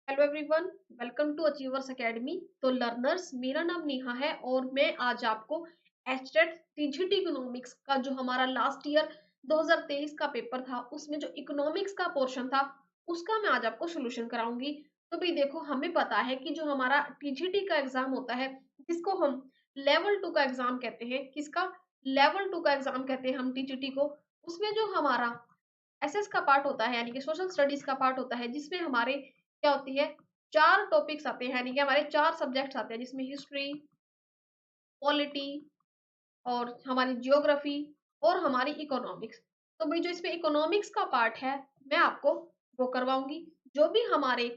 Hello everyone, welcome to achievers academy. तो learners, मेरा नाम नेहा है और मैं आज आपको एचटेट टीजीटी इकोनॉमिक्स का जो हमारा लास्ट ईयर 2023 का पेपर था उसमें जो इकोनॉमिक्स का पोर्शन था उसका मैं आज आपको सोल्यूशन कराऊंगी। तो भाई देखो, हमें पता है कि जो हमारा टीजीटी का एग्जाम होता है जिसको हम लेवल 2 का एग्जाम कहते हैं, किसका लेवल 2 का एग्जाम कहते हैं हम टीजीटी को। उसमें जो हमारा एसएस का पार्ट होता है यानी कि सोशल स्टडीज का पार्ट होता है जिसमें हमारे क्या होती है, चार टॉपिक्स आते हैं यानी कि हमारे चार सब्जेक्ट्स आते हैं जिसमें हिस्ट्री, पॉलिटी और हमारी जियोग्राफी और हमारी इकोनॉमिक्स। तो भाई जो इसमें इकोनॉमिक्स का पार्ट है मैं आपको वो करवाऊंगी। जो भी हमारे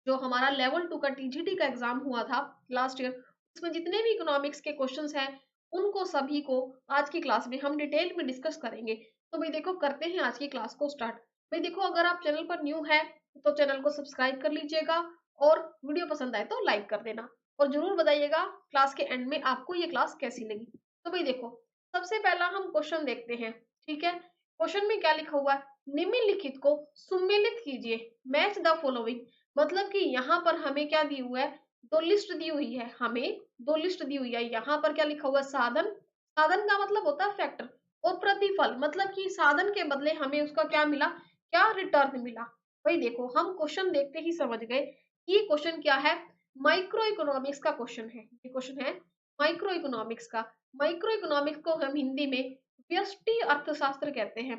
जो हमारा लेवल 2 का टीजीटी का एग्जाम हुआ था लास्ट ईयर, उसमें जितने भी इकोनॉमिक्स के क्वेश्चंस हैं उनको सभी को आज की क्लास में हम डिटेल में डिस्कस करेंगे। तो भाई देखो, करते हैं आज की क्लास को स्टार्ट। भाई देखो, अगर आप चैनल पर न्यू है तो चैनल को सब्सक्राइब कर लीजिएगा और वीडियो पसंद आए तो लाइक कर देना और जरूर बताइएगा क्लास के एंड में आपको ये क्लास कैसी लगी। तो भाई देखो, सबसे पहला हम क्वेश्चन देखते हैं। ठीक है, क्वेश्चन में क्या लिखा हुआ है, निम्नलिखित को सुमेलित कीजिए, मैच द फॉलोइंग। मतलब कि यहाँ पर हमें क्या दी हुआ है, दो लिस्ट दी हुई है, हमें दो लिस्ट दी हुई है। यहाँ पर क्या लिखा हुआ है, साधन। साधन का मतलब होता है फैक्टर, और प्रतिफल मतलब कि साधन के बदले हमें उसका क्या मिला, क्या रिटर्न मिला। भाई देखो, हम क्वेश्चन देखते ही समझ गए कि क्वेश्चन क्या है, माइक्रो इकोनॉमिक्स का क्वेश्चन है। ये क्वेश्चन है माइक्रो इकोनॉमिक्स का। माइक्रो इकोनॉमिक्स को हम हिंदी में व्यष्टि अर्थशास्त्र कहते हैं।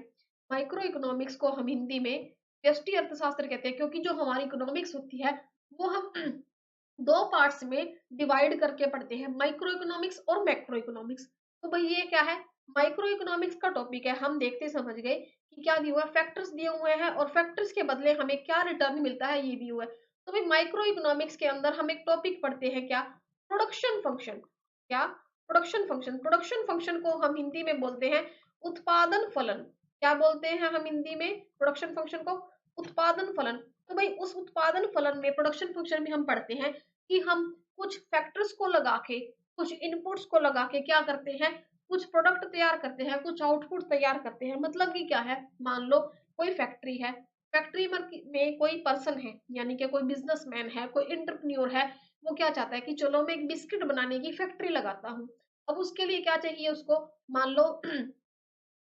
माइक्रो इकोनॉमिक्स को हम हिंदी में व्यष्टि अर्थशास्त्र कहते हैं, क्योंकि जो हमारी इकोनॉमिक्स होती है वो हम दो पार्ट्स में डिवाइड करके पढ़ते हैं, माइक्रो इकोनॉमिक्स और मैक्रो इकोनॉमिक्स। तो भाई ये क्या है, माइक्रो इकोनॉमिक्स का टॉपिक है। हम देखते समझ गए कि क्या दिया हुआ है, फैक्टर्स दिए हुए हैं और फैक्टर्स के बदले हमें क्या रिटर्न मिलता है ये दिया हुआ है। तो भाई माइक्रो इकोनॉमिक्स के अंदर हम एक टॉपिक पढ़ते हैं, क्या, प्रोडक्शन फंक्शन। क्या, प्रोडक्शन फंक्शन। प्रोडक्शन फंक्शन को हम हिंदी में बोलते हैं उत्पादन फलन। क्या बोलते हैं हम हिंदी में प्रोडक्शन फंक्शन को, उत्पादन फलन। तो भाई उस उत्पादन फलन में, प्रोडक्शन फंक्शन में हम पढ़ते हैं कि हम कुछ फैक्टर्स को लगा के, कुछ इनपुट्स को लगा के क्या करते हैं, कुछ प्रोडक्ट तैयार करते हैं, कुछ आउटपुट तैयार करते हैं। मतलब कि क्या है, मान लो कोई फैक्ट्री है, फैक्ट्री में कोई पर्सन है यानी कि कोई बिजनेसमैन है, कोई एंटरप्रेन्योर है। वो क्या चाहता है कि चलो मैं एक बिस्किट बनाने की फैक्ट्री लगाता हूँ। अब उसके लिए क्या चाहिए उसको, मान लो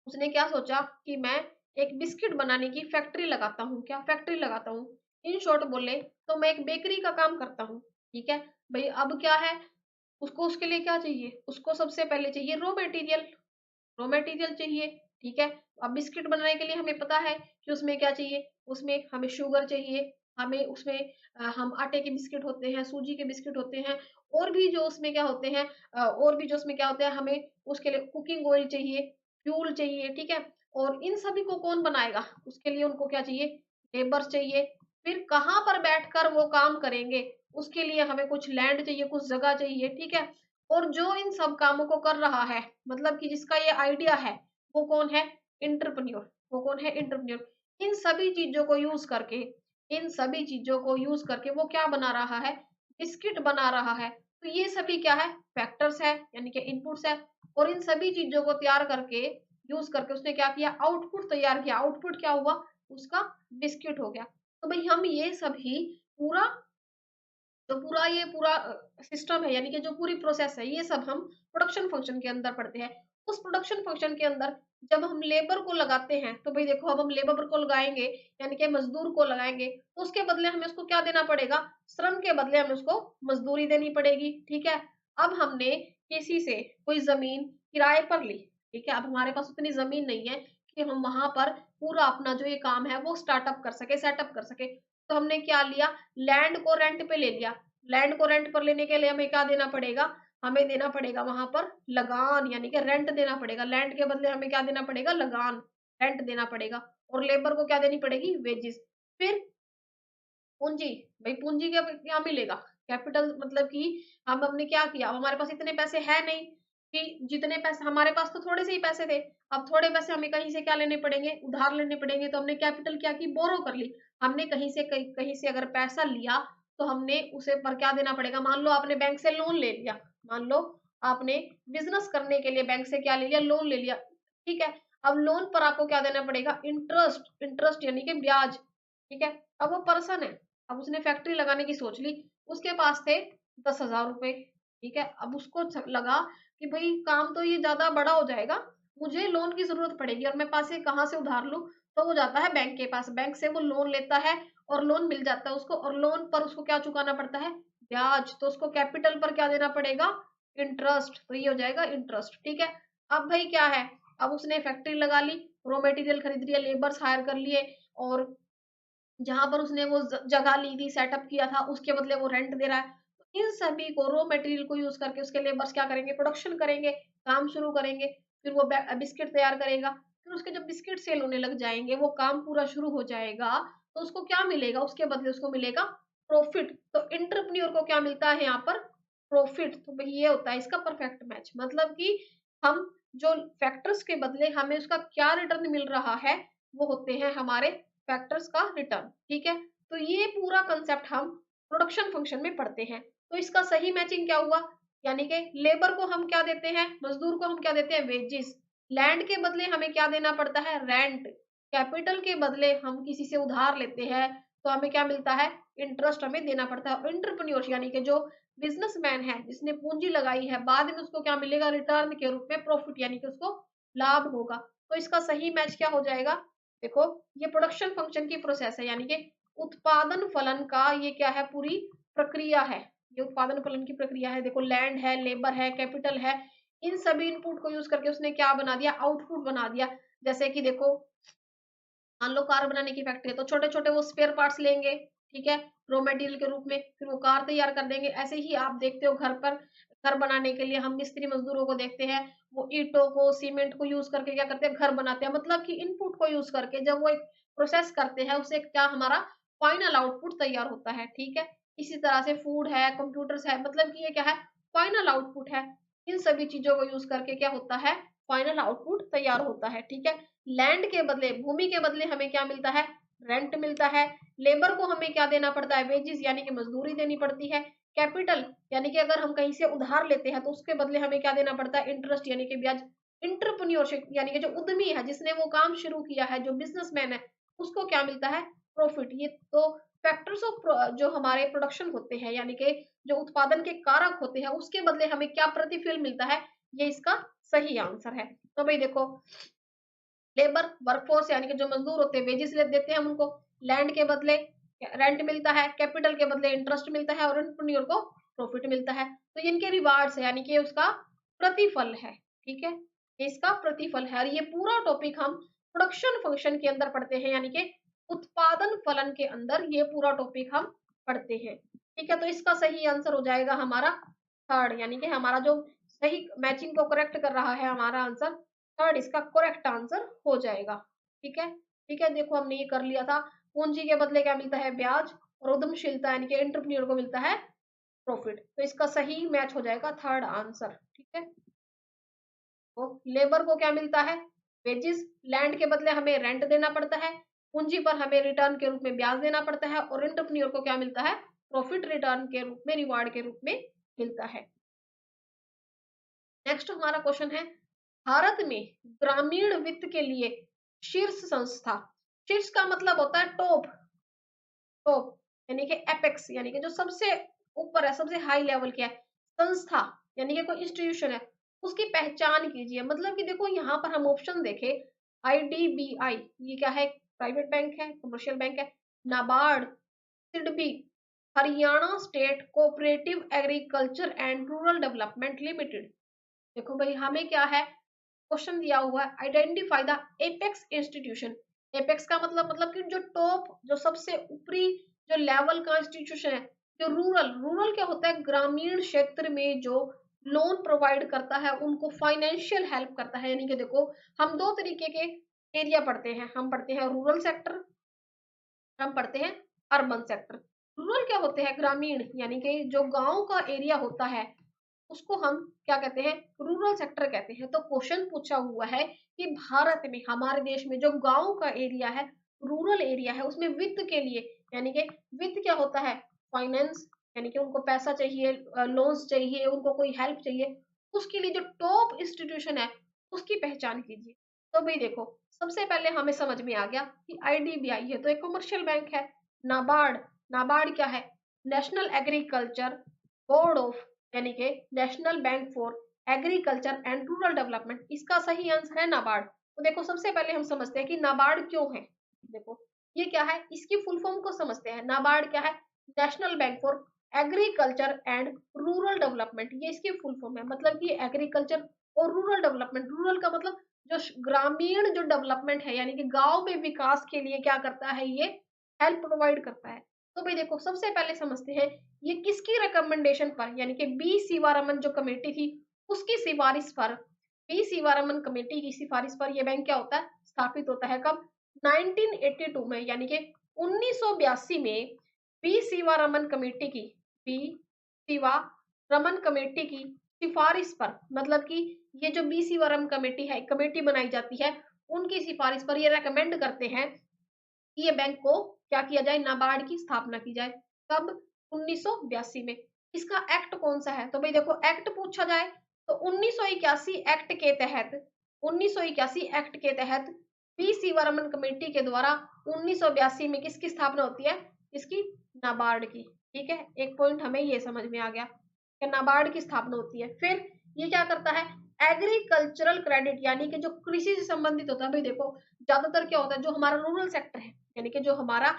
उसने क्या सोचा कि मैं एक बिस्किट बनाने की फैक्ट्री लगाता हूँ। क्या फैक्ट्री लगाता हूँ, इन शॉर्ट बोले तो मैं एक बेकरी का काम करता हूँ। ठीक है भाई, अब क्या है, उसको उसके लिए क्या चाहिए, उसको सबसे पहले चाहिए रॉ मटेरियल। रॉ मटेरियल चाहिए। ठीक है, अब बिस्किट बनाने के लिए हमें पता है कि उसमें क्या चाहिए, उसमें हमें शुगर चाहिए, हमें उसमें हम आटे के बिस्किट होते हैं, सूजी के बिस्किट होते हैं, और भी जो उसमें क्या होते हैं, और भी जो उसमें क्या होते हैं, हमें उसके लिए कुकिंग ऑयल चाहिए, फ्यूल चाहिए। ठीक है, और इन सभी को कौन बनाएगा, उसके लिए उनको क्या चाहिए, लेबर्स चाहिए। फिर कहाँ पर बैठकर वो काम करेंगे, उसके लिए हमें कुछ लैंड चाहिए, कुछ जगह चाहिए। ठीक है, और जो इन सब कामों को कर रहा है, मतलब कि जिसका ये आइडिया है, वो कौन है, इंटरप्रेन्योर। वो कौन है, इंटरप्रेन्योर। इन सभी चीजों को यूज करके, इन सभी चीजों को यूज करके वो क्या बना रहा है, बिस्किट बना रहा है। तो ये सभी क्या है, फैक्टर्स है यानी कि इनपुट्स है। और इन सभी चीजों को तैयार करके, यूज करके उसने क्या किया, आउटपुट तैयार किया। आउटपुट क्या हुआ, उसका बिस्किट हो गया। तो भाई हम ये सभी पूरा, तो पूरा ये पूरा सिस्टम है यानी कि जो पूरी प्रोसेस है ये सब हम प्रोडक्शन फंक्शन के अंदर पढ़ते हैं। उस प्रोडक्शन फंक्शन के अंदर जब हम लेबर को लगाते हैं, तो भाई देखो, अब हम लेबर को लगाएंगे यानी कि मजदूर को लगाएंगे, तो उसके बदले हमें उसको क्या देना पड़ेगा, श्रम के बदले हमें उसको मजदूरी देनी पड़ेगी। ठीक है, अब हमने किसी से कोई जमीन किराए पर ली। ठीक है, अब हमारे पास उतनी जमीन नहीं है कि हम वहां पर पूरा अपना जो ये काम है वो स्टार्टअप कर सके, सेटअप कर सके। तो हमने क्या लिया, लैंड को रेंट पे ले लिया। लैंड को रेंट पर लेने के लिए हमें क्या देना पड़ेगा, हमें देना पड़ेगा वहां पर लगान यानी कि रेंट देना पड़ेगा। लैंड के बदले हमें क्या देना पड़ेगा, लगान, रेंट देना पड़ेगा। और लेबर को क्या देनी पड़ेगी, वेजेस। फिर पूंजी। भाई पूंजी क्या क्या मिलेगा, कैपिटल। मतलब कि हम हमने क्या किया, अब हमारे पास इतने पैसे है नहीं कि जितने पैसे हमारे पास, तो थोड़े से ही पैसे थे। अब थोड़े पैसे हमें कहीं से क्या लेने पड़ेंगे, उधार लेने पड़ेंगे। तो हमने कैपिटल क्या की, बोरो कर ली। हमने कहीं से अगर पैसा लिया तो हमने उसे पर क्या देना पड़ेगा। मान लो आपने बैंक से लोन ले लिया, मान लो आपने बिजनेस करने के लिए बैंक से क्या ले लिया, लोन ले लिया। ठीक है, अब लोन पर आपको क्या देना पड़ेगा, इंटरेस्ट। इंटरेस्ट यानी कि ब्याज। ठीक है, अब वो पर्सन है, अब उसने फैक्ट्री लगाने की सोच ली, उसके पास थे 10,000 रुपए, ठीक है। अब उसको लगा कि भाई काम तो ये ज्यादा बड़ा हो जाएगा, मुझे लोन की जरूरत पड़ेगी और मैं पास से कहाँ से उधार लूं। तो वो जाता है बैंक के पास, बैंक से वो लोन लेता है और लोन मिल जाता है उसको, और लोन पर उसको क्या चुकाना पड़ता है, ब्याज। तो उसको कैपिटल पर क्या देना पड़ेगा, इंटरेस्ट। तो ये हो जाएगा इंटरेस्ट, ठीक है। अब भाई क्या है, अब उसने फैक्ट्री लगा ली, रॉ मटेरियल खरीद लिया, लेबर्स हायर कर लिए, और जहां पर उसने वो जगह ली थी, सेटअप किया था, उसके बदले वो रेंट दे रहा है। तो इन सभी को, रॉ मटेरियल को यूज करके उसके लेबर्स क्या करेंगे, प्रोडक्शन करेंगे, काम शुरू करेंगे। फिर वो बिस्किट तैयार करेगा, फिर उसके जब बिस्किट सेल होने लग जाएंगे, वो काम पूरा शुरू हो जाएगा, तो उसको क्या मिलेगा, उसके बदले उसको मिलेगा प्रॉफिट। तो इंटरप्रेन्योर को क्या मिलता है यहाँ पर, प्रॉफिट। तो भाई ये होता है इसका परफेक्ट मैच, मतलब कि हम जो फैक्टर्स के बदले हमें उसका क्या रिटर्न मिल रहा है, वो होते हैं हमारे फैक्टर्स का रिटर्न, ठीक है। तो ये पूरा कंसेप्ट हम प्रोडक्शन फंक्शन में पढ़ते हैं। तो इसका सही मैचिंग क्या हुआ, यानी कि लेबर को हम क्या देते हैं, मजदूर को हम क्या देते हैं, वेजेस। लैंड के बदले हमें क्या देना पड़ता है, रेंट। कैपिटल के बदले हम किसी से उधार लेते हैं, तो हमें क्या मिलता है, इंटरेस्ट हमें देना पड़ता है। एंटरप्रेन्योर यानी कि जो बिजनेसमैन है, जिसने पूंजी लगाई है, बाद में उसको क्या मिलेगा, रिटर्न के रूप में प्रॉफिट, यानी कि उसको लाभ होगा। तो इसका सही मैच क्या हो जाएगा, देखो ये प्रोडक्शन फंक्शन की प्रोसेस है, यानी कि उत्पादन फलन का ये क्या है, पूरी प्रक्रिया है। ये उत्पादन फलन की प्रक्रिया है। देखो लैंड है, लेबर है, कैपिटल है, इन सभी इनपुट को यूज करके उसने क्या बना दिया, आउटपुट बना दिया। जैसे कि देखो मान लो कार बनाने की फैक्ट्री है, तो छोटे छोटे वो स्पेयर पार्ट्स लेंगे, ठीक है, रॉ मटेरियल के रूप में, फिर वो कार तैयार कर देंगे। ऐसे ही आप देखते हो घर पर, घर बनाने के लिए हम मिस्त्री मजदूरों को देखते हैं, वो ईंटों को, सीमेंट को यूज करके क्या करते हैं, घर बनाते हैं। मतलब कि इनपुट को यूज करके जब वो एक प्रोसेस करते हैं, उससे क्या हमारा फाइनल आउटपुट तैयार होता है, ठीक है। इसी तरह से फूड है, कंप्यूटर्स है, मतलब कि ये क्या है, फाइनल आउटपुट है। इन सभी चीजों को यूज करके क्या होता है, फाइनल आउटपुट तैयार होता है, ठीक है। लैंड के बदले, भूमि के बदले हमें क्या मिलता है, रेंट मिलता है। लेबर को हमें क्या देना पड़ता है, वेजेस, यानी कि मजदूरी देनी पड़ती है। कैपिटल यानी कि अगर हम कहीं से उधार लेते हैं, तो उसके बदले हमें क्या देना पड़ता है, इंटरेस्ट यानी कि ब्याज। इंटरप्रेन्योरशिप यानी कि जो उद्यमी है, जिसने वो काम शुरू किया है, जो बिजनेसमैन है, उसको क्या मिलता है, प्रॉफिट। ये तो फैक्टर्स ऑफ जो हमारे प्रोडक्शन होते हैं, यानी कि जो उत्पादन के कारक होते हैं, उसके बदले हमें क्या प्रतिफल मिलता है, ये इसका सही आंसर है। तो भाई देखो, लेबर वर्कफोर्स यानी कि जो मजदूर होते हैं, वेजेस देते हैं हम उनको, लैंड के बदले रेंट मिलता है, कैपिटल के बदले इंटरेस्ट मिलता है, और एंटरप्रेन्योर को प्रॉफिट मिलता है। तो ये इनके रिवार्ड्स है, यानी कि उसका प्रतिफल है, ठीक है, ये इसका प्रतिफल है। और ये पूरा टॉपिक हम प्रोडक्शन फंक्शन के अंदर पढ़ते हैं, यानी कि उत्पादन फलन के अंदर ये पूरा टॉपिक हम पढ़ते हैं, ठीक है। तो इसका सही आंसर हो जाएगा हमारा थर्ड, यानी कि हमारा जो सही मैचिंग को करेक्ट कर रहा है, हमारा आंसर थर्ड इसका करेक्ट आंसर हो जाएगा, ठीक है। ठीक है, देखो हमने ये कर लिया था। पूंजी के बदले क्या मिलता है, ब्याज, और उद्यमशीलता यानी कि एंटरप्रेन्योर को मिलता है प्रॉफिट। तो इसका सही मैच हो जाएगा थर्ड आंसर, ठीक है। तो लेबर को क्या मिलता है, वेजेस। लैंड के बदले हमें रेंट देना पड़ता है। पूंजी पर हमें रिटर्न के रूप में ब्याज देना पड़ता है, और एंटरप्रेन्योर को क्या मिलता है, प्रॉफिट रिटर्न के रूप में, रिवार्ड के रूप में मिलता है। नेक्स्ट हमारा क्वेश्चन है, भारत में ग्रामीण वित्त के लिए शीर्ष संस्था, शीर्ष का मतलब होता है टॉप, टॉप यानी कि एपेक्स, यानी कि जो सबसे ऊपर है, सबसे हाई लेवल की है, संस्था यानी कि कोई इंस्टीट्यूशन है, उसकी पहचान कीजिए। मतलब कि देखो यहाँ पर हम ऑप्शन देखें, आईडीबीआई ये क्या है, प्राइवेट बैंक है, कमर्शियल बैंक है। NABARD, SIDBI, Haryana state cooperative agriculture and rural development limited. देखो भाई हमें क्या है, क्वेश्चन दिया हुआ है, identify the apex institution. Apex का मतलब कि जो टॉप, जो सबसे ऊपरी जो लेवल का इंस्टीट्यूशन है। जो रूरल, रूरल क्या होता है, ग्रामीण क्षेत्र में जो लोन प्रोवाइड करता है, उनको फाइनेंशियल हेल्प करता है। यानी कि देखो हम दो तरीके के एरिया पढ़ते हैं, हम पढ़ते हैं रूरल सेक्टर, हम पढ़ते हैं अर्बन सेक्टर। रूरल क्या होते हैं, ग्रामीण, यानी कि जो गांव का एरिया होता है, उसको हम क्या कहते हैं, रूरल सेक्टर कहते हैं। तो क्वेश्चन पूछा हुआ है कि भारत में, हमारे देश में जो गांव का एरिया है, रूरल एरिया है, उसमें वित्त के लिए, यानी कि वित्त क्या होता है, फाइनेंस, यानी कि उनको पैसा चाहिए, लोन्स चाहिए, उनको कोई हेल्प चाहिए, उसके लिए जो टॉप इंस्टीट्यूशन है, उसकी पहचान कीजिए। तो भाई देखो, सबसे पहले हमें समझ में आ गया कि आईडीबीआई है तो एक कमर्शियल बैंक है। नाबार्ड, नाबार्ड क्या है? नेशनल एग्रीकल्चर बोर्ड ऑफ, यानी कि national bank for agriculture and rural development, इसका सही आंसर है नाबार्ड। तो देखो सबसे पहले हम समझते हैं कि नाबार्ड क्यों है। देखो ये क्या है, इसकी फुल फॉर्म को समझते हैं। नाबार्ड क्या है? National bank for agriculture and rural development, ये इसकी फुल फॉर्म है। मतलब कि एग्रीकल्चर और रूरल डेवलपमेंट, रूरल का मतलब जो ग्रामीण जो डेवलपमेंट है, यानी कि गांव में विकास के लिए क्या करता है, ये हेल्प प्रोवाइड करता है। तो भाई देखो सबसे पहले समझते हैं ये किसकी रिकमेंडेशन पर, यानी कि बी सीवारामन जो कमेटी थी उसकी सिफारिश पर, बी सीवारामन कमेटी की सिफारिश पर ये बैंक क्या होता है, स्थापित होता है। कब? 1982 में, यानी कि 1982 में बी सीवारामन कमेटी की, बी सीवारामन कमेटी की सिफारिश पर, मतलब कि ये जो बी सीवारामन कमेटी है, कमेटी बनाई जाती है, उनकी सिफारिश पर ये रेकमेंड करते हैं कि ये बैंक को क्या किया जाए, नाबार्ड की स्थापना की जाए। कब? 1982 में। इसका एक्ट कौन सा है? तो भाई देखो एक्ट पूछा जाए तो 1981 एक्ट के तहत, 1981 एक्ट के तहत पी सीवारमन कमेटी के द्वारा 1982 में किसकी स्थापना होती है? इसकी, नाबार्ड की। ठीक है, एक पॉइंट हमें ये समझ में आ गया कि नाबार्ड की स्थापना होती है। फिर ये क्या करता है? एग्रीकल्चरल क्रेडिट, यानी कि जो कृषि से संबंधित होता है। भाई देखो ज्यादातर क्या होता है, जो हमारा रूरल सेक्टर है, यानी कि जो हमारा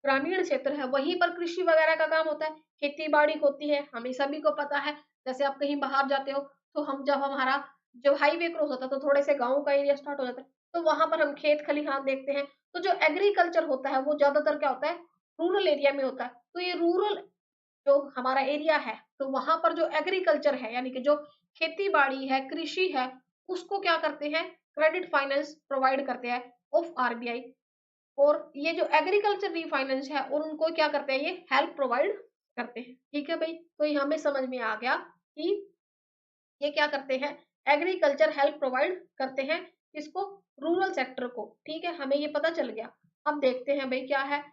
ग्रामीण क्षेत्र है, वहीं पर कृषि वगैरह का काम होता है, खेती बाड़ी होती है, हमें सभी को पता है। जैसे आप कहीं बाहर जाते हो तो हम जब हमारा जब हाईवे क्रॉस होता है तो थोड़े से गाँव का एरिया स्टार्ट हो जाता है, तो वहां पर हम खेत खलिहान देखते हैं। तो जो एग्रीकल्चर होता है वो ज्यादातर क्या होता है, रूरल एरिया में होता है। तो ये रूरल जो हमारा एरिया है, तो वहां पर जो एग्रीकल्चर है, यानी कि जो खेती बाड़ी है, कृषि है, उसको क्या करते हैं, क्रेडिट फाइनेंस प्रोवाइड करते हैं ऑफ आरबीआई। और ये जो एग्रीकल्चर रीफाइनेंस है और उनको क्या करते हैं, ये हेल्प प्रोवाइड करते हैं। ठीक है भाई, तो ये हमें समझ में आ गया कि ये क्या करते हैं, एग्रीकल्चर हेल्प प्रोवाइड करते हैं इसको, रूरल सेक्टर को। ठीक है, हमें ये पता चल गया। अब देखते हैं भाई क्या है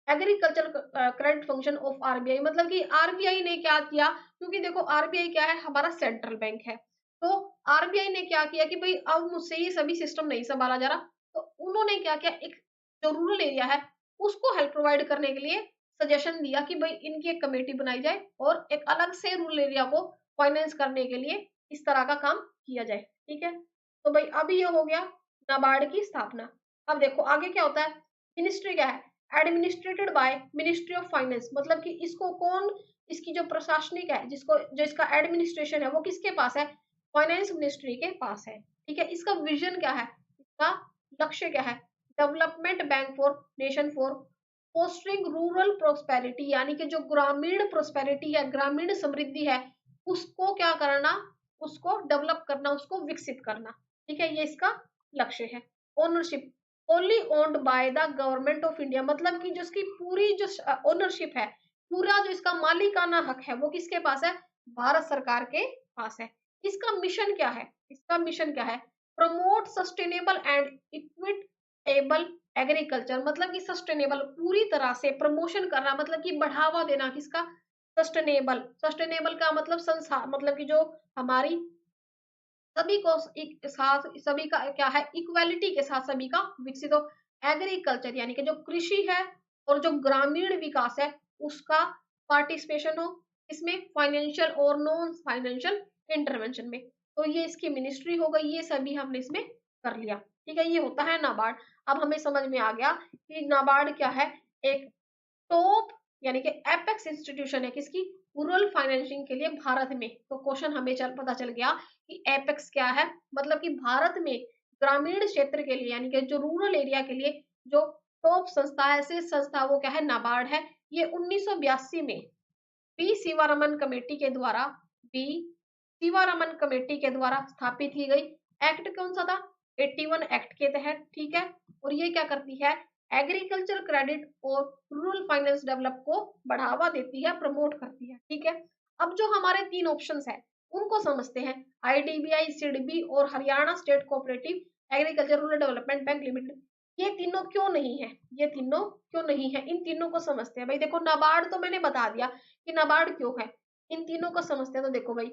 agriculture credit function of RBI, मतलब कि आरबीआई ने क्या किया, क्योंकि देखो आरबीआई क्या है, हमारा सेंट्रल बैंक है। तो आरबीआई ने क्या किया कि भाई अब मुझसे ये सभी सिस्टम नहीं संभाला जा रहा, तो उन्होंने क्या किया, एक जो रूरल एरिया है उसको हेल्प प्रोवाइड करने के लिए सजेशन दिया कि भाई इनकी एक कमेटी बनाई जाए और एक अलग से रूरल एरिया को फाइनेंस करने के लिए इस तरह का काम किया जाए। ठीक है, तो भाई अभी ये हो गया नाबार्ड की स्थापना। अब देखो आगे क्या होता है, मिनिस्ट्री क्या है, administrated by ministry of finance, मतलब कि इसको कौन, इसकी जो प्रशासनिक है, जिसको जो इसका एडमिनिस्ट्रेशन है वो किसके पास है, फाइनेंस मिनिस्ट्री के पास है। ठीक है, इसका विजन क्या है, इसका लक्ष्य क्या है, development bank for nation for fostering rural prosperity, यानी कि जो ग्रामीण प्रोस्पेरिटी है, ग्रामीण समृद्धि है, उसको क्या करना, उसको डेवलप करना, उसको विकसित करना। ठीक है, ये इसका लक्ष्य है। Ownership only owned by the government of India, मतलब कि जो इसकी पूरी जो ओनरशिप है, पूरा जो इसका मालिकाना हक है वो किसके पास है, भारत सरकार के पास है। इसका मिशन क्या है, इसका मिशन क्या है, promote sustainable and equitable agriculture, मतलब कि सस्टेनेबल पूरी तरह से प्रमोशन करना, मतलब कि बढ़ावा देना किसका, सस्टेनेबल, सस्टेनेबल का मतलब संसार, मतलब कि जो हमारी सभी को एक साथ, सभी का क्या है, इक्वालिटी के साथ सभी का विकसित हो। एग्रीकल्चर यानी कि जो कृषि है और जो ग्रामीण विकास है उसका पार्टिसिपेशन हो, इसमें फाइनेंशियल और नॉन फाइनेंशियल इंटरवेंशन में। तो ये इसकी मिनिस्ट्री हो गई, ये सभी हमने इसमें कर लिया। ठीक है, ये होता है नाबार्ड। अब हमें समझ में आ गया कि नाबार्ड क्या है, एक टॉप यानी कि एपेक्स इंस्टीट्यूशन है किसकी, रूरल फाइनेंसिंग के लिए भारत में। तो क्वेश्चन हमें पता चल गया कि एपेक्स क्या है, मतलब कि भारत में ग्रामीण क्षेत्र के लिए, यानी कि जो रूरल एरिया के लिए जो टॉप संस्था है, शीर्ष संस्था, वो क्या है, नाबार्ड है। ये 1982 में पी शिवारमन कमेटी के द्वारा, पी शिवारमन कमेटी के द्वारा स्थापित की गई। एक्ट कौन सा था, 81 एक्ट के तहत। ठीक है, और ये क्या करती है, एग्रीकल्चर क्रेडिट और रूरल फाइनेंस डेवलप को बढ़ावा देती है, प्रमोट करती है। ठीक है, अब जो हमारे तीन ऑप्शंस है उनको समझते हैं, आईडीबीआई, सिडबी और Haryana state cooperative agriculture rural development bank limited, ये तीनों क्यों नहीं है, ये तीनों क्यों नहीं है, इन तीनों को समझते हैं। भाई देखो नाबार्ड तो मैंने बता दिया कि नाबार्ड क्यों है, इन तीनों को समझते हैं। तो देखो भाई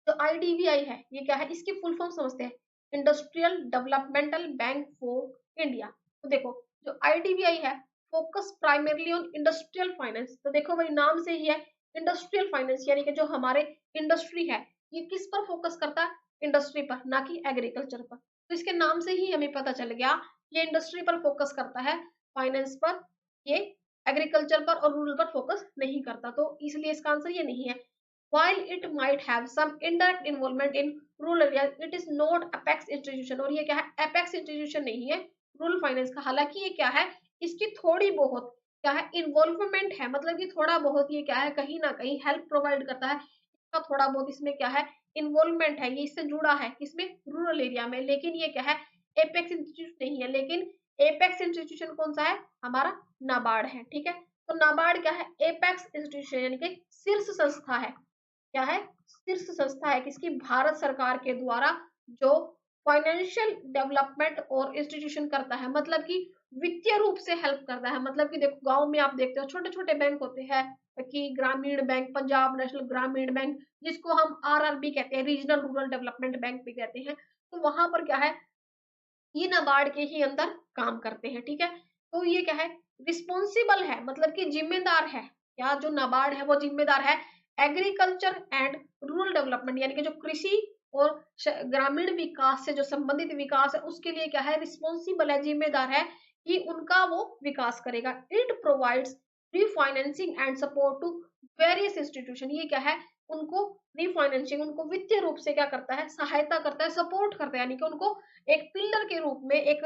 जो आईडीबीआई है ये क्या है, इसकी फुल फॉर्म समझते हैं, industrial developmental bank for India. तो देखो जो आईडीबीआई है focus primarily on industrial finance. तो देखो भाई नाम से ही है इंडस्ट्रियल फाइनेंस, यानी कि जो हमारे इंडस्ट्री है ये किस पर फोकस करता है, इंडस्ट्री पर, ना कि एग्रीकल्चर पर। तो इसके नाम से ही हमें पता चल गया ये इंडस्ट्री पर फोकस करता है, फाइनेंस पर, ये एग्रीकल्चर पर और रूरल पर फोकस नहीं करता, तो इसलिए इसका आंसर ये नहीं है। While it might have some indirect involvement in rural areas, it is not apex institution। और ये क्या है, apex institution नहीं है रूरल फाइनेंस का। हालांकि ये क्या है, इसकी थोड़ी बहुत क्या है इन्वॉल्वमेंट है, मतलब कि थोड़ा बहुत ये क्या है कहीं ना कहीं हेल्प प्रोवाइड करता है, इसका थोड़ा बहुत इसमें क्या है इन्वॉल्वमेंट है, ये इससे जुड़ा है किसमें, रूरल एरिया में। लेकिन ये क्या है एपेक्स इंस्टीट्यूट नहीं है। लेकिन एपेक्स इंस्टीट्यूशन कौन सा है, हमारा नाबार्ड है। ठीक है, तो नाबार्ड क्या है, एपेक्स इंस्टीट्यूशन यानी कि शीर्ष संस्था है। क्या है, शीर्ष संस्था है किसकी, भारत सरकार के द्वारा, जो फाइनेंशियल डेवलपमेंट और इंस्टीट्यूशन करता है, मतलब कि वित्तीय रूप से हेल्प करता है। मतलब कि देखो गांव में आप देखते हो छोटे छोटे बैंक होते हैं, कि ग्रामीण बैंक, पंजाब नेशनल ग्रामीण बैंक, जिसको हम आरआरबी कहते हैं, रीजनल रूरल डेवलपमेंट बैंक भी कहते हैं। तो वहां पर क्या है, ये नाबार्ड के ही अंदर काम करते हैं। ठीक है, तो ये क्या है, रिस्पॉन्सिबल है, मतलब कि जिम्मेदार है, क्या जो नाबार्ड है वो जिम्मेदार है एग्रीकल्चर एंड रूरल डेवलपमेंट, यानी कि जो कृषि और ग्रामीण विकास से जो संबंधित विकास है उसके लिए क्या है, रिस्पॉन्सिबल है, जिम्मेदार है कि उनका वो विकास करेगा। It provides refinancing and support to various institution. ये क्या है, उनको रीफाइनेंसिंग, उनको वित्तीय रूप से क्या करता है, सहायता करता है, सपोर्ट करता है, यानी कि उनको एक पिलर के रूप में, एक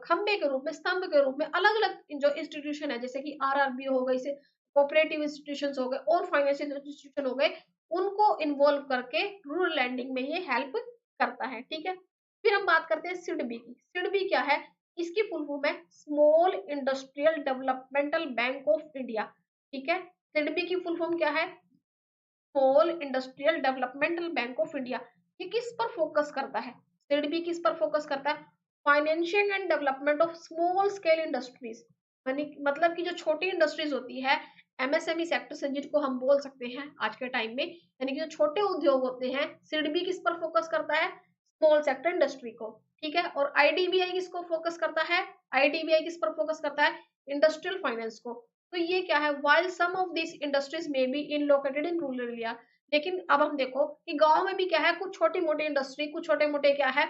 खंबे के रूप में, स्तंभ के रूप में अलग अलग जो इंस्टीट्यूशन है, जैसे कि आरआरबी हो गई, से कोऑपरेटिव इंस्टीट्यूशंस हो गए और फाइनेंशियल इंस्टीट्यूशन हो गए, उनको इन्वॉल्व करके रूरल लैंडिंग में ये हेल्प करता है। ठीक है, फिर हम बात करते हैं सिडबी की। सिडबी क्या है, इसकी फुल फॉर्म है small industrial developmental bank of India. ठीक है, सिडबी की फुल फॉर्म क्या है, small industrial developmental bank of India. ये किस पर फोकस करता है, सिडबी किस पर फोकस करता है, financial and development of small scale industries, मतलब कि जो छोटी इंडस्ट्रीज होती है, एमएसएमई सेक्टर से जिनको हम बोल सकते हैं आज के टाइम में, यानी कि जो छोटे उद्योग होते हैं, सिडबी किस पर फोकस करता है, स्मॉल सेक्टर इंडस्ट्री को। ठीक है, और आईडीबीआई किसको फोकस करता है, आईडीबीआई किस पर फोकस करता है, इंडस्ट्रियल फाइनेंस को। तो ये क्या है, while some of these industries may be in located in rural area। लेकिन अब हम देखो कि गांव में भी क्या है, कुछ छोटी मोटी इंडस्ट्री, कुछ छोटे मोटे क्या है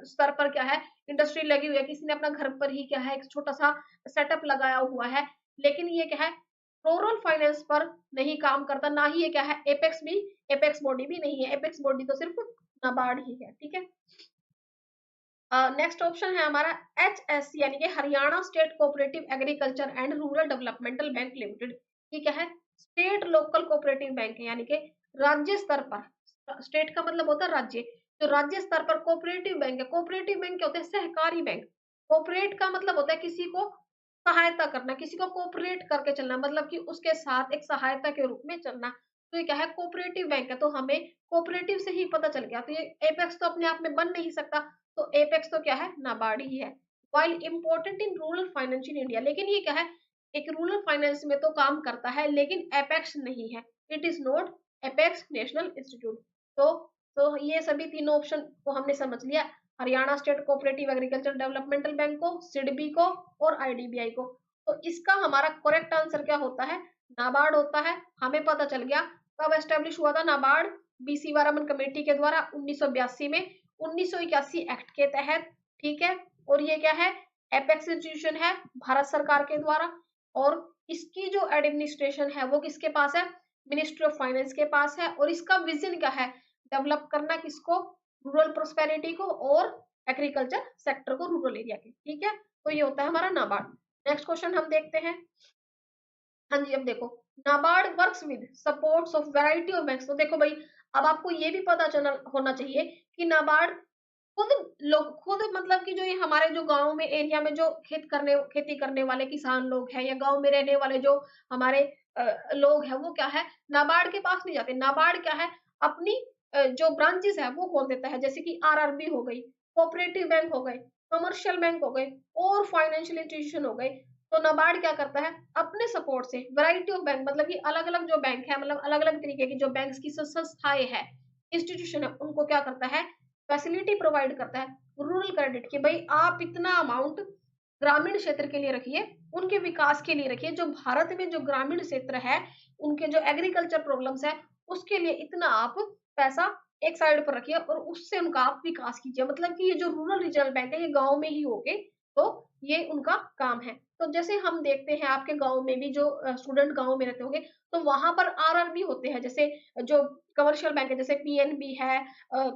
स्तर पर क्या है इंडस्ट्री लगी हुई है, किसी ने अपना घर पर ही क्या है एक छोटा सा सेटअप लगाया हुआ है। लेकिन ये क्या है, रूरल फाइनेंस पर नहीं काम करता, ना ही ये क्या है एपेक्स भी, एपेक्स बॉडी भी नहीं है, एपेक्स बॉडी तो सिर्फ नाबार्ड ही है। ठीक है, नेक्स्ट ऑप्शन है हमारा HSC, यानी कि Haryana state cooperative agriculture and rural developmental bank limited. ये क्या है, स्टेट लोकल कोऑपरेटिव बैंक है, यानी कि राज्य स्तर पर, स्टेट का मतलब होता है राज्य, तो राज्य स्तर पर कोऑपरेटिव बैंक है। कोऑपरेटिव बैंक क्या होते हैं, सहकारी बैंक। कोऑपरेट का मतलब होता है किसी को सहायता करना, किसी को कोऑपरेट करके चलना, मतलब कि उसके साथ एक सहायता के रूप में चलना। तो ये क्या है, कोऑपरेटिव बैंक है, तो हमें कोऑपरेटिव से ही पता चल गया। तो ये एपेक्स तो अपने आप में बन नहीं सकता, तो एपेक्स तो क्या है, नाबार्ड ही है। While important in rural finance in India, लेकिन ये क्या है, एक रूरल फाइनेंस में तो काम करता है, लेकिन एपेक्स नहीं है, it is not apex national institute. तो ये सभी तीनों ऑप्शन को हमने समझ लिया, Haryana state cooperative agriculture developmental bank को, सिडबी को और आईडीबीआई को। तो इसका हमारा करेक्ट आंसर क्या होता है, नाबार्ड होता है। हमें पता चल गया कब एस्टेब्लिश हुआ था नाबार्ड, बीसी वारामन कमेटी के द्वारा 1982 में, 1981 एक्ट के तहत। ठीक है, और ये क्या है, एपेक्स इंस्टीट्यूशन है भारत सरकार के द्वारा, और इसकी जो एडमिनिस्ट्रेशन है वो किसके पास है, मिनिस्ट्री ऑफ फाइनेंस के पास है। और इसका विजन क्या है, डेवलप करना किसको, रूरल प्रोस्पेरिटी को और एग्रीकल्चर सेक्टर को, रूरल एरिया के। ठीक है, तो ये होता है हमारा नाबार्ड। नेक्स्ट क्वेश्चन हम देखते हैं। हाँ जी, अब देखो, NABARD works with supports of variety of banks. तो देखो भाई, अब आपको ये भी पता चलना होना चाहिए कि नाबार्ड खुद लोग, खुद मतलब कि जो ये हमारे जो गांव में एरिया में जो खेती करने वाले किसान लोग हैं, या गांव में रहने वाले जो हमारे लोग हैं, वो क्या है, नाबार्ड के पास नहीं जाते। नाबार्ड क्या है, अपनी जो ब्रांचेस है वो खोल देता है, जैसे कि आरआरबी हो गई, कोऑपरेटिव बैंक हो गए, कमर्शियल बैंक हो गए और फाइनेंशियल इंस्टीट्यूशन हो गए। तो नाबार्ड क्या करता है, अपने सपोर्ट से वैरायटी ऑफ बैंक, मतलब कि अलग अलग जो बैंक है, मतलब अलग अलग तरीके की जो बैंक की संस्थाएं है, इंस्टीट्यूशन है, उनको क्या करता है, फैसिलिटी प्रोवाइड करता है, रूरल क्रेडिट की, भाई आप इतना अमाउंट ग्रामीण क्षेत्र के लिए रखिए, उनके विकास के लिए रखिए। जो भारत में जो ग्रामीण क्षेत्र है, उनके जो एग्रीकल्चर प्रॉब्लम्स है, उसके लिए इतना आप पैसा एक साइड पर रखिए और उससे उनका आप विकास कीजिए। मतलब कि ये जो रूरल रीजनल बैंक है, ये गाँव में ही होंगे, तो ये उनका काम है। तो जैसे हम देखते हैं आपके गाँव में भी जो स्टूडेंट गाँव में रहते होंगे, तो वहाँ पर आरआरबी होते हैं। जैसे जो कमर्शियल बैंक है, जैसे पीएनबी है, अ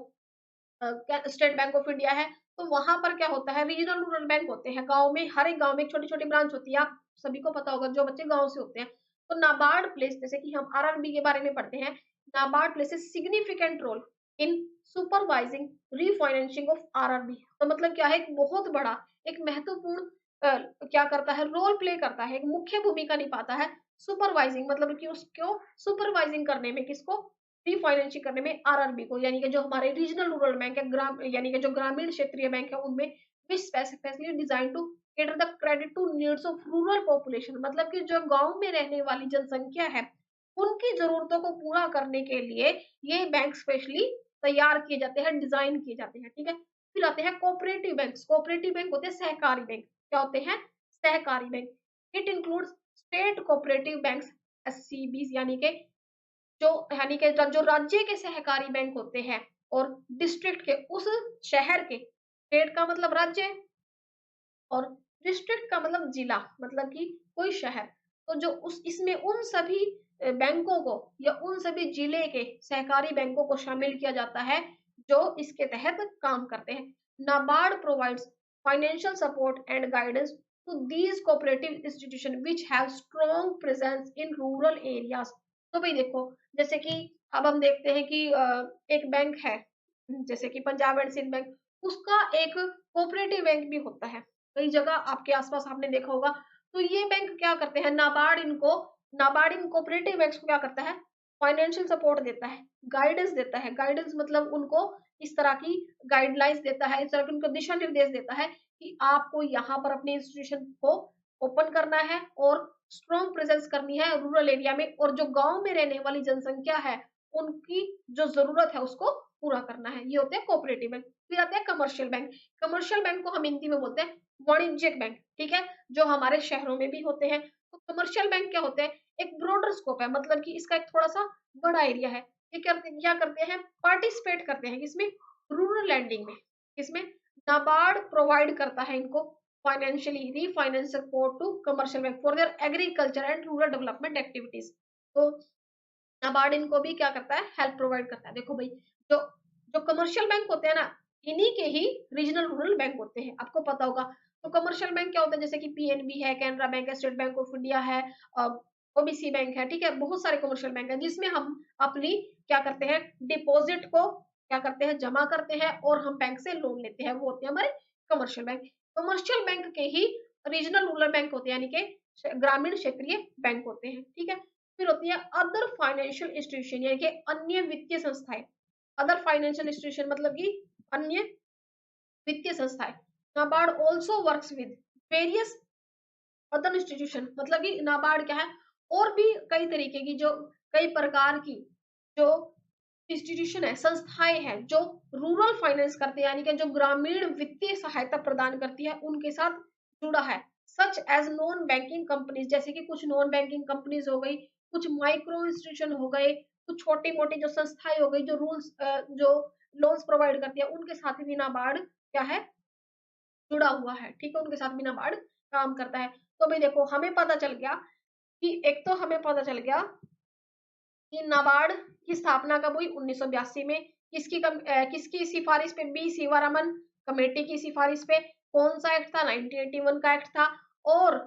क्या स्टेट बैंक ऑफ इंडिया है, तो वहाँ पर क्या होता है, रीजनल रूरल बैंक होते हैं। गाँव में, हर एक गाँव में एक छोटी-छोटी ब्रांच होती है, आप सभी को पता होगा जो बच्चे गाँव से होते हैं। तो नाबार्ड प्लेस, जैसे कि हम आरआरबी के बारे में पढ़ते हैं, NABARD place significant role in supervising refinancing of RRB. तो मतलब क्या है, एक बहुत बड़ा, एक महत्वपूर्ण क्या करता है, रोल प्ले करता है, एक मुख्य भूमिका निभाता है सुपरवाइजिंग, मतलब कि उसको सुपरवाइजिंग करने में, किसको, रीफाइनेंसिंग करने में आरआरबी को, यानी कि जो हमारे रीजनल रूरल बैंक है, यानी कि जो ग्रामीण क्षेत्रीय बैंक है, उनमें which specifically design to cater the credit to needs of rural population. मतलब कि जो गांव में रहने वाली जनसंख्या है, उनकी जरूरतों को पूरा करने के लिए ये बैंक स्पेशली तैयार किए जाते हैं, डिजाइन किए जाते हैं। ठीक है, फिर आते हैं कोऑपरेटिव बैंक। कोऑपरेटिव बैंक होते हैं सहकारी बैंक। क्या होते हैं, सहकारी bank. It includes state cooperative banks, SCBs, यानी कि जो राज्य के सहकारी बैंक होते हैं, और डिस्ट्रिक्ट के, उस शहर के, स्टेट का मतलब राज्य और डिस्ट्रिक्ट का मतलब जिला, मतलब कि कोई शहर। तो जो उस इसमें उन सभी बैंकों को या उन सभी जिले के सहकारी बैंकों को शामिल किया जाता है जो इसके तहत काम करते हैं। NABARD provides financial support and guidance to these cooperative institution which have strong presence in rural areas. तो भाई देखो, जैसे कि अब हम देखते हैं कि एक बैंक है, जैसे कि पंजाब एंड सिंध बैंक, उसका एक कोऑपरेटिव बैंक भी होता है। कई जगह आपके आसपास आपने देखा होगा। तो ये बैंक क्या करते हैं, नाबार्ड इन कोऑपरेटिव बैंक्स को क्या करता है, फाइनेंशियल सपोर्ट देता है, गाइडेंस देता है। गाइडेंस मतलब उनको इस तरह की गाइडलाइंस देता है, इस तरह के उनको दिशा निर्देश देता है कि आपको यहाँ पर अपने इंस्टीट्यूशन को ओपन करना है और स्ट्रॉन्ग प्रेजेंस करनी है रूरल एरिया में, और जो गांव में रहने वाली जनसंख्या है, उनकी जो जरूरत है उसको पूरा करना है। ये होते हैं कोऑपरेटिव बैंक। फिर आते हैं कमर्शियल बैंक। कमर्शियल बैंक को हम हिंदी में बोलते हैं वाणिज्यिक बैंक। ठीक है, जो हमारे शहरों में भी होते हैं। तो कमर्शियल बैंक क्या होते हैं, एक ब्रॉडर स्कोप है, मतलब कि इसका एक थोड़ा सा बड़ा एरिया है। ये क्या करते हैं, पार्टिसिपेट करते हैं किसमें, रूरल लैंडिंग में। किसमें, नाबार्ड प्रोवाइड करता है इनको financially refinance support to commercial bank for their agriculture and rural development activities. तो नाबार्ड इनको भी क्या करता है, हेल्प प्रोवाइड करता है। देखो भाई, जो जो कमर्शियल बैंक होते हैं ना, इन्हीं के ही रीजनल रूरल बैंक होते हैं, आपको पता होगा। तो कमर्शियल बैंक क्या होता है, जैसे कि पीएनबी है, कैनरा बैंक है, स्टेट बैंक ऑफ इंडिया है, ओबीसी बैंक है। ठीक है, बहुत सारे कमर्शियल बैंक है जिसमें हम अपनी क्या करते हैं, डिपॉजिट को क्या करते हैं, जमा करते हैं, और हम बैंक से लोन लेते हैं, वो होते हैं हमारे कमर्शियल बैंक। कमर्शियल बैंक के ही रीजनल रूरल बैंक होते हैं, यानी कि ग्रामीण क्षेत्रीय बैंक होते हैं। ठीक है, फिर होती है अदर फाइनेंशियल इंस्टीट्यूशन, यानी कि अन्य वित्तीय संस्थाएं। अदर फाइनेंशियल इंस्टीट्यूशन मतलब कि अन्य वित्तीय संस्थाएं। NABARD also works with various other institution, मतलब कि नाबार्ड क्या है, और भी कई तरीके की, जो कई प्रकार की जो इंस्टीट्यूशन है, संस्थाएं हैं, जो रूरल फाइनेंस करते हैं, यानी कि जो ग्रामीण वित्तीय सहायता प्रदान करती है, उनके साथ जुड़ा है। Such as non banking companies, जैसे कि कुछ नॉन बैंकिंग कंपनीज हो गई, कुछ माइक्रो इंस्टीट्यूशन हो गए, कुछ छोटी मोटी जो संस्थाएं हो गई, जो लोन्स प्रोवाइड करती है, उनके साथ भी नाबार्ड क्या है, जुड़ा हुआ है। ठीक है, उनके साथ भी नाबार्ड काम करता है। तो भाई देखो, हमें पता चल गया कि एक तो हमें पता चल गया कि नाबार्ड की स्थापना कब हुई, 1982 में। किसकी सिफारिश पे, बी सीवारामन कमेटी की सिफारिश पे। कौन सा एक्ट था, 1981 का एक्ट था। और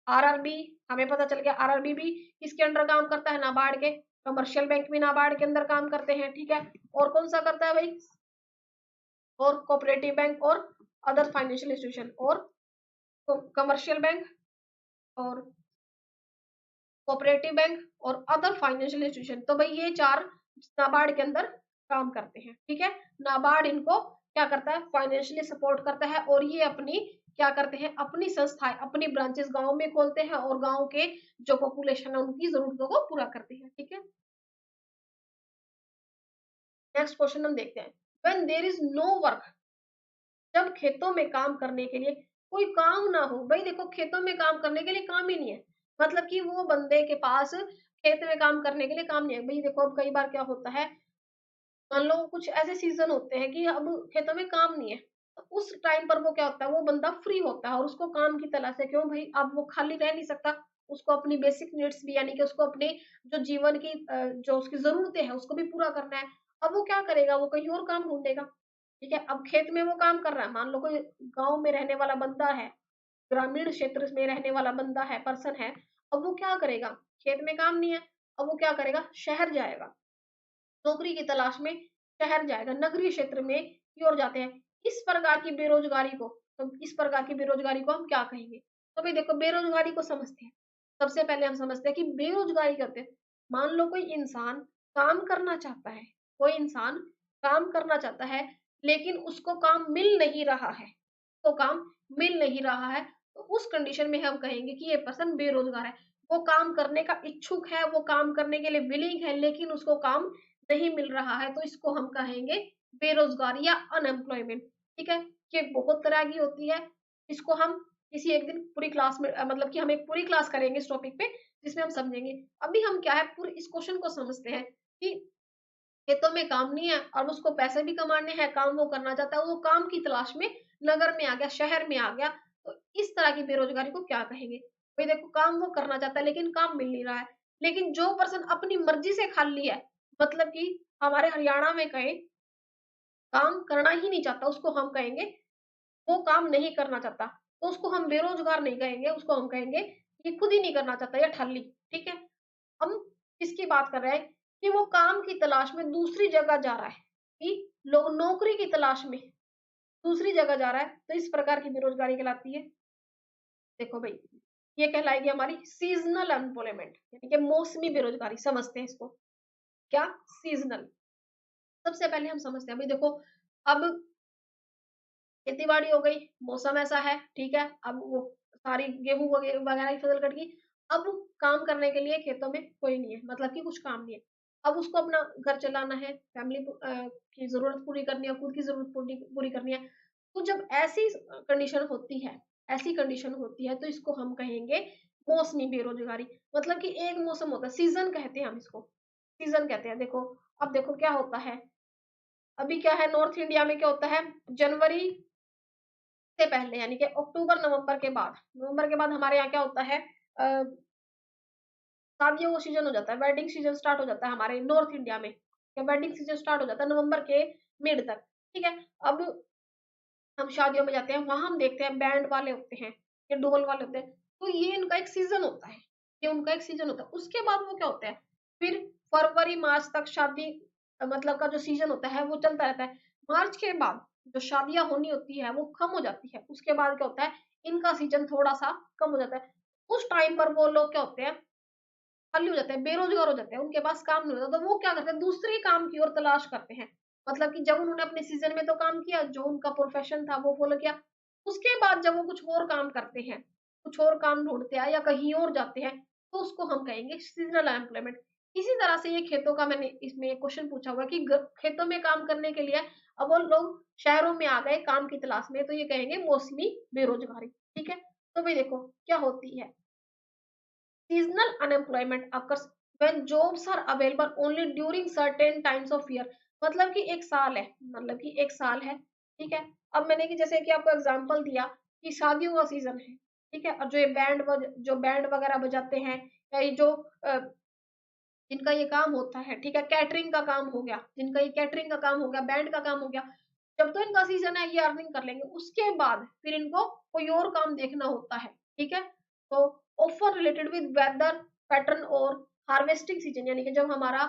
आरआरबी, हमें पता चल गया आरआरबी भी किसके अंडर काम करता है, नाबार्ड के। कमर्शियल बैंक भी नाबार्ड के अंदर काम करते हैं। ठीक है, और कौन सा करता है भाई, और कोऑपरेटिव बैंक और अदर फाइनेंशियल इंस्टीट्यूशन, और कमर्शियल बैंक और कोऑपरेटिव बैंक और अदर फाइनेंशियल इंस्टीट्यूशन। तो भाई ये चार नाबार्ड के अंदर काम करते हैं। ठीक है, नाबार्ड इनको क्या करता है, फाइनेंशियली सपोर्ट करता है, और ये अपनी क्या करते हैं, अपनी संस्थाएं, अपनी ब्रांचेस गांव में खोलते हैं, और गांव के जो पॉपुलेशन है उनकी जरूरतों को पूरा करते हैं। ठीक है, नेक्स्ट क्वेश्चन हम देखते हैं। When there is no work, जब खेतों में काम करने के लिए कोई काम ना हो। भाई देखो खेतों में काम करने के लिए काम ही नहीं है, मतलब कि वो बंदे के पास खेत में काम करने के लिए काम नहीं है। भाई देखो अब कई बार क्या होता है, मान लो कुछ ऐसे सीज़न होते हैं कि अब खेतों में काम नहीं है, तो उस टाइम पर वो क्या होता है, वो बंदा फ्री होता है और उसको काम की तलाश है। क्यों भई, अब वो खाली रह नहीं सकता, उसको अपनी बेसिक नीड्स भी यानी कि उसको अपने जो जीवन की जो उसकी ज़रूरतें हैं, उसको भी पूरा करना है। अब वो क्या करेगा, वो कहीं और काम ढूँढेगा, ठीक है? अब खेत में वो काम कर रहा है, मान लो कोई गाँव में रहने वाला बंदा है, ग्रामीण क्षेत्र में रहने वाला बंदा है, पर्सन है, अब वो क्या करेगा? खेत में काम नहीं है, अब वो क्या करेगा? शहर जाएगा। नौकरी की तलाश में शहर जाएगा, नगरीय क्षेत्र में की ओर जाते हैं। इस प्रकार की बेरोज़गारी को, तो इस प्रकार की बेरोज़गारी को हम क्या कहेंगे? तो भई देखो बेरोज़गारी को समझते हैं। सबसे पहले हम समझते हैं कि बेरोज़गारी क्या होती है? मान लो कोई इंसान काम करना चाहता है, कोई इंसान काम करना चाहता है, लेकिन उसको काम मिल नहीं रहा है, तो काम मिल नहीं रहा है, तो उस कंडीशन में हम कहेंगे कि ये पर्सन बेरोज़गार है। वो काम करने का इच्छुक है, वो काम करने के लिए विलिंग है, लेकिन उसको काम नहीं मिल रहा है, तो इसको हम कहेंगे बेरोज़गारी या अनएम्प्लॉयमेंट, ठीक है? ये बहुत तरह की होती है, इसको हम किसी एक दिन पूरी क्लास में मतलब कि हम एक पूरी क्लास करेंगे इस टॉपिक पे, जिसमें हम समझेंगे। अभी हम क्या है पूरे इस क्वेश्चन को समझते हैं कि खेतों में काम नहीं है और उसको पैसे भी कमाने हैं, काम वो करना चाहता है, वो काम की तलाश में नगर में आ गया, शहर में आ गया, तो इस तरह की बेरोज़गारी को क्या कहेंगे? भई देखो काम वो करना चाहता है लेकिन काम मिल नहीं रहा है। लेकिन जो पर्सन अपनी मर्ज़ी से खाली है, मतलब कि हमारे हरियाणा में कहें, काम करना ही नहीं चाहता, उसको हम कहेंगे वो काम नहीं करना चाहता, तो उसको हम बेरोज़गार नहीं कहेंगे, उसको हम कहेंगे ये खुद ही नहीं करना चाहता या ठल्ली, ठीक है? हम किसकी बात कर रहे हैं कि वो काम की तलाश में दूसरी जगह जा रहा है, कि लोग नौकरी की तलाश में दूसरी जगह जा रहा है, तो इस प्रकार की बेरोज़गारी कहलाती है। देखो भई, ये कहलाएगी हमारी सीज़नल अनएम्प्लॉयमेंट यानी कि मौसमी बेरोज़गारी समझते हैं इसको। क्या? सीज़नल। सबसे पहले हम समझते हैं भई देखो, अब खेती-बाड़ी हो गई, मौसम ऐसा है, ठीक है? अब वो सारी गेहूँ वगैरह की फसल कट गई। अब काम करने के लिए खेतों में कोई नहीं है, मतलब कि कुछ काम नहीं है। अब उसको अपना घर चलाना है, फैमिली की ज़रूरत पूरी करनी है, खुद की ज़रूरत पूरी पूरी करनी है। तो जब ऐसी कंडीशन होती है, ऐसी कंडीशन होती है, तो इसको हम कहेंगे मौसमी बेरोज़गारी। मतलब कि एक मौसम होता है, सीज़न कहते हैं हम इसको, सीज़न कहते हैं। देखो, अब देखो क्या होता है, अभी क्या है नॉर्थ इंडिया में क्या होता है, जनवरी से पहले यानी कि नवंबर के बाद हमारे यहाँ क्या होता है, अ, शादियों का सीज़न हो जाता है, वेडिंग सीज़न स्टार्ट हो जाता है हमारे नॉर्थ इंडिया में। वेडिंग सीज़न स्टार्ट हो जाता है नवंबर के मिड तक, ठीक है? अब हम शादियों में जाते हैं, वहाँ हम देखते हैं बैंड वाले होते हैं, या ढोल वाले होते हैं, तो ये इनका एक सीज़न होता है, ये उनका एक सीज़न होता है। उसके बाद वो क्या होता है, फिर फरवरी, मार्च तक शादी मतलब का जो सीज़न होता है, वो चलता रहता है। मार्च के बाद जो शादियाँ होनी होती है, वो कम हो जाती है। उसके बाद क्या होता है, इनका सीज़न थोड़ा-सा कम हो जाता है। उस टाइम पर वो लोग क्या होते हैं, खाली हो जाते हैं, बेरोज़गार हो जाते हैं, उनके पास काम नहीं होता, तो वो क्या करते हैं, दूसरे काम की ओर तलाश करते हैं। मतलब कि जब उन्होंने अपने सीज़न में तो काम किया, जो उनका प्रोफ़ेशन था वो फ़ॉलो किया, उसके बाद जब वो कुछ और काम करते हैं, कुछ और काम ढूँढते हैं या कहीं और जाते हैं, तो उसको हम कहेंगे सीज़नल अनएम्प्लॉयमेंट। इसी तरह से ये खेतों का मैंने इसमें एक क्वेश्चन पूछा हुआ है कि ग खेतों में काम करने के लिए अब वो लोग शहरों में आ गए काम की तलाश में, तो ये कहेंगे मौसमी बेरोज़गारी, ठीक है? तो भई देखो, क्या होती है seasonal unemployment occurs when jobs are available only during certain times of year मतलब कि एक साल है, मतलब कि एक साल है, ठीक है? अब मैंने कि जैसे कि आपको एग्जांपल दिया कि शादियों का सीजन है, ठीक है? और जो बैंड वगैरह बजाते हैं या ये जो जिनका ये काम होता है, ठीक है? कैटरिंग का काम हो गया, जिनका ये कैटरिंग का काम हो गया, बैंड का काम हो गया, जब तो इनका सीज़न है ये अर्निंग कर लेंगे, उसके बाद फिर इनको कोई और काम देखना होता है, ठीक है? तो offer related with weather pattern और हार्वेस्टिंग सीज़न यानी कि जब हमारा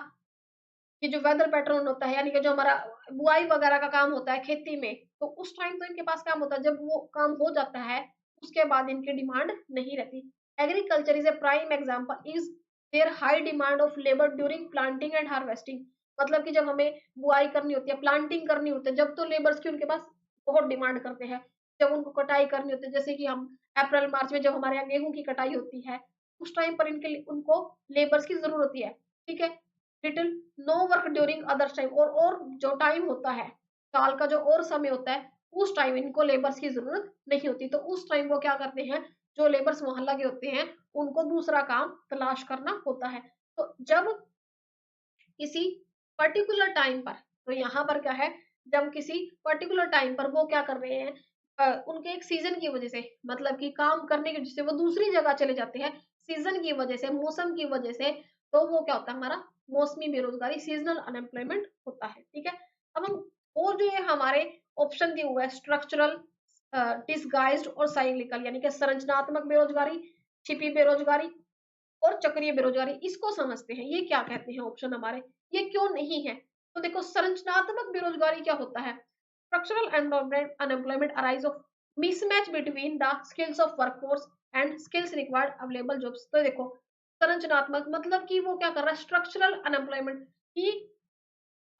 ये जो वेदर पैटर्न होता है यानी कि जो हमारा बुआई वगैरह का काम होता है खेती में, तो उस टाइम तो इनके पास काम होता है, जब वो काम हो जाता है, उसके बाद इनकी डिमांड नहीं रहती। Agriculture is a prime example is there high demand of labour during planting and harvesting मतलब कि जब हमें बुआई करनी होती है, प्लांटिंग करनी होती है, जब तो लेबर्स की उनके पास बहुत डिमांड करते हैं। जब उनको कटाई करनी होती है, जैसे कि हम अप्रैल-मार्च में जब हमारे यहाँ गेहूँ की कटाई होती है, उस टाइम पर इनके लिए उनको लेबर्स की ज़रूरत होती है, ठीक है? Little no work during others time और जो टाइम होता है, साल का जो और समय होता है, उस टाइम इनको लेबर्स की जरूरत नहीं होती, तो उस टाइम वो क्या करते हैं, जो लेबर्स वहां लगे होते हैं उनको दूसरा काम तलाश करना होता है। तो जब किसी पर्टिकुलर टाइम पर, तो यहाँ पर क्या है, जब किसी पर्टिकुलर टाइम पर वो क्या कर रहे हैं, उनके एक सीजन की वजह से, मतलब कि काम करने की वजह से वो दूसरी जगह चले जाते हैं, सीजन की वजह से, मौसम की वजह से, तो वो क्या होता है, हमारा मौसमी बेरोजगारी, सीजनल अनएम्प्लॉयमेंट होता है। ठीक है, अब हम और जो ये हमारे ऑप्शन दिए हुए हैं, स्ट्रक्चरल, डिसगाइज्ड और साइक्लिकल, यानी कि संरचनात्मक बेरोजगारी, छिपी बेरोजगारी और चक्रीय बेरोजगारी, इसको समझते हैं। ये क्या कहते हैं ऑप्शन हमारे, ये क्यों नहीं है। तो देखो, संरचनात्मक बेरोजगारी क्या होता है, structural unemployment arise of mismatch between the skills of workforce and skills required available jobs. तो देखो, संरचनात्मक मतलब कि वो क्या कर रहा है, स्ट्रक्चरल अनएम्प्लॉयमेंट, कि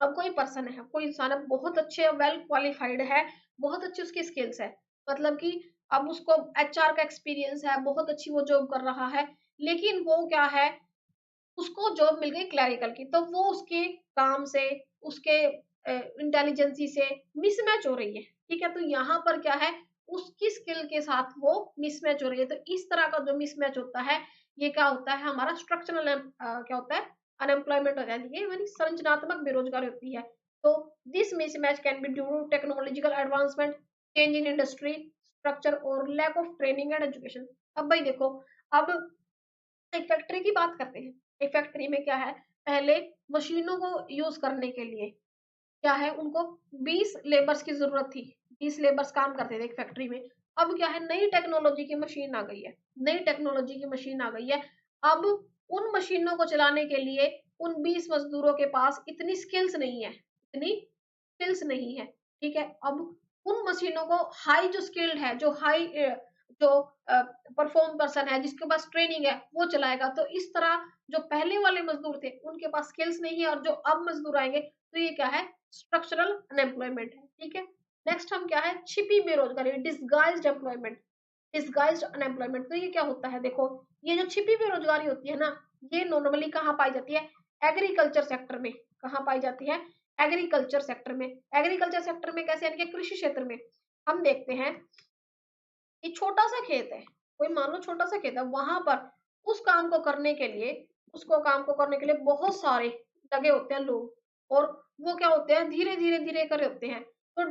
अब कोई पर्सन है, कोई इंसान है, बहुत अच्छे वेल क्वालिफाइड है, बहुत अच्छी उसकी स्किल्स है, मतलब कि अब उसको एचआर का एक्सपीरियंस है, बहुत अच्छी वो जॉब कर रहा है, लेकिन वो क्या है, उसको जॉब मिल गई क्लैरिकल की, तो वो उसके काम से, उसके इंटेलिजेंसी से मिसमैच हो रही है। ठीक है, तो यहाँ पर क्या है, उसकी स्किल के साथ वो मिसमैच हो रही है, तो इस तरह का जो मिसमैच होता है, ये क्या होता है, हमारा स्ट्रक्चरल क्या होता है, अनएम्प्लॉयमेंट हो जाती है, यानी संरचनात्मक बेरोजगारी होती है। तो this mismatch can be due to technological advancement, change in industry structure और lack of training and education. अब भाई देखो, अब एक फैक्ट्री की बात करते हैं। एक फैक्ट्री में क्या है, पहले मशीनों को यूज करने के लिए क्या है, उनको 20 लेबर्स की जरूरत थी, 20 लेबर्स काम करते थे एक फैक्ट्री में। अब क्या है, नई टेक्नोलॉजी की मशीन आ गई है, नई टेक्नोलॉजी की मशीन आ गई है। अब उन मशीनों को चलाने के लिए उन 20 मजदूरों के पास इतनी स्किल्स नहीं है, इतनी स्किल्स नहीं है। ठीक है, अब उन मशीनों को हाई जो स्किल्ड है, जो हाई जो परफॉर्म पर्सन है, जिसके पास ट्रेनिंग है, वो चलाएगा। तो इस तरह जो पहले वाले मजदूर थे उनके पास स्किल्स नहीं है, और जो अब मजदूर आएंगे, तो ये क्या है, स्ट्रक्चरल अनएम्प्लॉयमेंट है। ठीक है, नेक्स्ट हम क्या है, छिपी बेरोजगारी, डिसगाइज्ड एम्प्लॉयमेंट, डिसगाइज्ड अनएम्प्लॉयमेंट। तो ये क्या होता है, देखो, ये जो छिपी बेरोजगारी होती है ना, ये नॉर्मली कहाँ पाई जाती है, एग्रीकल्चर सेक्टर में। कहाँ पाई जाती है, एग्रीकल्चर सेक्टर में। एग्रीकल्चर सेक्टर में कैसे, यानी कि कृषि क्षेत्र में। हम देखते हैं कि छोटा सा खेत है, कोई मान लो छोटा सा खेत है, वहां पर उस काम को करने के लिए, उसको काम को करने के लिए बहुत सारे लगे होते हैं लोग, और वो क्या होते हैं, धीरे धीरे धीरे कर होते हैं। तो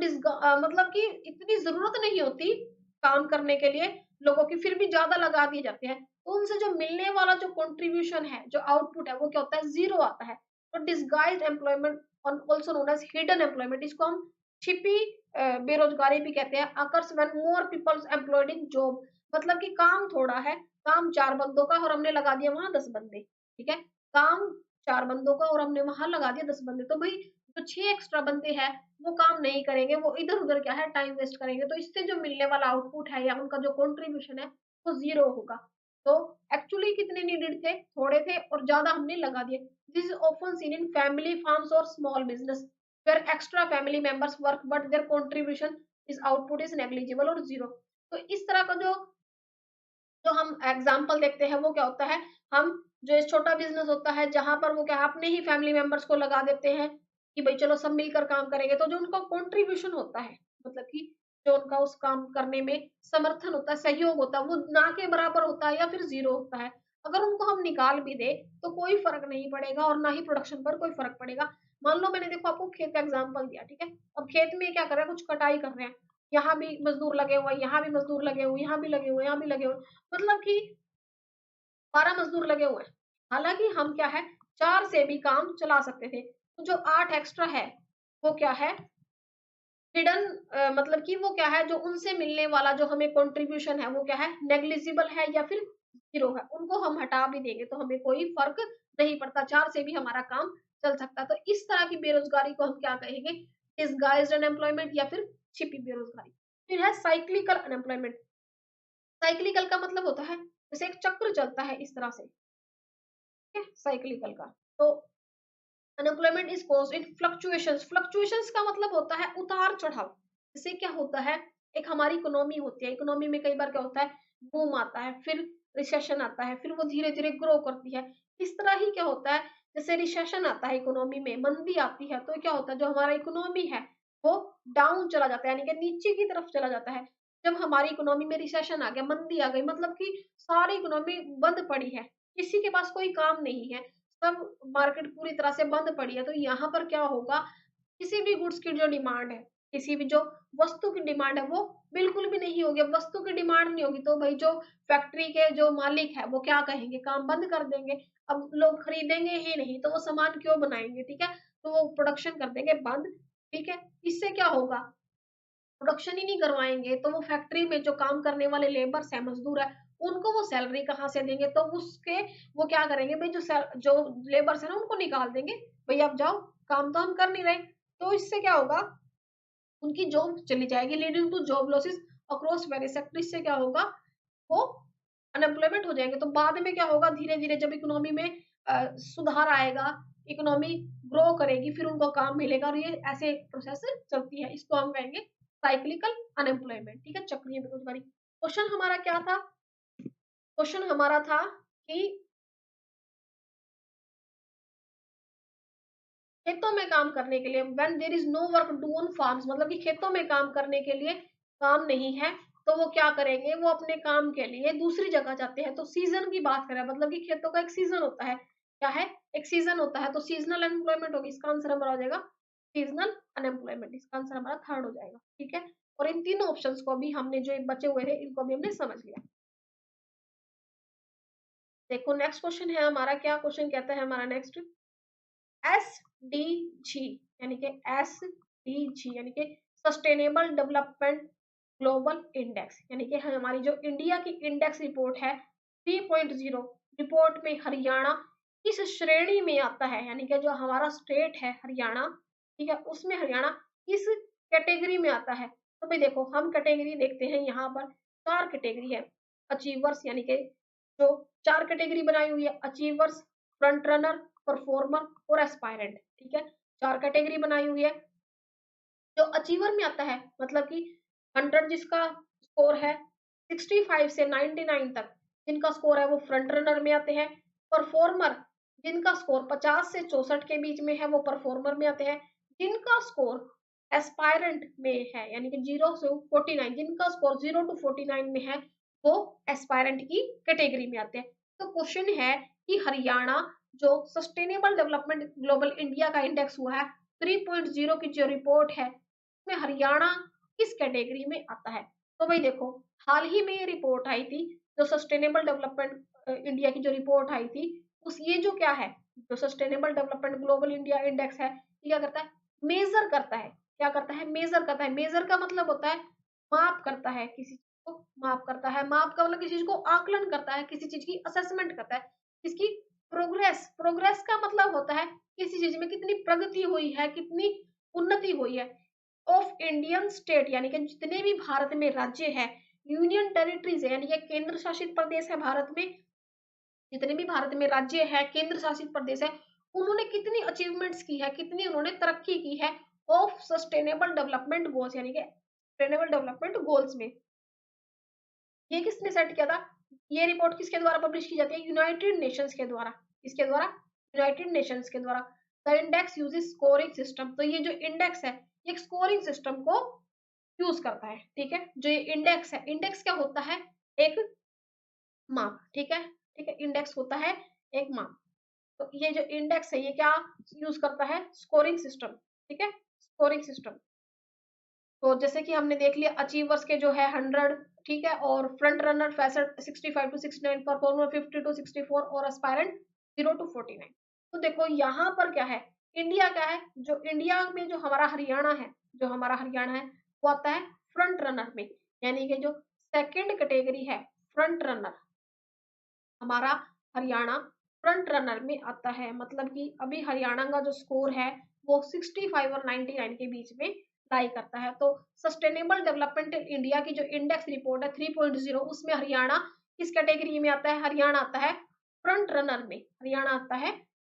मतलब कि इतनी जरूरत नहीं होती काम करने के लिए लोगों की, फिर भी ज्यादा लगा दिए जाते हैं, तो उनसे जो मिलने वाला जो कंट्रीब्यूशन है, जो आउटपुट है, वो क्या होता है, जीरो आता है। तो disguised employment, also known as hidden employment, इसको हम छिपी बेरोजगारी भी कहते हैं। Occurs when more peoples employed in job, मतलब कि काम थोड़ा है, काम 4 बंदों का, और हमने लगा दिया वहां 10 बंदे। ठीक है, काम 4 बंदों का और हमने वहां लगा दिया 10 बंदे, तो भाई जो 6 एक्स्ट्रा बंदे हैं वो काम नहीं करेंगे, वो इधर उधर क्या है, टाइम वेस्ट करेंगे, तो इससे जो मिलने वाला आउटपुट है, या उनका जो कंट्रीब्यूशन है, वो जीरो होगा। तो एक्चुअली कितने नीडेड थे, थोड़े थे, और ज्यादा हमने लगा दिए। This is often seen in family farms और small business where extra family members work but their contribution is output is negligible और zero। तो इस तरह का जो जो हम एग्जाम्पल देखते हैं, वो क्या होता है, हम जो छोटा बिजनेस होता है, जहां पर वो क्या है, अपने ही फैमिली मेंबर्स को लगा देते हैं कि भाई चलो सब मिलकर काम करेंगे, तो जो उनका कंट्रीब्यूशन होता है, मतलब कि जो उनका उस काम करने में समर्थन होता है, सहयोग होता है, वो ना के बराबर होता है या फिर जीरो होता है। अगर उनको हम निकाल भी दे तो कोई फर्क नहीं पड़ेगा, और ना ही प्रोडक्शन पर कोई फर्क पड़ेगा। मान लो मैंने देखो आपको खेत का एग्जाम्पल दिया, ठीक है, अब खेत में क्या कर रहे हैं, कुछ कटाई कर रहे हैं, यहाँ भी मजदूर लगे हुए हैं, यहाँ भी मजदूर लगे हुए, यहाँ भी लगे हुए, यहाँ भी लगे हुए, मतलब कि 12 मजदूर लगे हुए हैं। हालांकि हम क्या है, 4 से भी काम चला सकते थे, तो जो 8 एक्स्ट्रा है, वो क्या है, हिडन, मतलब कि वो क्या है, जो उनसे मिलने वाला जो हमें कंट्रीब्यूशन है, वो क्या है, नेग्लिजिबल है या फिर जीरो है, उनको हम हटा भी देंगे तो हमें कोई फर्क नहीं पड़ता, 4 से भी हमारा काम चल सकता। तो इस तरह की बेरोजगारी को हम क्या कहेंगे, डिसगाइज्ड अनएम्प्लॉयमेंट या फिर छिपी बेरोजगारी। फिर है साइक्लिकल अनएम्प्लॉयमेंट। साइक्लिकल का मतलब होता है जैसे एक चक्र चलता है इस तरह से, ठीक है, साइक्लिकल का। तो unemployment is caused in fluctuations. Fluctuations का मतलब होता है उतार चढ़ाव। जैसे क्या होता है, एक हमारी इकोनॉमी होती है, इकोनॉमी में कई बार क्या होता है, बूम आता है, फिर रिसेशन आता है, फिर वो धीरे धीरे ग्रो करती है। इस तरह ही क्या होता है, जैसे रिसेशन आता है इकोनॉमी में, मंदी आती है, तो क्या होता है, जो हमारा इकोनॉमी है वो डाउन चला जाता है, यानी कि नीचे की तरफ चला जाता है। जब हमारी इकोनॉमी में रिसेशन आ गया, मंदी आ गई, मतलब कि सारी इकोनॉमी बंद पड़ी है, किसी के पास कोई काम नहीं है, सब मार्केट पूरी तरह से बंद पड़ी है, तो यहाँ पर क्या होगा, किसी भी गुड्स की जो डिमांड है, किसी भी जो वस्तु की डिमांड है वो बिल्कुल भी नहीं होगी। अब वस्तु की डिमांड नहीं होगी तो भाई जो फैक्ट्री के जो मालिक है वो क्या कहेंगे, काम बंद कर देंगे। अब लोग खरीदेंगे ही नहीं तो वो सामान क्यों बनाएंगे, ठीक है, तो वो प्रोडक्शन कर देंगे बंद, ठीक है। इससे क्या होगा, प्रोडक्शन ही नहीं करवाएंगे तो वो फैक्ट्री में जो काम करने वाले लेबर्स है, मजदूर है, उनको वो सैलरी कहाँ से देंगे, तो उसके वो क्या करेंगे भाई, जो लेबर्स है ना उनको निकाल देंगे, भाई आप जाओ, काम तो हम कर नहीं रहे। तो इससे क्या होगा, उनकी जॉब चली जाएगी, leading to job losses across various sector. इससे क्या होगा, वो अनएम्प्लॉयमेंट हो जाएंगे। तो बाद में क्या होगा, धीरे धीरे जब इकोनॉमी में सुधार आएगा, इकोनॉमी ग्रो करेगी, फिर उनको काम मिलेगा, और ये ऐसे प्रोसेस चलती है। इसको हम कहेंगे साइक्लिकल अनएम्प्लॉयमेंट, ठीक है, चक्रीय बेरोजगारी। क्वेश्चन हमारा क्या था, क्वेश्चन हमारा था कि खेतों में काम करने के लिए, when there is no work do on farms, मतलब कि खेतों में काम करने के लिए काम नहीं है, तो वो क्या करेंगे, वो अपने काम के लिए दूसरी जगह जाते हैं। तो सीजन की बात करें, मतलब कि खेतों का एक सीजन होता है, क्या है, एक सीजन होता है, तो सीजनल अनएम्प्लॉयमेंट होगी, इसका आंसर हमारा हो जाएगा सीजनल अनएम्प्लॉयमेंट, इसका आंसर हमारा थर्ड हो जाएगा, ठीक है। और इन तीनों ऑप्शंस को भी हमने जो बचे हुए थे इनको भी हमने समझ लिया। देखो नेक्स्ट क्वेश्चन है हमारा, क्या क्वेश्चन कहता है हमारा नेक्स्ट, SDG, यानी कि SDG यानी कि सस्टेनेबल डेवलपमेंट ग्लोबल इंडेक्स, यानी कि हमारी जो इंडिया की इंडेक्स रिपोर्ट है 3.0 रिपोर्ट में हरियाणा किस श्रेणी में आता है, यानी कि जो हमारा स्टेट है हरियाणा, ठीक है, उसमें हरियाणा किस कैटेगरी में आता है। तो भाई देखो हम कैटेगरी देखते हैं, यहाँ पर चार कैटेगरी है, अचीवर्स, यानी कि जो चार कैटेगरी बनाई हुई है, अचीवर्स, फ्रंट रनर, परफॉर्मर और एस्पायरेंट, ठीक है, चार कैटेगरी बनाई हुई है। जो अचीवर में आता है, मतलब कि 100 जिसका स्कोर है, 65 से 99 तक जिनका स्कोर है वो फ्रंट रनर में आते हैं। परफॉर्मर जिनका स्कोर 50 से 64 के बीच में है वो परफॉर्मर में आते हैं। जिनका स्कोर एस्पायरेंट में है, यानी कि 0 से 49, जिनका स्कोर 0 टू 49 में है वो एस्पायरेंट की कैटेगरी में आते हैं। तो क्वेश्चन है कि हरियाणा जो सस्टेनेबल डेवलपमेंट ग्लोबल इंडिया का इंडेक्स हुआ है 3.0 की जो रिपोर्ट है उसमें हरियाणा किस कैटेगरी में आता है। तो भाई देखो हाल ही में ये रिपोर्ट आई थी, जो सस्टेनेबल डेवलपमेंट इंडिया की जो रिपोर्ट आई थी, उस ये जो क्या है, जो sustainable development global India index है, ये क्या करता है, मेजर करता है, क्या करता है, मेजर करता है। मेजर का मतलब होता है माप करता है, किसी चीज को माप करता है, माप का मतलब किसी चीज को आकलन करता है, किसी चीज की असेसमेंट करता है, इसकी प्रोग्रेस, प्रोग्रेस का मतलब होता है किसी चीज में कितनी प्रगति हुई है, कितनी उन्नति हुई है। ऑफ इंडियन स्टेट, यानी कि जितने भी भारत में राज्य है, यूनियन टेरिटरीज है, यानी कि केंद्र शासित प्रदेश है भारत में, जितने भी भारत में राज्य है, केंद्र शासित प्रदेश है, उन्होंने कितनी अचीवमेंट्स की है, कितनी उन्होंने तरक्की की है ऑफ सस्टेनेबल डेवलपमेंट गोल्स, यानी कि सस्टेनेबल डेवलपमेंट गोल्स में। ये किसने सेट किया था, ये रिपोर्ट किसके द्वारा पब्लिश की जाती है, यूनाइटेड नेशंस के द्वारा, किसके द्वारा, यूनाइटेड नेशंस के द्वारा। The index uses scoring system, तो ये जो इंडेक्स है एक स्कोरिंग सिस्टम को यूज करता है, ठीक है। जो ये इंडेक्स है, इंडेक्स क्या होता है, एक माप, ठीक है, ठीक है, इंडेक्स होता है एक माप। तो ये जो इंडेक्स है ये क्या यूज करता है, स्कोरिंग सिस्टम, ठीक है, स्कोरिंग सिस्टम। तो जैसे कि हमने देख लिया अचीवर्स के जो है 100, ठीक है, और front runner 65 to 69, performer 50 to 64 और एस्पायरेंट 0 टू 49। तो देखो यहाँ पर क्या है, इंडिया क्या है, जो इंडिया में जो हमारा हरियाणा है, जो हमारा हरियाणा है वो आता है फ्रंट रनर में, यानी कि जो सेकंड कैटेगरी है फ्रंट रनर, हमारा हरियाणा फ्रंट रनर में आता है। मतलब कि अभी हरियाणा का जो स्कोर है वो 65 और 99 के बीच में लाई करता है। तो सस्टेनेबल डेवलपमेंट इंडिया की जो इंडेक्स रिपोर्ट है 3.0 उसमें हरियाणा किस कैटेगरी में आता है, हरियाणा आता है फ्रंट रनर में, हरियाणा आता है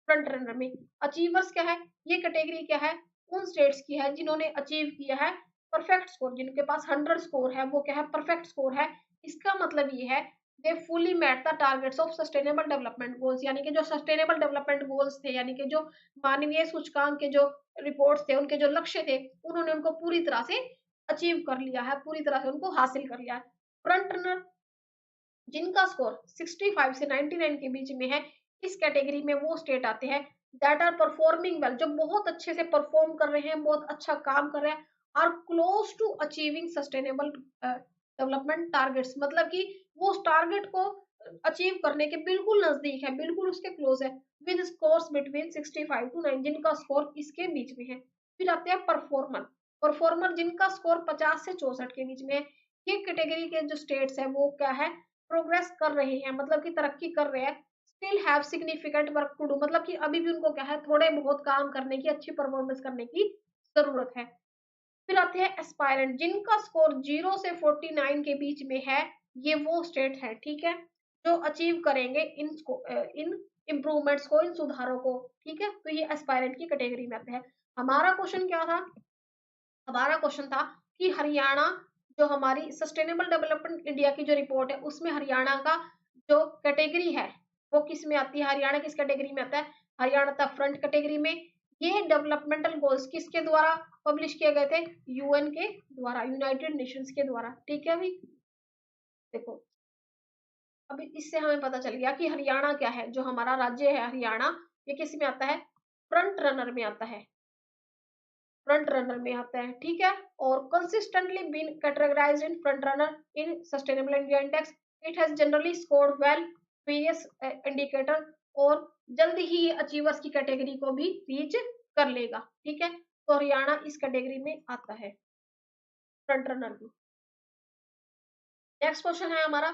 फ्रंट रनर में। अचीवर्स क्या है, ये कैटेगरी क्या है, उन स्टेट्स की है जिन्होंने अचीव किया है परफेक्ट स्कोर, जिनके पास 100 स्कोर है वो क्या है, परफेक्ट स्कोर है। इसका मतलब ये है they fully met the targets of sustainable development goals, यानी कि जो सस्टेनेबल डेवलपमेंट गोल्स थे, यानी कि जो मानवीय सूचकांक के जो रिपोर्ट्स थे, उनके जो लक्ष्य थे, उन्होंने उनको पूरी तरह से अचीव कर लिया है, पूरी तरह से उनको हासिल कर लिया है। फ्रंट रनर जिनका स्कोर 65 से 99 के बीच में है, इस कैटेगरी में वो स्टेट आते हैं दैट आर परफॉर्मिंग वेल, जो बहुत अच्छे से परफॉर्म कर रहे हैं, बहुत अच्छा काम कर रहे हैं, are close to achieving sustainable development targets, मतलब कि वो उस टारगेट को अचीव करने के बिल्कुल नजदीक है, बिल्कुल उसके क्लोज है, विद स्कोर्स बिटवीन 65 टू 9, जिनका स्कोर इसके बीच में है। फिर आते हैं परफॉर्मर, परफॉर्मर जिनका स्कोर 50 से 64 के बीच में है। ये कैटेगरी के जो स्टेट्स है वो क्या है, प्रोग्रेस कर रहे हैं, मतलब कि तरक्की कर रहे हैं, still have significant work to do, मतलब कि अभी भी उनको क्या है, थोड़े बहुत काम करने की, अच्छी परफॉर्मेंस करने की जरूरत है। फिर आते हैं एस्पायरेंट जिनका स्कोर 0 से 49 के बीच में है, ये वो स्टेट है, ठीक है, जो अचीव करेंगे इन इम्प्रूवमेंट्स को, इन सुधारों को, ठीक है, तो ये एस्पायरेंट की कैटेगरी में आते हैं। हमारा क्वेश्चन क्या था, हमारा क्वेश्चन था कि हरियाणा, जो हमारी सस्टेनेबल डेवलपमेंट इंडिया की जो रिपोर्ट है, उसमें हरियाणा का जो कैटेगरी है वो किस में आती है, हरियाणा किस कैटेगरी में आता है, हरियाणा था फ्रंट कैटेगरी में। ये डेवलपमेंटल गोल्स किसके द्वारा पब्लिश किए गए थे, यूएन के द्वारा, यूनाइटेड नेशंस के द्वारा, ठीक है। अभी देखो, अभी इससे हमें पता चल गया कि हरियाणा क्या है, जो हमारा राज्य है हरियाणा, ये किस में आता है, फ्रंट रनर में आता है, फ्रंट रनर में आता है, ठीक है। और consistently been categorised in front runner in sustainable India index, it has generally scored well various indicator, और जल्दी ही अचीवर्स की कैटेगरी को भी रीच कर लेगा, ठीक है। तो हरियाणा इस कैटेगरी में आता है, फ्रंट रनर में। नेक्स्ट क्वेश्चन है हमारा,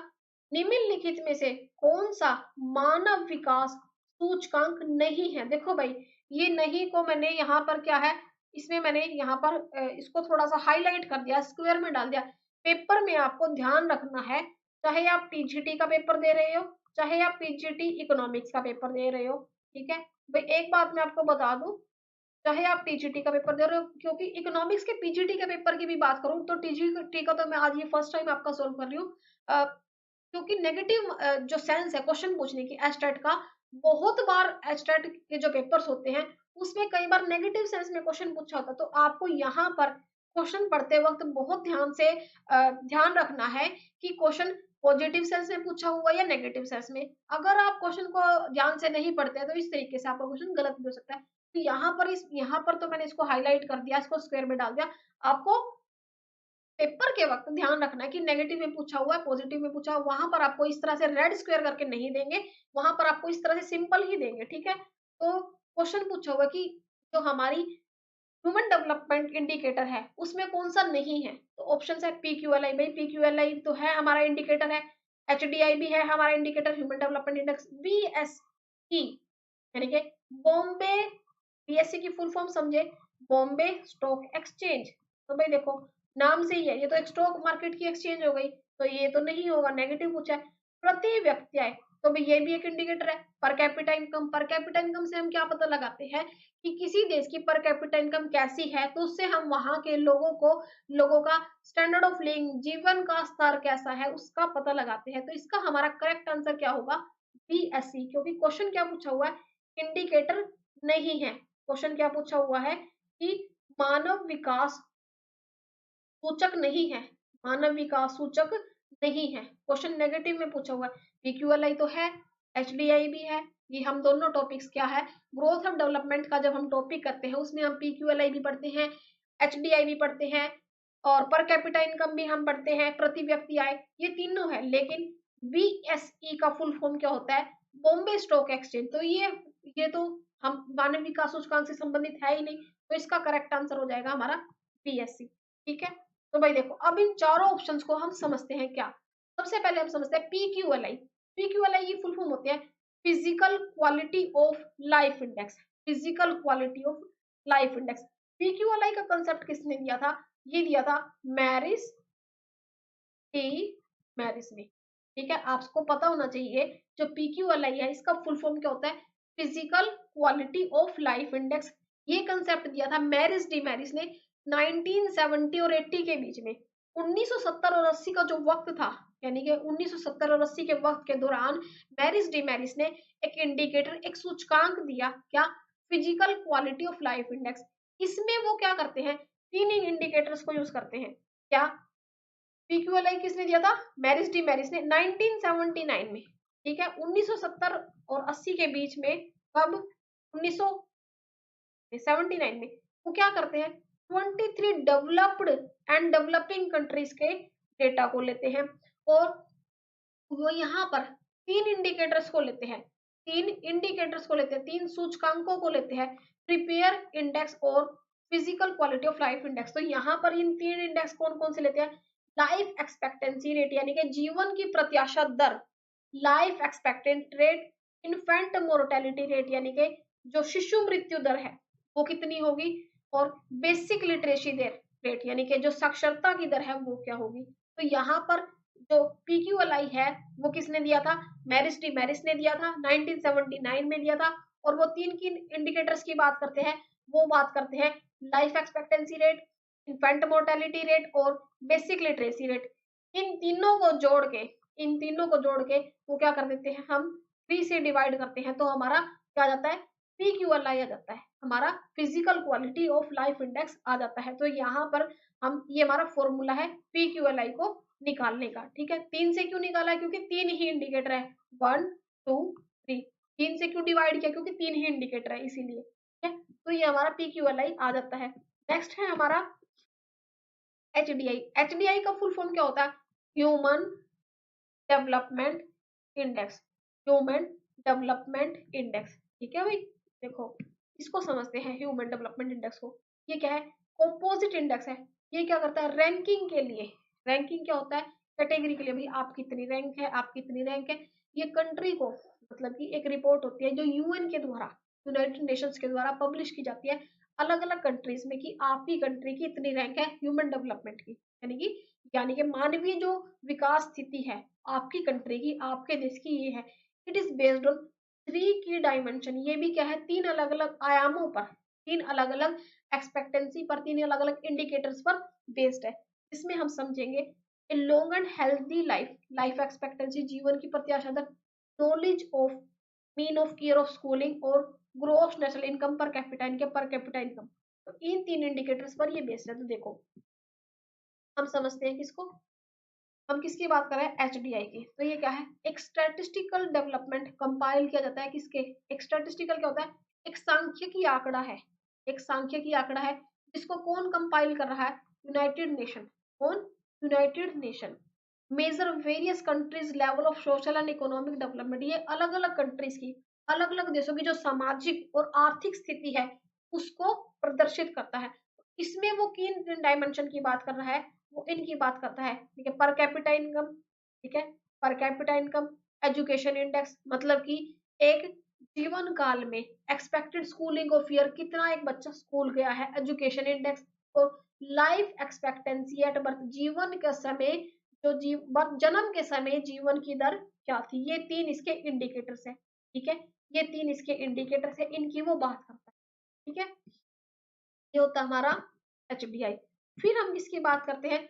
निम्नलिखित में से कौन सा मानव विकास सूचकांक नहीं है। देखो भाई, ये नहीं को मैंने यहाँ पर क्या है, इसमें मैंने यहाँ पर इसको थोड़ा सा हाईलाइट कर दिया, स्क्वायर में डाल दिया। पेपर में आपको ध्यान रखना है, चाहे आप टीजीटी का पेपर दे रहे हो, चाहे आप पीजीटी इकोनॉमिक्स का पेपर दे रहे हो, ठीक है भाई। एक बात मैं आपको बता दूं, चाहे आप टीजीटी का पेपर दे रहे हो, क्योंकि इकोनॉमिक्स के पीजीटी के पेपर की भी बात करूं तो टीजीटी का तो मैं आज ये फर्स्ट टाइम आपका सोल्व कर रही हूँ, क्योंकि नेगेटिव जो सेंस है क्वेश्चन पूछने की एस्टेट का, बहुत बार एस्टेट के जो पेपर्स होते हैं उसमें कई बार नेगेटिव सेंस में क्वेश्चन पूछा होता है, तो आपको यहाँ पर क्वेश्चन पढ़ते वक्त बहुत ध्यान से ध्यान रखना है कि क्वेश्चन पॉजिटिव सेंस में पूछा हुआ या नेगेटिव सेंस में। अगर आप क्वेश्चन को ध्यान से नहीं पढ़ते हैं तो इस तरीके से आपका क्वेश्चन गलत भी हो सकता है। तो यहाँ पर तो मैंने इसको हाईलाइट कर दिया, इसको स्क्वायर में डाल दिया। आपको पेपर के वक्त ध्यान रखना है कि नेगेटिव में पूछा हुआ है, पॉजिटिव में पूछा हुआ, वहां पर आपको इस तरह से रेड स्क्वायर करके नहीं देंगे, वहां पर आपको इस तरह से सिंपल ही देंगे, ठीक है। तो क्वेश्चन पूछा हुआ कि जो हमारी ह्यूमन डेवलपमेंट इंडिकेटर है उसमें कौन सा नहीं है, तो ऑप्शन है पीक्यूएलआई, भाई पीक्यूएलआई तो है हमारा इंडिकेटर है, एचडीआई भी है हमारा indicator, human development index, BSE यानी कि बॉम्बे, बीएससी की फुल फॉर्म समझे, बॉम्बे स्टॉक एक्सचेंज। तो भाई देखो, नाम से ही है, ये तो एक स्टॉक मार्केट की एक्सचेंज हो गई, तो ये तो नहीं होगा, नेगेटिव पूछा है। प्रति व्यक्ति आय, तो भाई ये भी एक इंडिकेटर है। Per capita income, per capita income से हम क्या पता लगाते हैं कि किसी देश की पर कैपिटा इनकम कैसी है, तो उससे हम वहां के लोगों का स्टैंडर्ड ऑफ लिविंग, जीवन का स्तर कैसा है, उसका पता लगाते हैं। तो इसका हमारा करेक्ट आंसर क्या होगा, बीएससी, क्योंकि क्वेश्चन क्या पूछा हुआ है, इंडिकेटर नहीं है। क्वेश्चन क्या पूछा हुआ है कि मानव विकास सूचक नहीं है, मानव विकास सूचक नहीं है, क्वेश्चन नेगेटिव में पूछा हुआ है। पीक्यूएलआई तो है, एचडीआई भी है, ये हम दोनों टॉपिक्स क्या है, ग्रोथ ऑफ डेवलपमेंट का जब हम टॉपिक करते हैं उसमें हम पीक्यूएलआई भी पढ़ते हैं, एचडीआई भी पढ़ते हैं, और पर कैपिटा इनकम भी हम पढ़ते हैं, प्रति व्यक्ति आय, ये तीनों है। लेकिन बीएसई का फुल फॉर्म क्या होता है, बॉम्बे स्टॉक एक्सचेंज, तो ये तो हम मानव विकास सूचकांक से संबंधित है ही नहीं, तो इसका करेक्ट आंसर हो जाएगा हमारा बीएससी, ठीक है। तो भाई देखो, अब इन चारों ऑप्शंस को हम समझते हैं क्या। सबसे पहले हम समझते हैं पीक्यूएलआई। पीक्यूएलआई की फुल फॉर्म होती है physical quality of life index, physical quality of life index. PQLI का कंसेप्ट किसने दिया था, ये दिया था मैरिस टी मैरिस ने, ठीक है। आपको पता होना चाहिए जो पीक्यूएलआई है इसका फुल फॉर्म क्या होता है, physical quality of life index. ये कंसेप्ट दिया था मैरिस डी मैरिस ने 1970 और 80 के बीच में। 1970 और 80 का जो वक्त था, यानी कि 1970 और 80 के वक्त के दौरान मैरिस डिमेरिस ने एक इंडिकेटर, एक सूचकांक दिया, क्या? Physical quality of life index. इसमें वो क्या करते हैं, तीन इंडिकेटर्स को यूज करते हैं। क्या? पीक्यूएलआई किसने दिया था? मैरिस डिमेरिस ने 1979 में। ठीक है, 1970 और 80 के बीच में। कब? 1979 में। वो क्या करते हैं, 23 डेवलप्ड एंड डेवलपिंग कंट्रीज के डेटा को लेते हैं और वो यहाँ पर तीन इंडिकेटर्स को लेते हैं, तीन सूचकांकों को लेते हैं, प्रिपेयर इंडेक्स और physical quality of life index. तो यहाँ पर इन तीन इंडेक्स कौन कौन से लेते हैं? लाइफ एक्सपेक्टेंसी रेट यानी कि जीवन की प्रत्याशा दर, life expectant rate, infant mortality rate यानी कि जो शिशु मृत्यु दर है वो कितनी होगी, और बेसिक लिटरेसी रेट यानी कि जो साक्षरता की दर है वो क्या होगी। तो यहाँ पर जो पीक्यूएलआई है वो किसने दिया था? मैरिस डिमेरिस ने दिया था, 1979 में दिया था। और वो तीन की इंडिकेटर्स की बात करते हैं, वो बात करते हैं life expectancy rate, infant mortality rate और बेसिक लिटरेसी रेट। इन तीनों को जोड़ के वो क्या कर देते हैं, हम 3 से डिवाइड करते हैं तो हमारा क्या आ जाता है? पीक्यूएलआई आ जाता है, हमारा physical quality of life index आ जाता है। तो यहाँ पर हम, ये हमारा फॉर्मूला है पीक्यूएलआई को निकालने का। ठीक है, 3 से क्यों निकाला? क्योंकि तीन ही इंडिकेटर है, 1 2 3। 3 से क्यों डिवाइड किया? क्योंकि तीन ही इंडिकेटर है इसीलिए। ठीक है, तो ये हमारा पीक्यूएलआई आ जाता है। नेक्स्ट है हमारा एचडीआई। एचडीआई का फुल फॉर्म क्या होता है? Human development index, human development index. ठीक है भाई, देखो इसको समझते हैं ह्यूमन डेवलपमेंट इंडेक्स को। ये क्या है? कंपोजिट इंडेक्स है। ये क्या करता है? रैंकिंग के लिए। रैंकिंग क्या होता है? कैटेगरी के लिए, भाई आप कितनी रैंक है, आप कितनी रैंक है। ये कंट्री को, मतलब कि एक रिपोर्ट होती है जो यूएन के द्वारा, यूनाइटेड नेशंस के द्वारा पब्लिश की जाती है अलग अलग कंट्रीज में, कि आपकी कंट्री की इतनी रैंक है ह्यूमन डेवलपमेंट की, यानी कि मानवीय जो विकास स्थिति है आपकी कंट्री की, आपके देश की, ये है। इट इज बेस्ड ऑन 3 की डायमेंशन। ये भी क्या है? तीन अलग अलग आयामों पर, तीन अलग अलग एक्सपेक्टेंसी पर, तीन अलग अलग इंडिकेटर्स पर बेस्ड है। इसमें हम समझेंगे a long and healthy life, life expectancy जीवन की प्रत्याशा दर, knowledge of mean of care of schooling और gross national income per capita, इनके पर कैपिटा इनकम। तो इन तीन इंडिकेटर्स पर ये बेस्ड है। तो देखो हम समझते हैं किसको, हम किसकी बात कर रहे हैं? एचडीआई की। तो ये क्या है? एक स्टैटिस्टिकल डेवलपमेंट कंपाइल किया जाता है किसके? एक स्टैटिस्टिकल क्या होता है? एक सांख्यिकी आंकड़ा है, एक सांख्यिकी आंकड़ा है जिसको कौन कंपाइल कर रहा है? United Nation. कौन? United Nation. Measure various countries level of social and economic development. ये अलग अलग कंट्रीज की, अलग अलग देशों की जो सामाजिक और आर्थिक स्थिति है उसको प्रदर्शित करता है। इसमें वो किन डायमेंशन की बात कर रहा है? वो इनकी बात करता है। ठीक है, पर कैपिटा इनकम, ठीक है, per capita income, education index, मतलब कि एक जीवन काल में एक्सपेक्टेड स्कूलिंग ऑफ ईयर, कितना एक बच्चा स्कूल गया है, एजुकेशन इंडेक्स। और लाइफ एक्सपेक्टेंसी एट बर्थ, जीवन के समय, जन्म के समय जीवन की दर क्या थी। ये तीन इसके इंडिकेटर्स है। ठीक है, ये तीन इसके इंडिकेटर्स है, इनकी वो बात करता है। ठीक है, ये होता है हमारा एचडीआई। फिर हम किसकी बात करते हैं?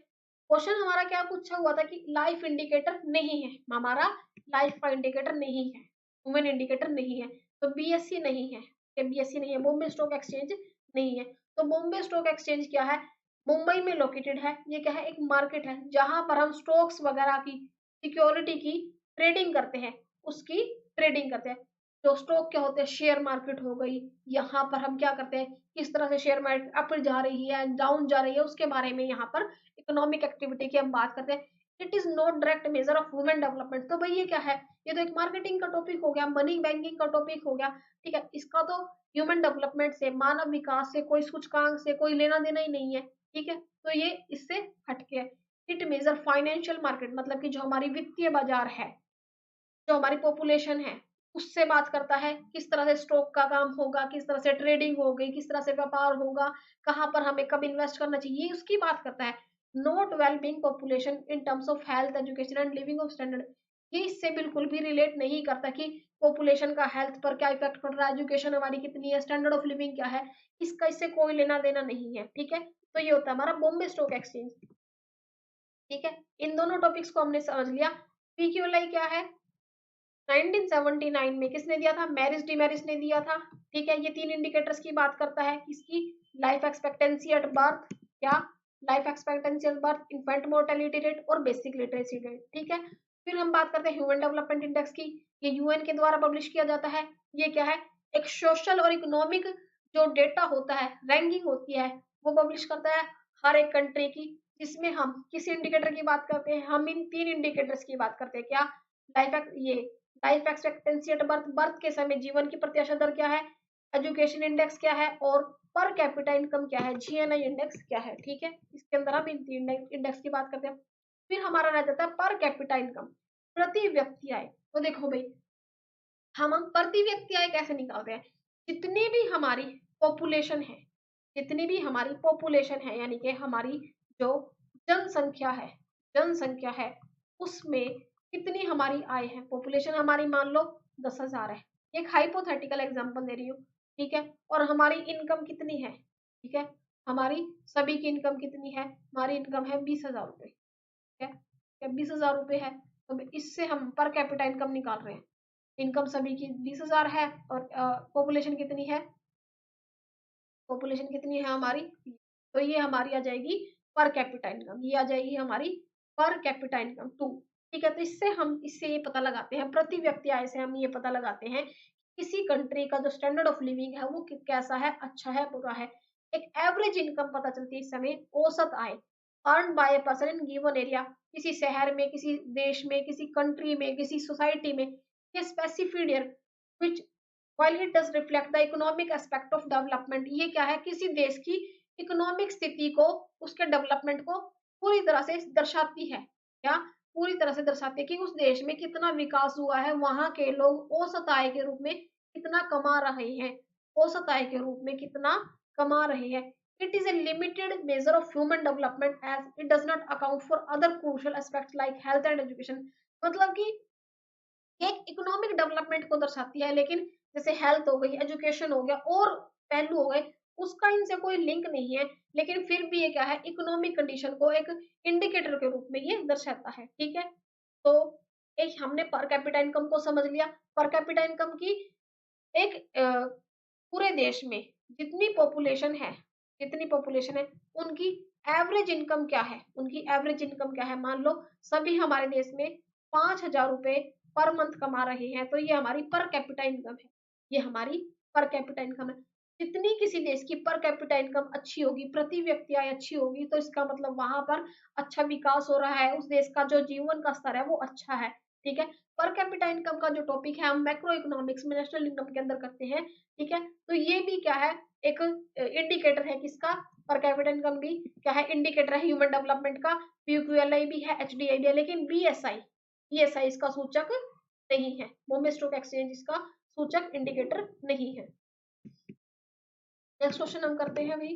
क्वेश्चन हमारा क्या पूछा हुआ था कि लाइफ इंडिकेटर नहीं है, हमारा लाइफ का इंडिकेटर नहीं है, ह्यूमन इंडिकेटर नहीं है। तो बीएससी नहीं है, बीएससी नहीं है, बॉम्बे स्टॉक एक्सचेंज नहीं है। तो बॉम्बे स्टॉक एक्सचेंज क्या है? मुंबई में लोकेटेड है। ये क्या है? एक मार्केट है जहां पर हम स्टॉक्स वगैरह की, सिक्योरिटी की ट्रेडिंग करते हैं, उसकी ट्रेडिंग करते हैं। तो स्टॉक क्या होते हैं? शेयर मार्केट हो गई। यहाँ पर हम क्या करते हैं, किस तरह से शेयर मार्केट अप जा रही है, डाउन जा रही है, उसके बारे में यहाँ पर इकोनॉमिक एक्टिविटी की हम बात करते हैं। It is not direct major of human development. तो भाई ये क्या है? ये तो एक मार्केटिंग का टॉपिक हो गया, मनी बैंकिंग का टॉपिक हो गया। ठीक है, इसका तो ह्यूमन डेवलपमेंट से, मानव विकास से, कोई सूचकांक से कोई लेना देना ही नहीं है। ठीक है, तो ये इससे हटके है। इट मेजर फाइनेंशियल मार्केट, मतलब कि जो हमारी वित्तीय बाजार है, जो हमारी पॉपुलेशन है, उससे बात करता है। किस तरह से स्टॉक का काम होगा, किस तरह से ट्रेडिंग होगी, किस तरह से व्यापार होगा, कहाँ पर हमें कब इन्वेस्ट करना चाहिए, उसकी बात करता है। Not well being population in terms of health, education and living of standard. ये इससे बिल्कुल भी रिलेट नहीं करता कि पॉपुलेशन का हेल्थ पर क्या इफेक्ट पड़ रहा है, एजुकेशन हमारी कितनी है, स्टैंडर्ड ऑफ लिविंग क्या है, इसका इससे कोई लेना देना नहीं है। ठीक है, तो ये होता है हमारा बॉम्बे स्टॉक एक्सचेंज। ठीक है, इन दोनों टॉपिक्स को हमने समझ लिया। पीक्यूएलआई क्या है, 1979 में किसने दिया था, मैरिज डिमैरिज ने दिया था। ठीक है, ये 3 इंडिकेटर्स की बात करता है, किसकी, लाइफ एक्सपेक्टेंसी एट बर्थ, क्या, life expectancy at birth, infant mortality rate और बेसिक लिटरेसी रेट। ठीक है, फिर हम बात करते हैं ह्यूमन डेवलपमेंट इंडेक्स की। ये यूएन के द्वारा पब्लिश किया जाता है। ये क्या है, एक सोशल और इकोनॉमिक जो डेटा होता है, रैंकिंग होती है, वो पब्लिश करता है हर एक कंट्री की, जिसमें हम किस इंडिकेटर की बात करते हैं, हम इन 3 इंडिकेटर्स की बात करते हैं। क्या, life expectancy at birth, birth के समय जीवन की प्रत्याशा दर क्या है, एजुकेशन इंडेक्स क्या है, और पर कैपिटा इनकम क्या है, जीएनआई इंडेक्स क्या है। ठीक है, इसके अंदर हम इन 3 इंडेक्स की बात करते हैं। फिर हमारा रह जाता है पर कैपिटा इनकम, प्रति व्यक्ति आय। तो देखो भाई, हम प्रति व्यक्ति आय कैसे निकालते हैं, जितनी भी हमारी पॉपुलेशन है, जितनी भी हमारी पॉपुलेशन है, यानी कि हमारी जो जनसंख्या है, जनसंख्या है उसमें कितनी हमारी आय है। पॉपुलेशन हमारी मान लो 10,000 है, एक हाइपोथेटिकल एग्जांपल दे रही हूँ। ठीक है, और हमारी इनकम कितनी है, ठीक है, हमारी सभी की इनकम कितनी है, हमारी इनकम है 20,000 रुपये। ठीक है, 20,000 रुपये है, तो इससे हम पर कैपिटा इनकम निकाल रहे हैं। इनकम सभी की 20,000 है, और पॉपुलेशन कितनी है, पॉपुलेशन कितनी है हमारी, तो ये हमारी आ जाएगी पर कैपिटा इनकम, ये आ जाएगी हमारी पर कैपिटा इनकम 2। ठीक है, तो इससे ये पता लगाते हैं, प्रति व्यक्ति आय से हम ये पता लगाते हैं किसी कंट्री का जो स्टैंडर्ड ऑफ लिविंग है वो कैसा है, अच्छा है, बुरा है। एक एवरेज इनकम पता चलती है इस समय, औसत आय earn by a person in given area, किसी शहर में, किसी देश में, किसी कंट्री में, किसी सोसाइटी में, ये specified year which while it does reflect the economic aspect of development, ये क्या है, किसी देश की इकोनॉमिक स्थिति को, उसके डेवलपमेंट को पूरी तरह से दर्शाती है। क्या, पूरी तरह से दर्शाती है कि उस देश में कितना विकास हुआ है, वहां के लोग औसत आय के रूप में कितना कमा रहे हैं, औसत आय के रूप में कितना कमा रहे हैं। It is a limited measure of human development as it does not account for other crucial aspects like health and education. मतलब कि एक इकोनॉमिक डेवलपमेंट को दर्शाती है, लेकिन जैसे हेल्थ हो गई, एजुकेशन हो गया और पहलू हो गए, उसका इनसे कोई लिंक नहीं है, लेकिन फिर भी ये क्या है, इकोनॉमिक कंडीशन को एक इंडिकेटर के रूप में ये दर्शाता है। ठीक है, तो एक हमने पर कैपिटा इनकम को समझ लिया। पर कैपिटा इनकम की एक पूरे देश में जितनी पॉपुलेशन है, जितनी पॉपुलेशन है उनकी एवरेज इनकम क्या है, उनकी एवरेज इनकम क्या है, मान लो सभी हमारे देश में 5,000 रुपए पर मंथ कमा रहे हैं, तो ये हमारी पर कैपिटा इनकम है, ये हमारी पर कैपिटा इनकम है। जितनी किसी देश की पर कैपिटा इनकम अच्छी होगी, प्रति व्यक्ति आय अच्छी होगी, तो इसका मतलब वहां पर अच्छा विकास हो रहा है, उस देश का जो जीवन का स्तर है वो अच्छा है। ठीक है, पर कैपिटा इनकम का जो टॉपिक है हम मैक्रो इकोनॉमिक्स में नेशनल इनकम के अंदर करते हैं। ठीक है, तो ये भी क्या है, एक इंडिकेटर है किसका, पर कैपिटा इनकम भी क्या है, इंडिकेटर है ह्यूमन डेवलपमेंट का। पीक्यूएलआई भी है, एचडीआई भी है, लेकिन बीएसआई इसका सूचक नहीं है, बॉम्बे स्टॉक एक्सचेंज इसका सूचक इंडिकेटर नहीं है। नेक्स्ट क्वेश्चन हम करते हैं भाई,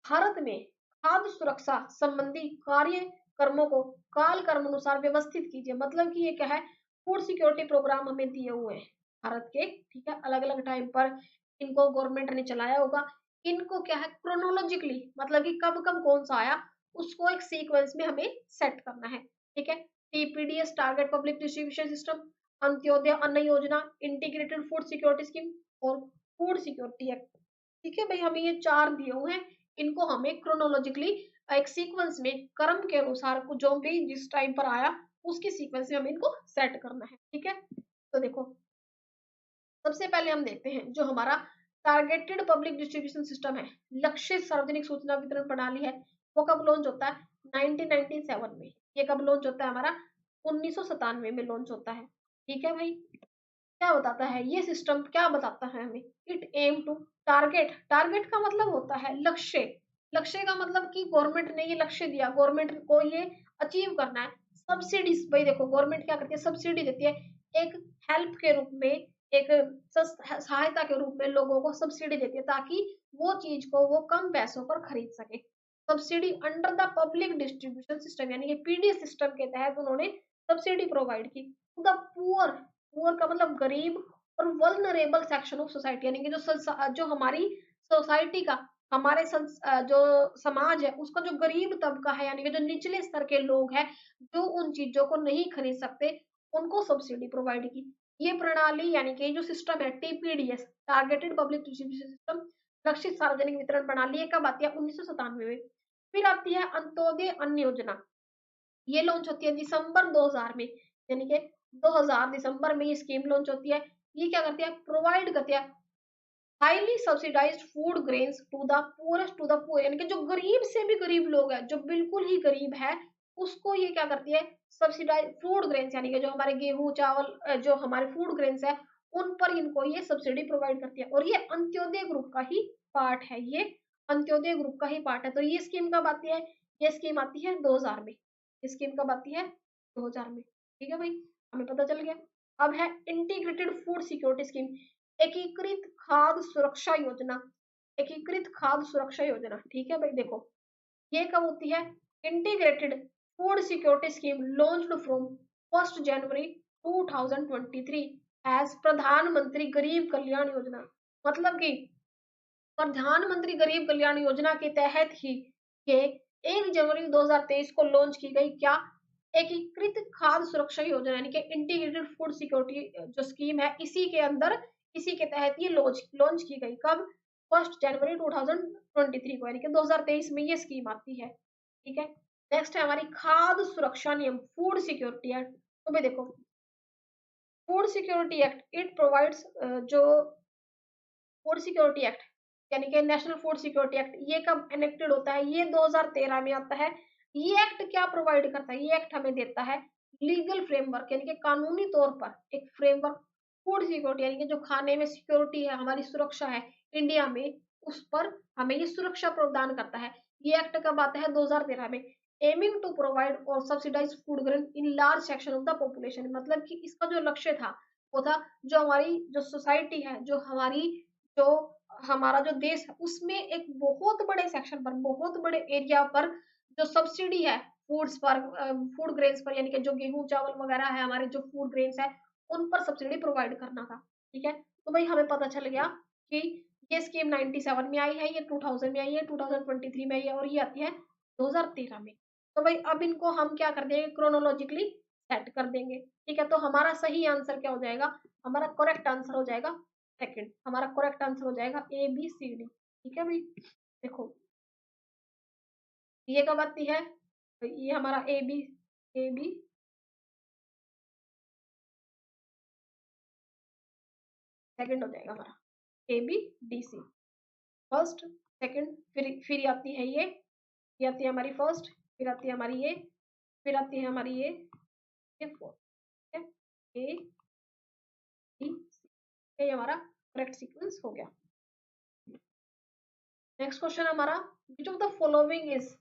भारत में खाद्य सुरक्षा संबंधी कार्यक्रमों को काल कर्म अनुसार व्यवस्थित कीजिए। मतलब कि ये क्या है, फूड सिक्योरिटी प्रोग्राम हमें दिए हुए हैं भारत के। ठीक है, अलग अलग टाइम पर इनको गवर्नमेंट ने चलाया होगा। इनको क्या है, क्रोनोलॉजिकली, मतलब कि कब कब कौन सा आया उसको एक सीक्वेंस में हमें सेट करना है। ठीक है, TPDS target public distribution system, Antyodaya अन्न योजना, इंटीग्रेटेड फूड सिक्योरिटी स्कीम और फूड सिक्योरिटी एक्ट। ठीक है भाई, हमें ये 4 दिए हुए हैं, इनको हमें क्रोनोलॉजिकली एक सीक्वेंस में क्रम के अनुसार जो भी जिस टाइम पर आया उसकी सीक्वेंस में हमें इनको सेट करना है। ठीक है, तो देखो सबसे पहले हम देखते हैं जो हमारा टारगेटेड पब्लिक डिस्ट्रीब्यूशन सिस्टम है, लक्षित सार्वजनिक सूचना वितरण प्रणाली है, वो कब लॉन्च होता है, 1997 में। ये कब लॉन्च होता है हमारा, 1997 में लॉन्च होता है। ठीक है भाई, क्या बताता है ये सिस्टम, क्या बताता है हमें, it aim to target, target का मतलब होता है लक्ष्य, लक्ष्य का मतलब कि गवर्नमेंट ने ये लक्ष्य दिया, गवर्नमेंट को ये अचीव करना है। सब्सिडीज, भाई देखो गवर्नमेंट क्या करती है, सब्सिडी देती है, एक हेल्प के रूप में, एक सहायता के रूप में लोगों को सब्सिडी देती है, ताकि वो चीज को वो कम पैसों पर खरीद सके। Subsidy under the public distribution system, यानी कि पीडी सिस्टम के तहत उन्होंने सब्सिडी प्रोवाइड की टू द पुअर, पुअर का मतलब गरीब, और वल्नरेबल सेक्शन ऑफ सोसाइटी, यानी कि जो हमारी सोसाइटी का, हमारे जो समाज है उसका जो गरीब तबका है यानी कि जो निचले स्तर के लोग हैं जो उन चीजों को नहीं खरीद सकते उनको सब्सिडी प्रोवाइड की। ये प्रणाली यानी कि जो सिस्टम है TPDS targeted public distribution system लक्षित सार्वजनिक वितरण प्रणाली ये कब आती है 1997 में। फिर आती है अंत्योदय अन्न योजना, ये लॉन्च होती है दिसंबर 2000 में, यानी कि 2000 दिसंबर में ये स्कीम लॉन्च होती है। ये क्या करती है प्रोवाइड करती है highly subsidized food grains to the poorest to the poor, यानी कि जो गरीब से भी गरीब लोग हैं जो बिल्कुल ही गरीब है उसको ये क्या करती है सब्सिडाइज फूड ग्रेन्स यानी कि जो हमारे गेहूं चावल जो हमारे फूड ग्रेन्स है उन पर इनको ये सब्सिडी प्रोवाइड करती है। और ये अंत्योदय ग्रुप का ही पार्ट है, ये अंत्योदय ग्रुप का ही पार्ट है। तो ये स्कीम कब आती है, ये स्कीम आती है 2000 में, ये स्कीम कब आती है 2000 में। ठीक है भाई, हमें पता चल गया। अब है इंटीग्रेटेड फूड सिक्योरिटी स्कीम, एकीकृत खाद्य सुरक्षा योजना, एकीकृत खाद्य सुरक्षा योजना। ठीक है भाई, देखो ये कब होती है integrated food security scheme launched from 1 January 2023 as Pradhan Mantri Garib Kalyan Yojana. मतलब कि प्रधानमंत्री गरीब कल्याण योजना के तहत ही ये 1 जनवरी 2023 को लॉन्च की गई क्या एकीकृत खाद्य सुरक्षा योजना, यानी कि इंटीग्रेटेड फूड सिक्योरिटी जो स्कीम है इसी के अंदर इसी के तहत ये लॉन्च की गई। कब 1 जनवरी 2023 को, यानी कि 2023 में ये स्कीम आती है। ठीक है, नेक्स्ट है हमारी खाद्य सुरक्षा नियम फूड सिक्योरिटी एक्ट। तो भाई देखो food security act it provides जो फूड सिक्योरिटी एक्ट यानी कि नेशनल फूड सिक्योरिटी एक्ट ये कब एनेक्टेड होता है, ये 2013 में आता है। ये एक्ट क्या प्रोवाइड करता है, ये एक्ट हमें देता है लीगल फ्रेमवर्क यानी कि कानूनी तौर पर एक फ्रेमवर्क फूड सिक्योरिटी यानी कि जो खाने में सिक्योरिटी है हमारी सुरक्षा है इंडिया में उस पर हमें ये सुरक्षा प्रदान करता है। ये एक्ट कब आता है 2013 में। एमिंग टू प्रोवाइड और subsidize food grain in large section of the population, मतलब कि इसका जो लक्ष्य था वो था जो हमारी जो सोसाइटी है जो हमारा जो देश है उसमें एक बहुत बड़े सेक्शन पर बहुत बड़े एरिया पर जो सब्सिडी है फूड्स पर फूड ग्रेन्स पर यानी कि जो गेहूं चावल वगैरह है हमारे जो फूड ग्रेन्स है उन पर सब्सिडी प्रोवाइड करना था। ठीक है, तो भाई हमें पता चल गया कि ये स्कीम 97 में आई है, ये 2000 में आई है, 2023 में आई है और ये आती है 2013 में। तो भाई अब इनको हम क्या कर देंगे क्रोनोलॉजिकली सेट कर देंगे। ठीक है, तो हमारा सही आंसर क्या हो जाएगा, हमारा करेक्ट आंसर हो जाएगा सेकंड, हमारा करेक्ट आंसर हो जाएगा ए बी सी डी। ठीक है भाई, देखो ये कब आती है, तो ये हमारा ए बी सेकंड हो जाएगा हमारा A B D C first second, फिर आती है ये आती है हमारी फर्स्ट, फिर आती है हमारी ये, फिर आती है हमारी ये फोर्थ। ठीक है, ए बी सी, ये हमारा करेक्ट सीक्वेंस हो गया। नेक्स्ट क्वेश्चन हमारा which of the following is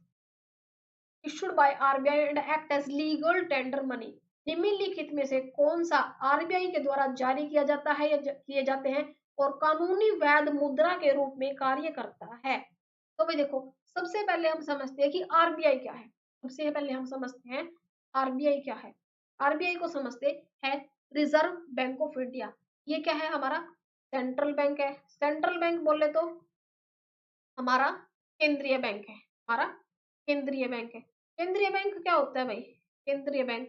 issued by RBI and act as legal tender money, निम्नलिखित में से कौन सा आरबीआई के द्वारा जारी किया जाता है या किए जाते हैं और कानूनी वैध मुद्रा के रूप में कार्य करता है। तो भाई देखो सबसे पहले हम समझते हैं कि आरबीआई क्या है, सबसे पहले हम समझते हैं आरबीआई क्या है। आरबीआई को समझते हैं रिजर्व बैंक ऑफ इंडिया, ये क्या है हमारा सेंट्रल बैंक है। सेंट्रल बैंक बोले तो हमारा केंद्रीय बैंक है, हमारा केंद्रीय बैंक है। केंद्रीय बैंक क्या होता है भाई, केंद्रीय बैंक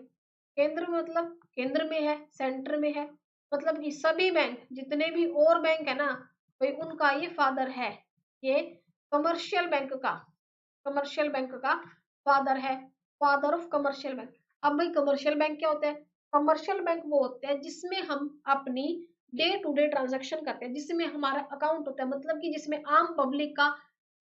केंद्र मतलब केंद्र में है सेंटर में है, मतलब कि सभी बैंक जितने भी और बैंक है ना भाई उनका ये फादर है, ये कमर्शियल बैंक का कमर्शियल बैंक का फादर है, फादर ऑफ कमर्शियल बैंक। अब भाई कमर्शियल बैंक क्या होते हैं, कमर्शियल बैंक वो होते हैं जिसमें हम अपनी डे टू डे ट्रांजेक्शन करते हैं, जिसमें हमारा अकाउंट होता है, मतलब कि जिसमें आम पब्लिक का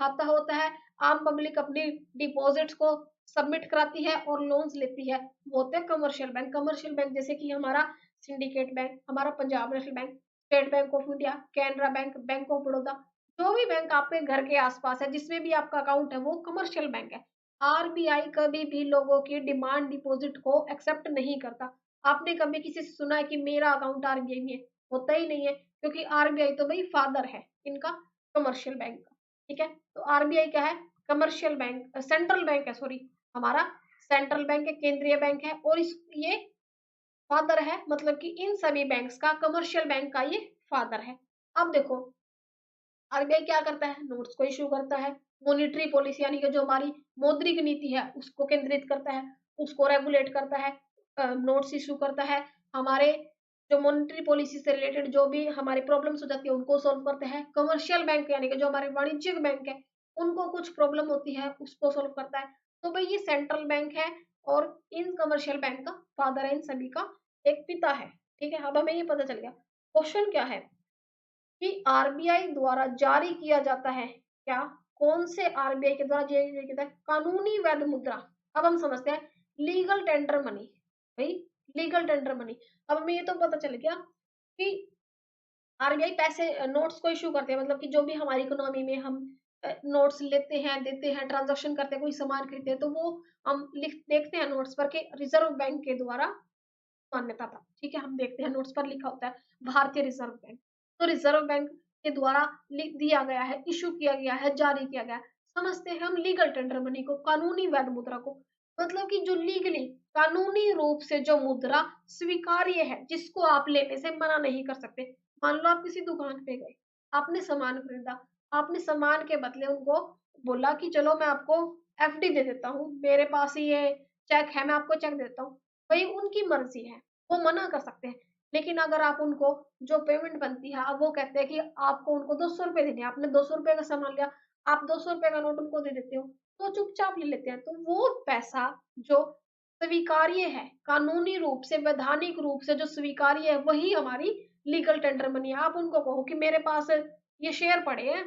खाता होता है, आम पब्लिक अपनी डिपॉजिट्स को सबमिट कराती है और लोन्स लेती है, वो होते हैं कमर्शियल बैंक। कमर्शियल बैंक जैसे कि हमारा सिंडिकेट बैंक, हमारा Punjab national bank, state bank of India, Canara bank, bank of Baroda, जो भी बैंक आपके घर के आसपास है जिसमें भी आपका अकाउंट है वो कमर्शियल बैंक है। आरबीआई कभी भी लोगों की डिमांड डिपॉजिट को एक्सेप्ट नहीं करता। आपने कभी किसी से सुना है कि मेरा अकाउंट आरबीआई में है, होता ही नहीं है, क्योंकि आरबीआई तो भाई फादर है इनका कमर्शियल बैंक का। ठीक है, तो आरबीआई क्या है कमर्शियल बैंक, सेंट्रल बैंक है सॉरी, हमारा सेंट्रल बैंक है, केंद्रीय बैंक है और इस ये फादर है, मतलब कि इन सभी बैंक्स का कमर्शियल बैंक का ये फादर है। अब देखो आरबीआई क्या करता है, नोट्स को इश्यू करता है। मॉनिटरी पॉलिसी यानी कि जो हमारी मौद्रिक नीति है उसको केंद्रित करता है, उसको रेगुलेट करता है, नोट्स इश्यू करता है। हमारे जो मॉनिटरी पॉलिसी से रिलेटेड जो भी हमारी प्रॉब्लम्स हो जाती है उनको सॉल्व करते हैं। कमर्शियल बैंक यानी कि जो हमारे वाणिज्यिक बैंक है उनको कुछ प्रॉब्लम होती है उसको सॉल्व करता है। तो भाई ये सेंट्रल बैंक है और इन कमर्शियल बैंक का फादर है, इन सभी का एक पिता है। ठीक है, अब हमें ये पता चल गया। क्वेश्चन क्या है कि आरबीआई द्वारा जारी किया जाता है क्या, कौन से आरबीआई के द्वारा जारी किया जाता है कानूनी वैध मुद्रा। अब हम समझते हैं लीगल टेंडर मनी। भाई लीगल टेंडर मनी, अब हमें ये तो पता चल गया कि आरबीआई पैसे नोट्स को इश्यू करते हैं, मतलब कि जो भी हमारी इकोनॉमी में हम नोट्स लेते हैं, देते हैं, ट्रांजैक्शन करते हैं, कोई सामान खरीदते हैं, तो वो हम लिख देखते हैं नोट्स पर कि रिजर्व बैंक के द्वारा मान्यता था। ठीक है, हम देखते हैं नोट्स पर लिखा होता है भारतीय रिजर्व बैंक। तो रिजर्व बैंक के द्वारा लिख दिया गया है, इशू किया गया है, जारी किया गया है। समझते हैं हम लीगल टेंडर मनी को, कानूनी वैध मुद्रा को। मतलब कि जो लीगली कानूनी रूप से जो मुद्रा स्वीकार्य है, जिसको आप लेने से मना नहीं कर सकते। मान लो आप किसी दुकान पे गए, आपने सामान खरीदा, आपने सामान के बदले उनको बोला कि चलो मैं आपको एफडी दे देता हूँ, मेरे पास ये चेक है, मैं आपको चेक देता हूँ। भाई उनकी मर्जी है, वो मना कर सकते हैं। लेकिन अगर आप उनको जो पेमेंट बनती है, अब वो कहते हैं कि आपको उनको 200 रुपए देने, आपने 200 रुपए का सामान लिया, आप 200 रुपए का नोट उनको दे देते हो, तो चुपचाप ले लेते हैं। तो वो पैसा जो स्वीकार्य है, कानूनी रूप से, वैधानिक रूप से जो स्वीकार्य है, वही हमारी लीगल टेंडर मनी है। आप उनको कहो कि मेरे पास ये शेयर पड़े हैं,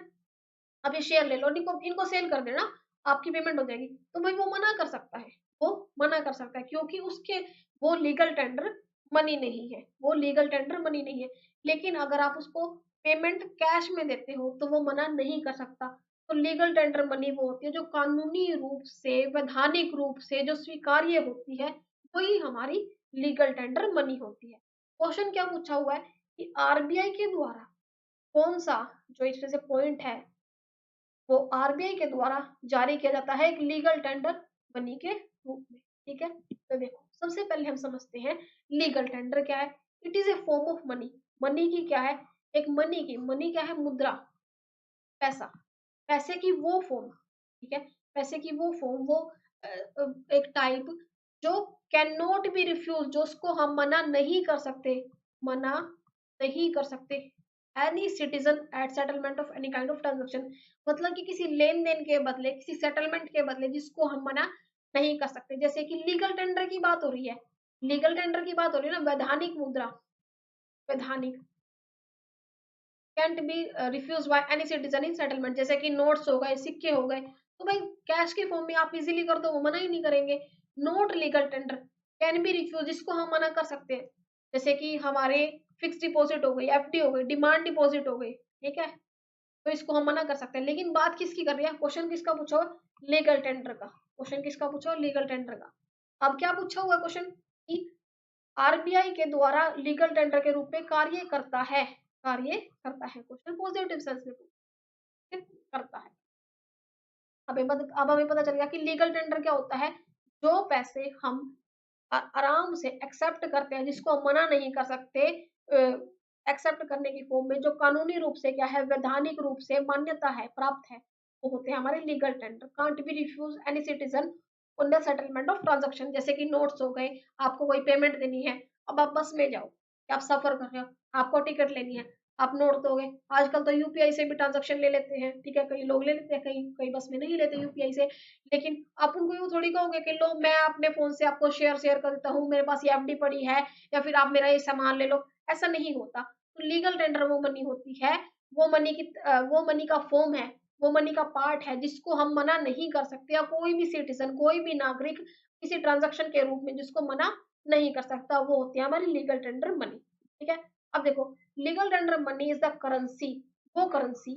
अब ये शेयर ले लो, इनको इनको सेल कर देना, आपकी पेमेंट हो जाएगी। तो भाई वो मना कर सकता है, वो मना कर सकता है, क्योंकि उसके वो लीगल टेंडर मनी नहीं है, वो लीगल टेंडर मनी नहीं है। लेकिन अगर आप उसको पेमेंट कैश में देते हो तो वो मना नहीं कर सकता। तो लीगल टेंडर मनी वो होती है जो कानूनी रूप से, वैधानिक रूप से जो स्वीकार्य होती है, वही हमारी लीगल टेंडर मनी होती है। क्वेश्चन क्या पूछा हुआ है कि आरबीआई के द्वारा कौन सा जो इसमें से पॉइंट है वो आरबीआई के द्वारा जारी किया जाता है एक लीगल टेंडर मनी के रूप में। ठीक है, तो देखो सबसे पहले हम समझते हैं लीगल टेंडर क्या है। It is A form of money. Money की क्या है, एक मनी क्या है, मुद्रा, पैसा, पैसे की वो फॉर्म। ठीक है, पैसे की वो फॉर्म, वो एक टाइप जो कैन नॉट बी रिफ्यूज, जो उसको हम मना नहीं कर सकते, मना नहीं कर सकते any citizen at settlement of any kind of transaction. मतलब कि किसी लेन देन के बदले, किसी सेटलमेंट के बदले, जिसको हम मना नहीं कर सकते। जैसे कि लीगल टेंडर की बात हो रही है, लीगल टेंडर की बात हो रही है ना, वैधानिक मुद्रा, वैधानिक can't be refuse by any citizen in settlement. जैसे कि नोट्स हो गए, सिक्के हो गए, तो भाई कैश के फॉर्म में आप इजीली कर दो, वो मना ही नहीं करेंगे। Note legal tender can be refuse, इसको हम मना कर सकते हैं। जैसे कि हमारे फिक्स डिपॉजिट हो गई, एफडी हो गई, डिमांड डिपॉजिट हो गई। ठीक है, तो इसको हम मना कर सकते हैं। लेकिन बात किसकी कर रही है, क्वेश्चन किसका पूछा हुआ, लीगल टेंडर का। क्वेश्चन किसका पूछा हुआ, लीगल टेंडर का। अब क्या पूछा हुआ क्वेश्चन कि आरबीआई के द्वारा लीगल टेंडर के रूप में कार्य करता है, कार्य करता है, क्वेश्चन पॉजिटिव सेंस में करता है। अब हमें पता चल गया कि लीगल टेंडर क्या होता है, जो पैसे हम आराम से एक्सेप्ट करते हैं, जिसको हम मना नहीं कर सकते, एक्सेप्ट करने की फॉर्म में, जो कानूनी रूप से क्या है, वैधानिक रूप से मान्यता है, प्राप्त है, वो होते हैं हमारे legal tender. Can't be refuse any citizen on the settlement of transaction. जैसे कि नोट्स हो गए, आपको कोई पेमेंट देनी है, अब आप बस में जाओ, आप सफर कर रहे हो, आपको टिकट लेनी है, आप नोट दोगे। आजकल तो यूपीआई से भी ट्रांजेक्शन ले लेते हैं। ठीक है, कई लोग ले लेते हैं, कई कई बस में नहीं लेते यूपीआई से। लेकिन आप उनको यूँ थोड़ी कहोगे कि लो मैं अपने फोन से आपको शेयर शेयर कर देता हूँ, मेरे पास ये एफडी पड़ी है, या फिर आप मेरा ये सामान ले लो। ऐसा नहीं होता। तो लीगल टेंडर वो मनी होती है, वो मनी का फॉर्म है, वो मनी का पार्ट है, जिसको हम मना नहीं कर सकते, या कोई भी सिटीजन, कोई भी नागरिक किसी ट्रांजेक्शन के रूप में जिसको मना नहीं कर सकता, वो होती है हमारी लीगल टेंडर मनी। ठीक है, अब देखो legal tender money is the currency, वो करेंसी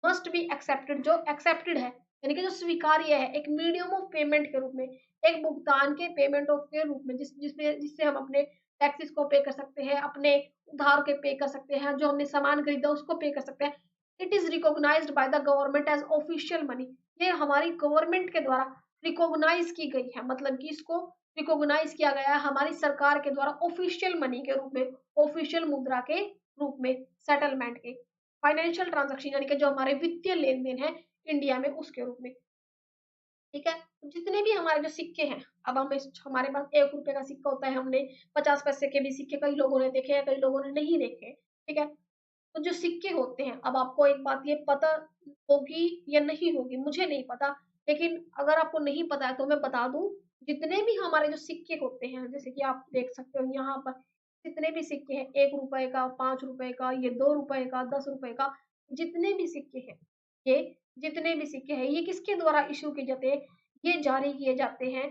मस्ट बी एक्सेप्टेड, जो एक्सेप्टेड है यानी कि जो स्वीकार्य है, एक मीडियम ऑफ पेमेंट के रूप में, एक भुगतान के पेमेंट ऑफ के रूप में, जिससे हम अपने टैक्सेस को पे कर सकते हैं, अपने उधार के पे कर सकते हैं, जो हमने सामान खरीदा उसको पे कर सकते हैं। It is recognized by the government as official money. ये हमारी गवर्नमेंट के द्वारा रिकॉग्नाइज की गई है, मतलब कि इसको रिकॉग्नाइज किया गया है हमारी सरकार के द्वारा ऑफिशियल मनी के रूप में, ऑफिशियल मुद्रा के रूप में, सेटलमेंट के फाइनेंशियल ट्रांजैक्शन यानी कि जो हमारे वित्तीय लेन देन है इंडिया में उसके रूप में। ठीक है, तो जितने भी हमारे जो सिक्के हैं, अब हमारे पास 1 रुपए का सिक्का होता है, हमने 50 पैसे के भी सिक्के कई लोगों ने देखे हैं, कई लोगों ने नहीं देखे। ठीक है, तो जो सिक्के होते हैं, अब आपको एक बात ये पता होगी या नहीं होगी मुझे नहीं पता, लेकिन अगर आपको नहीं पता है तो मैं बता दूं, जितने भी हमारे जो सिक्के होते हैं, जैसे कि आप देख सकते हो यहाँ पर जितने भी सिक्के हैं, 1 रुपए का, 5 रुपए का, ये 2 रुपए का, 10 रुपए का, जितने भी सिक्के हैं, ये जितने भी सिक्के हैं, ये किसके द्वारा इशू किए जाते हैं? ये जारी किए जाते हैं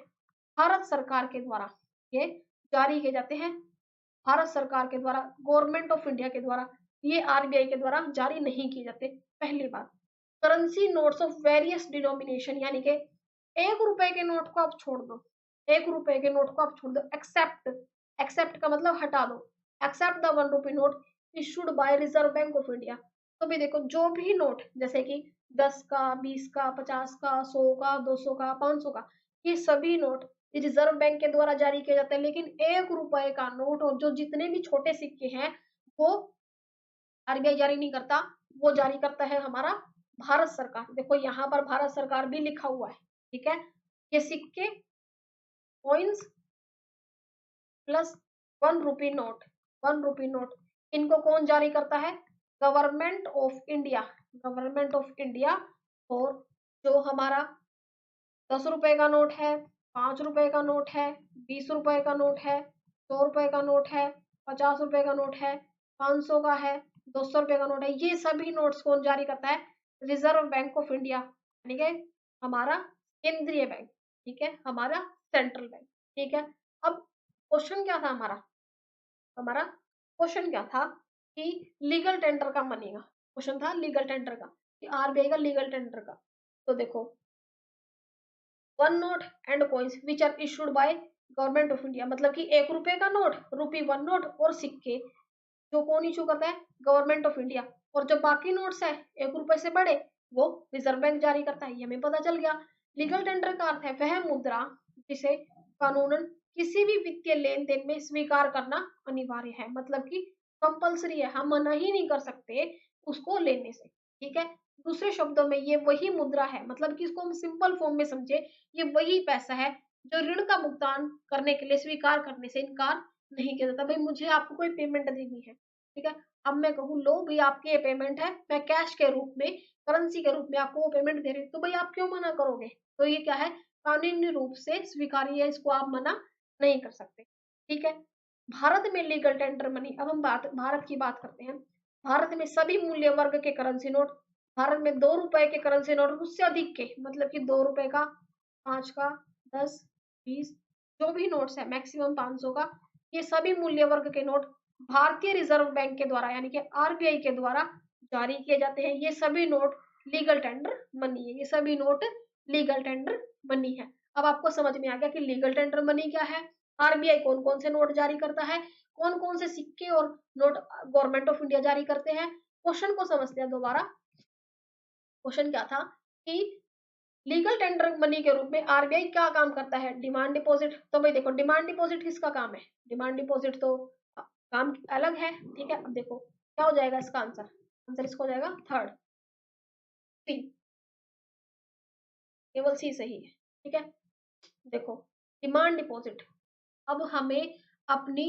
भारत सरकार के द्वारा। ये जारी किए जाते हैं भारत सरकार के द्वारा, गवर्नमेंट ऑफ इंडिया के द्वारा। ये आरबीआई के द्वारा जारी नहीं किए जाते। पहली बात, currency notes of various denomination, यानी कि 1 रुपए के नोट को आप छोड़ दो, 1 रुपए के नोट को आप छोड़ दो, एक्सेप्ट, एक्सेप्ट का मतलब हटा दो, except the 1 rupee note issued by Reserve Bank of India. तो भी देखो, जो भी नोट जैसे कि 10 का, 20 का, 50 का, 100 का, 200 का, 500 का, ये सभी नोट रिजर्व बैंक के द्वारा जारी किया जाता है। लेकिन 1 रुपए का नोट और जो जितने भी छोटे सिक्के हैं वो आरबीआई जारी नहीं करता, वो जारी करता है हमारा भारत सरकार। देखो यहाँ पर भारत सरकार भी लिखा हुआ है। ठीक है, ये सिक्के, coins plus 1 rupee note, 1 rupee note, इनको कौन जारी करता है? Government of India, government of India. और जो हमारा 10 रुपए का नोट है, 5 रुपए का नोट है, 20 रुपए का नोट है, 100 रुपए का नोट है, 50 रुपए का नोट है, 500 का है, 200 रुपए का नोट है, ये सभी नोट्स कौन जारी करता है? रिजर्व बैंक ऑफ इंडिया, यानी कि हमारा केंद्रीय बैंक। ठीक है, हमारा सेंट्रल बैंक। ठीक है, अब क्वेश्चन क्या था हमारा? हमारा क्वेश्चन क्या था कि लीगल टेंडर का बनेगा। क्वेश्चन था लीगल टेंडर का, कि आरबीआई का लीगल टेंडर का। तो देखो, 1 note and coins which are issued by government of India, मतलब कि 1 रुपए का नोट, ₹1 नोट और सिक्के जो कौन इशू करता है? Government of India. और जो बाकी नोट्स है 1 रुपए से बड़े, वो रिजर्व बैंक जारी करता है। ये हमें पता चल गया। लीगल टेंडर का अर्थ है वह मुद्रा जिसे कानूनन किसी भी वित्तीय लेन देन में स्वीकार करना अनिवार्य है, मतलब कि कंपल्सरी है, हम मना ही नहीं कर सकते उसको लेने से। ठीक है, दूसरे शब्दों में ये वही मुद्रा है, मतलब कि इसको हम सिंपल फॉर्म में समझे, ये वही पैसा है जो ऋण का भुगतान करने के लिए स्वीकार करने से इनकार नहीं किया जाता। भाई मुझे आपको कोई पेमेंट देनी है, ठीक है, अब मैं कहूँ लो भाई आपकी ये पेमेंट है, मैं कैश के रूप में, करेंसी के रूप में आपको वो पेमेंट दे रही हूँ, तो भाई आप क्यों मना करोगे? तो ये क्या है? कानूनी रूप से स्वीकार्य है, इसको आप मना नहीं कर सकते। ठीक है, भारत में लीगल टेंडर मनी, अब हम भारत की बात करते हैं। भारत में सभी मूल्य वर्ग के करेंसी नोट, भारत में 2 रुपए के करेंसी नोट, उससे अधिक के, मतलब कि 2 रुपए का, 5 का, 10, 20, जो भी नोट्स है मैक्सिमम 500 का, ये सभी मूल्य वर्ग के नोट भारतीय रिजर्व बैंक के द्वारा, यानी कि आरबीआई के द्वारा जारी किए जाते हैं। ये सभी नोट लीगल टेंडर मनी है, ये सभी नोट लीगल टेंडर मनी है। अब आपको समझ में आ गया कि लीगल टेंडर मनी क्या है, आरबीआई कौन कौन से नोट जारी करता है, कौन कौन से सिक्के और नोट गवर्नमेंट ऑफ इंडिया जारी करते हैं। क्वेश्चन को समझते हैं दोबारा। क्वेश्चन क्या था कि लीगल टेंडर मनी के रूप में आरबीआई क्या काम करता है? Demand deposit. तो भाई देखो, डिमांड डिपॉजिट किसका काम है? डिमांड डिपॉजिट तो काम अलग है। ठीक है, अब देखो क्या हो जाएगा इसका आंसर, आंसर इसका हो जाएगा थर्ड, सी, केवल सी सही है। ठीक है, देखो डिमांड डिपॉजिट, अब हमें अपनी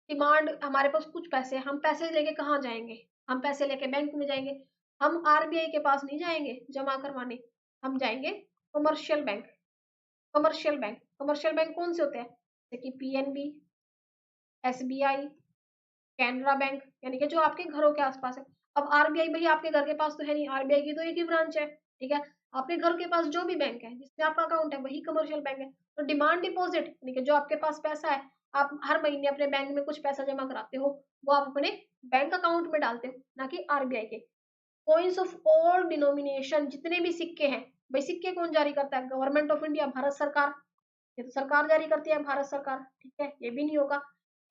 डिमांड, हमारे पास कुछ पैसे, हम पैसे लेके कहाँ जाएंगे? हम पैसे लेके बैंक में जाएंगे, हम आरबीआई के पास नहीं जाएंगे जमा करवाने, हम जाएंगे commercial bank. Commercial bank, commercial bank कौन से होते हैं? जैसे कि पीएनबी, एसबीआई, कैनरा बैंक, यानी कि जो आपके घरों के आसपास है। अब आरबीआई भाई आपके घर के पास तो है नहीं, आरबीआई की तो एक ही ब्रांच है। ठीक है, आपके घर के पास जो भी बैंक है जिसमें आपका अकाउंट है वही कमर्शियल बैंक है। तो डिमांड डिपॉजिट यानी कि जो आपके पास पैसा है, आप हर महीने अपने बैंक में कुछ पैसा जमा कराते हो, वो आप अपने बैंक अकाउंट में डालते हो, ना कि आरबीआई के। कॉइन्स ऑफ ऑल डिनोमिनेशन, जितने भी सिक्के हैं, भाई सिक्के कौन जारी करता है? गवर्नमेंट ऑफ इंडिया, भारत सरकार। ये तो सरकार जारी करती है, भारत सरकार। ठीक है, ये भी नहीं होगा।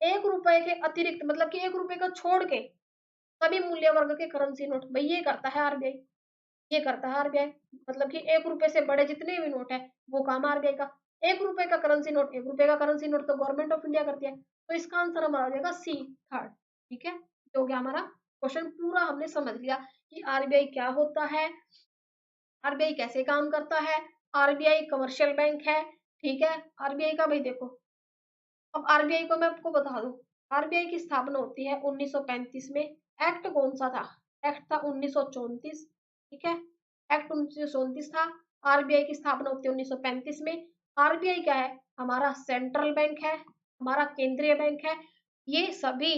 1 रुपए के अतिरिक्त, मतलब कि 1 रुपए का छोड़ के सभी मूल्य वर्ग के करेंसी नोट, भाई ये करता है आरबीआई, ये करता है आरबीआई। मतलब कि 1 रुपए से बड़े जितने भी नोट है वो काम आरबीआई का। 1 रुपए का करेंसी नोट, 1 रुपए का करेंसी नोट तो गवर्नमेंट ऑफ इंडिया करती है। तो इसका आंसर हमारा हो जाएगा सी, थर्ड। ठीक है, जो हो गया हमारा क्वेश्चन पूरा हमने समझ लिया कि आरबीआई क्या होता है, आरबीआई कैसे काम करता है, आरबीआई कमर्शियल बैंक है, ठीक है। आरबीआई का भाई देखो, अब आरबीआई को मैं आपको बता दूं, आरबीआई की स्थापना होती है 1935 में। एक्ट कौन सा था? एक्ट था 1934, ठीक है। एक्ट 1934 था। आरबीआई की स्थापना होती है 1935 में। आरबीआई क्या है? हमारा सेंट्रल बैंक है, हमारा केंद्रीय बैंक है। ये सभी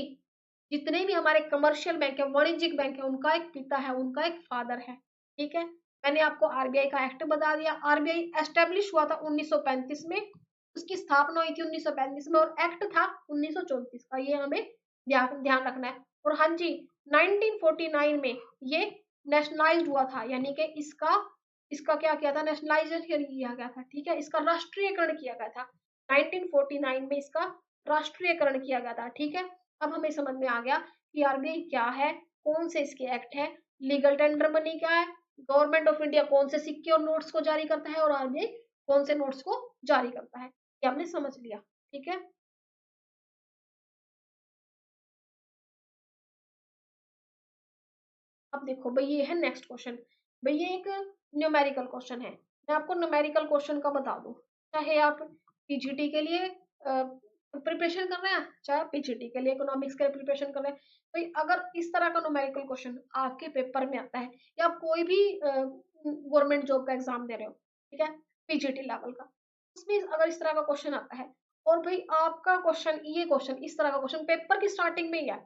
जितने भी हमारे कमर्शियल बैंक है, वाणिज्यिक बैंक है, उनका एक पिता है, उनका एक फादर है, ठीक है। मैंने आपको आरबीआई का एक्ट बता दिया। आरबीआई एस्टेब्लिश हुआ था 1935 में, उसकी स्थापना हुई थी 1935 में, और एक्ट था 1934 का, ये हमें ध्यान ध्यान रखना है। और हाँ जी, 1949 में ये नेशनलाइज्ड हुआ था, यानी कि इसका इसका क्या किया था? नेशनलाइजेशन किया गया था, ठीक है। इसका राष्ट्रीयकरण किया गया था 1949 में, इसका राष्ट्रीयकरण किया गया था, ठीक है। अब हमें समझ में आ गया कि आरबीआई क्या है, कौन से इसके एक्ट है, लीगल टेंडर मनी क्या है, गवर्नमेंट ऑफ इंडिया कौन से सिक्के और नोट्स को जारी करता है, और आरबीआई कौन से नोट्स को जारी करता है, ये हमने समझ लिया, ठीक है। अब देखो भाई, ये है नेक्स्ट क्वेश्चन। भाई ये एक न्यूमेरिकल क्वेश्चन है। मैं आपको न्यूमेरिकल क्वेश्चन का बता दूं, चाहे आप पीजीटी के लिए प्रिपरेशन कर रहे हैं, चाहे आप पीजीटी के लिए इकोनॉमिक्स के लिए प्रिपरेशन कर रहे हैं, भाई अगर इस तरह का न्यूमेरिकल क्वेश्चन आपके पेपर में आता है, या आप कोई भी गवर्नमेंट जॉब का एग्जाम दे रहे हो, ठीक है, पीजीटी लेवल का, उसमें अगर इस तरह का क्वेश्चन आता है, और भाई आपका क्वेश्चन, ये क्वेश्चन इस तरह का क्वेश्चन पेपर की स्टार्टिंग में ही है,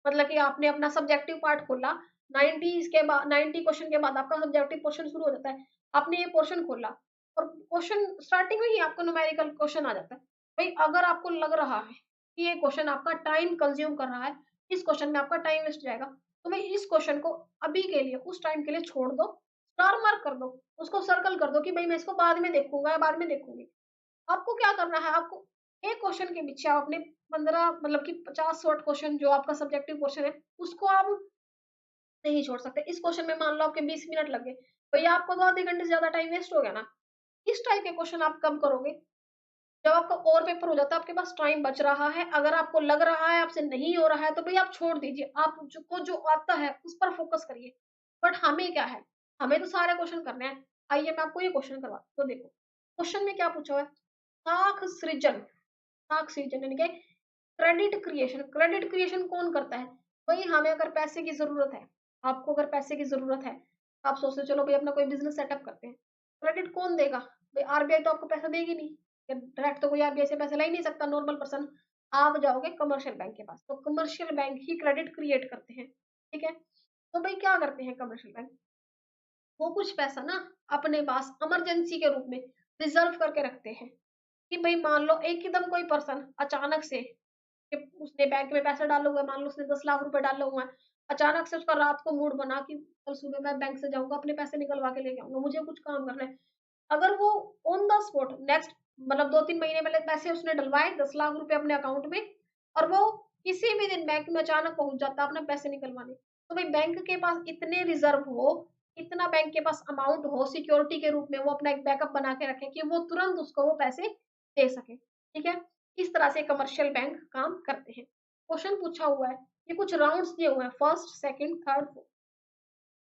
मतलब कि आपने अपना सब्जेक्टिव पार्ट खोला, 90 के बाद, 90 क्वेश्चन के बाद आपका सब्जेक्टिव पोर्शन शुरू हो जाता है, आपने ये पोर्शन खोला और क्वेश्चन स्टार्टिंग में ही आपको न्यूमेरिकल क्वेश्चन आ जाता है। भाई अगर आपको लग रहा है कि ये क्वेश्चन आपका टाइम कंज्यूम कर रहा है, इस क्वेश्चन में आपका टाइम वेस्ट जाएगा, तो भाई इस क्वेश्चन को अभी के लिए, उस टाइम के लिए छोड़ दो, स्टार मार्क कर दो, उसको सर्कल कर दो कि भाई मैं इसको बाद में देखूंगा या बाद में देखूंगी। आपको क्या करना है, आपको एक क्वेश्चन के पीछे आप अपने 15 मतलब कि 50 शॉर्ट क्वेश्चन जो आपका सब्जेक्टिव क्वेश्चन है, उसको आप नहीं छोड़ सकते। इस क्वेश्चन में मान लो आपके 20 मिनट लग गए, भैया आपको तो आधे घंटे से ज्यादा टाइम वेस्ट हो गया ना। इस टाइप के क्वेश्चन आप कब करोगे? जब आपका और पेपर हो जाता है, आपके पास टाइम बच रहा है, अगर आपको लग रहा है आपसे नहीं हो रहा है, तो भैया आप छोड़ दीजिए, आप जो आता है उस पर फोकस करिए। बट हमें क्या है, हमें तो सारे क्वेश्चन करने हैं। आइए मैं आपको ये क्वेश्चन करवा, तो देखो क्वेश्चन में क्या पूछा हुआ है, साख सृजन, साख सृजन यानी कि क्रेडिट क्रिएशन। क्रेडिट क्रिएशन कौन करता है? भाई हमें अगर पैसे की जरूरत है, आपको अगर पैसे की जरूरत है, आप सोचते चलो भाई अपना कोई बिजनेस सेटअप करते हैं, क्रेडिट कौन देगा? भाई आरबीआई तो आपको पैसा देगी नहीं, डायरेक्ट तो कोई आरबीआई से पैसा ला ही नहीं सकता नॉर्मल पर्सन। आप जाओगे कमर्शियल बैंक के पास, तो कमर्शियल बैंक ही क्रेडिट क्रिएट करते हैं, ठीक है। तो भाई क्या करते हैं कमर्शियल बैंक, वो कुछ पैसा ना अपने पास इमरजेंसी के रूप में रिजर्व करके रखते हैं, कि भाई मान लो एकदम कोई पर्सन अचानक से, कि उसने बैंक में पैसा डाला हुआ है, मान लो उसने 10 लाख रुपए डाले हुए हैं, अचानक से उसका रात को मूड बना कि कल सुबह मैं बैंक से जाऊंगा, अपने पैसे निकलवा के लेके आऊंगा, मुझे कुछ काम करना है। अगर वो ऑन द स्पॉट नेक्स्ट, मतलब 2-3 महीने पहले पैसे उसने डलवाए 10 लाख रुपए अपने अकाउंट में, और वो किसी भी दिन बैंक में अचानक पहुंच जाता अपने पैसे निकलवाने, तो भाई बैंक के पास इतने रिजर्व हो, इतना बैंक के पास अमाउंट हो सिक्योरिटी के रूप में, वो अपना एक बैकअप बना के रखे कि वो तुरंत उसको वो पैसे दे सके, ठीक है। इस तरह से कमर्शियल बैंक काम करते हैं। क्वेश्चन पूछा हुआ है, ये कुछ राउंड्स दिए हुए हैं, फर्स्ट सेकंड थर्ड फोर्थ।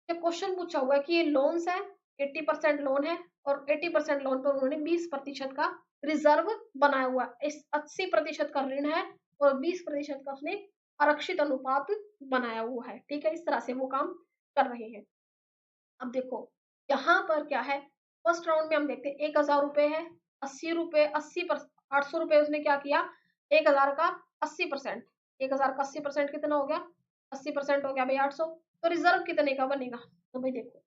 ये क्वेश्चन पूछा हुआ है कि ये लोन्स है, 80% लोन है, और 80% लोन पर उन्होंने 20% का रिजर्व बनाया हुआ है। इस 80% का ऋण है, और 20% का उसने आरक्षित अनुपात बनाया हुआ है, ठीक है। इस तरह से वो काम कर रहे हैं। अब देखो यहाँ पर क्या है, फर्स्ट राउंड में हम देखते हैं 1000 रुपए है, 80 रुपए, 800 रुपए उसने क्या किया, 1000 का 80%, 1000 का 80% कितना हो गया, 80% हो गया भाई 800। तो रिजर्व कितने का बनेगा? तो भाई देखो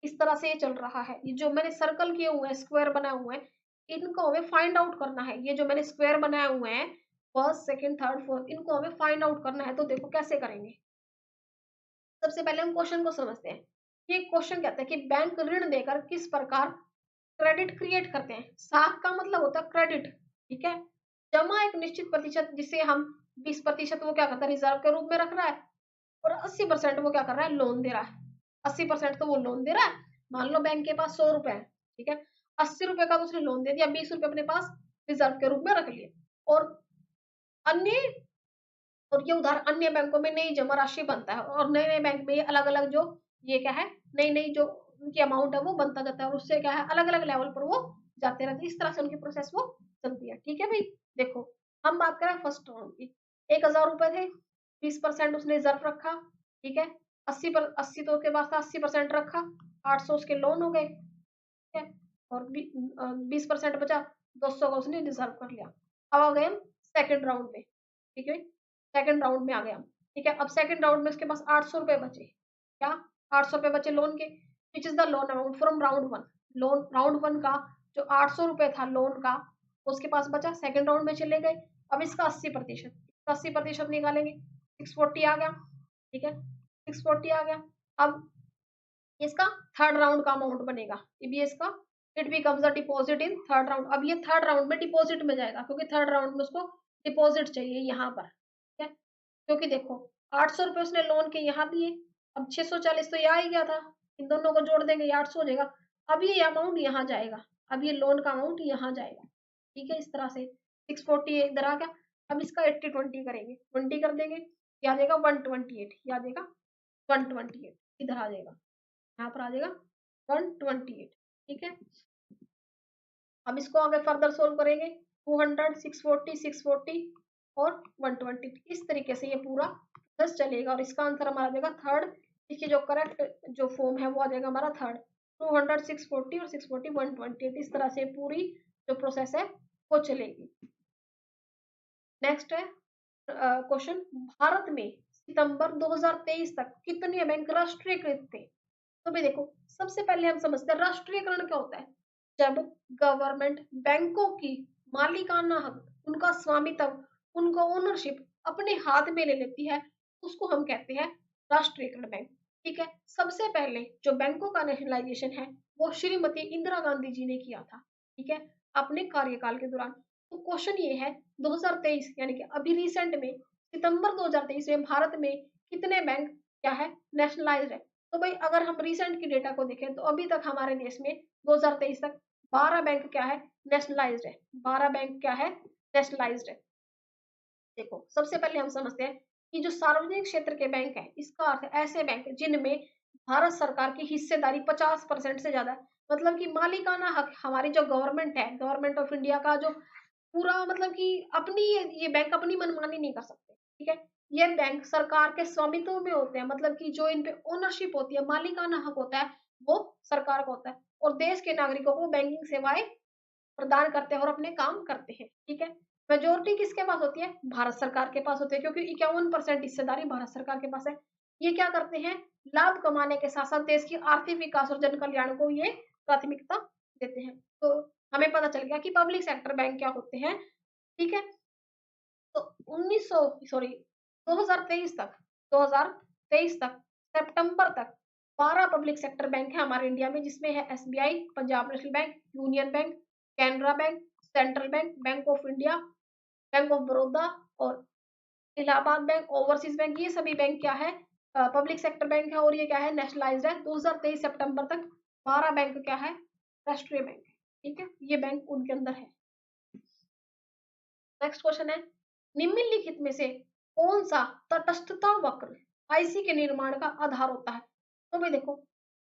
इस तरह से ये चल रहा है, ये जो मैंने सर्कल किए हुए हैं, स्क्वायर बनाए हुए हैं, इनको हमें फाइंड आउट करना है। ये जो मैंने स्क्वायर बनाए हुए हैं, फर्स्ट सेकंड थर्ड फोर्थ, इनको हमें फाइंड आउट करना है। तो देखो कैसे करेंगे, सबसे पहले हम क्वेश्चन को समझते हैं। ये क्वेश्चन कहता है कि बैंक ऋण देकर किस प्रकार क्रेडिट क्रिएट करते हैं। साख का मतलब होता है क्रेडिट, ठीक है। जमा एक निश्चित प्रतिशत, जिसे हम 20% वो क्या करता है, रिजर्व के रूप में रख रहा है, और 80% वो क्या कर रहा है, लोन दे रहा है। 80% तो वो लोन दे रहा है, मान लो बैंक के पास 100 रुपए है, ठीक है, 80 रुपए का तो उसने लोन दे दिया, 20 रुपए अपने पास रिजर्व के रूप में रख लिए, और अन्य और ये उधार अन्य बैंकों में नई जमा राशि बनता है और नए नए बैंक में ये अलग अलग जो ये क्या है नई नई जो उनकी अमाउंट है वो बनता जाता है और उससे क्या है अलग अलग लेवल पर वो जाते रहते हैं। इस तरह से उनकी प्रोसेस वो चलती है। ठीक है भाई, देखो हम बात करें फर्स्ट राउंड की। 1,000 रुपए थे, 20% उसने रिजर्व रखा। ठीक है, 80 तो उसके पास था, 80% रखा, 800 उसके लोन हो गए। ठीक है, और 20% बचा, 200 का उसने रिजर्व कर लिया। अब आ गए हम सेकंड राउंड में। ठीक है, सेकंड राउंड में आ गए हम। ठीक है, अब सेकंड राउंड में उसके पास 800 रुपए बचे। क्या? 800 रुपए बचे लोन के। Which is the loan amount from round one. Loan round one का जो 800 रुपए था लोन का उसके पास बचा, सेकंड राउंड में चले गए। अब इसका 80%, 80% निकालेंगे, 640 आ गया। ठीक है, 640 आ गया। अब इसका थर्ड राउंड का अमाउंट बनेगा, ये भी इसका it becomes the deposit in third round. अब ये थर्ड राउंड में डिपॉजिट में जाएगा क्योंकि थर्ड राउंड में उसको डिपॉजिट चाहिए यहाँ पर। ठीक है, क्योंकि देखो 800 रुपए उसने लोन के यहाँ दिए, अब 640 तो ये आ ही गया था, इन दोनों को जोड़ देंगे ये 800 हो जाएगा। अब ये अमाउंट यहाँ जाएगा, अब ये लोन का अमाउंट यहाँ जाएगा। ठीक है, इस तरह से 640 इधर आ गया। अब इसका 80-20 करेंगे, 20 कर देंगे, ये आ जाएगा 128, ये आ जाएगा 128, इधर आ जाएगा, यहाँ पर आ जाएगा 128। ठीक है, अब इसको आगे फर्दर सोल्व करेंगे, 200, 640, 640 और 120, इस तरीके से ये पूरा प्रोसेस चलेगा और इसका आंसर हमारा आ जाएगा थर्ड। इसकी जो करेक्ट जो फॉर्म है वो आ जाएगा हमारा थर्ड, 200, 640 और 640, 128, इस तरह से पूरी जो प्रोसेस है वो चलेगी। नेक्स्ट है क्वेश्चन, भारत में सितंबर 2023 तक कितने बैंक राष्ट्रीयकृत थे? तो भाई देखो, सबसे पहले हम समझते हैं राष्ट्रीयकरण क्या होता है। जब गवर्नमेंट बैंकों की मालिकाना हक, उनका स्वामित्व, उनको ओनरशिप अपने हाथ में ले लेती है, उसको हम कहते हैं राष्ट्रीयकरण बैंक। ठीक है, सबसे पहले जो बैंकों का नेशनलाइजेशन है वो श्रीमती इंदिरा गांधी जी ने किया था। ठीक है, अपने कार्यकाल के दौरान। तो क्वेश्चन ये है 2023 यानी कि अभी रिसेंट में सितंबर 2023 में भारत में कितने बैंक क्या है नेशनलाइज्ड है? तो भाई अगर हम रिसेंट की डेटा को देखें तो अभी तक हमारे देश में 2023 तक 12 बैंक क्या है नेशनलाइज्ड है। 12 बैंक क्या है नेशनलाइज्ड है। देखो सबसे पहले हम समझते हैं कि जो सार्वजनिक क्षेत्र के बैंक है इसका अर्थ है ऐसे बैंक जिनमें भारत सरकार की हिस्सेदारी 50% से ज्यादा है। मतलब कि मालिकाना हक हमारी जो गवर्नमेंट है, गवर्नमेंट ऑफ इंडिया का जो पूरा मतलब कि अपनी ये बैंक अपनी मनमानी नहीं कर सकते। ठीक है, ये बैंक सरकार के स्वामित्व में होते हैं, मतलब कि जो इन पे ओनरशिप होती है, मालिकाना हक होता है, वो सरकार का होता है और देश के नागरिकों को बैंकिंग सेवाएं प्रदान करते हैं और अपने काम करते हैं। ठीक है, मेजोरिटी किसके पास होती है? भारत सरकार के पास होती है क्योंकि 51% हिस्सेदारी भारत सरकार के पास है। ये क्या करते हैं? लाभ कमाने के साथ साथ देश की आर्थिक विकास और जन कल्याण को ये प्राथमिकता देते हैं। तो हमें पता चल गया कि पब्लिक सेक्टर बैंक क्या होते हैं। ठीक है, तो 2023 तक सितंबर तक 12 पब्लिक सेक्टर बैंक है हमारे इंडिया में, जिसमें है SBI, Punjab national bank, union bank, Canara bank, central bank, bank of India, bank of Baroda और इलाहाबाद बैंक, ओवरसीज बैंक। ये सभी बैंक क्या है? पब्लिक सेक्टर बैंक है और ये क्या है नेशनलाइज्ड है। 2023 सितंबर तक 12 बैंक क्या है राष्ट्रीय बैंक है। ठीक है, ये बैंक उनके अंदर है। नेक्स्ट क्वेश्चन है, निम्नलिखित में से कौन सा तटस्थता वक्र आईसी के निर्माण का आधार होता है? तो भाई देखो,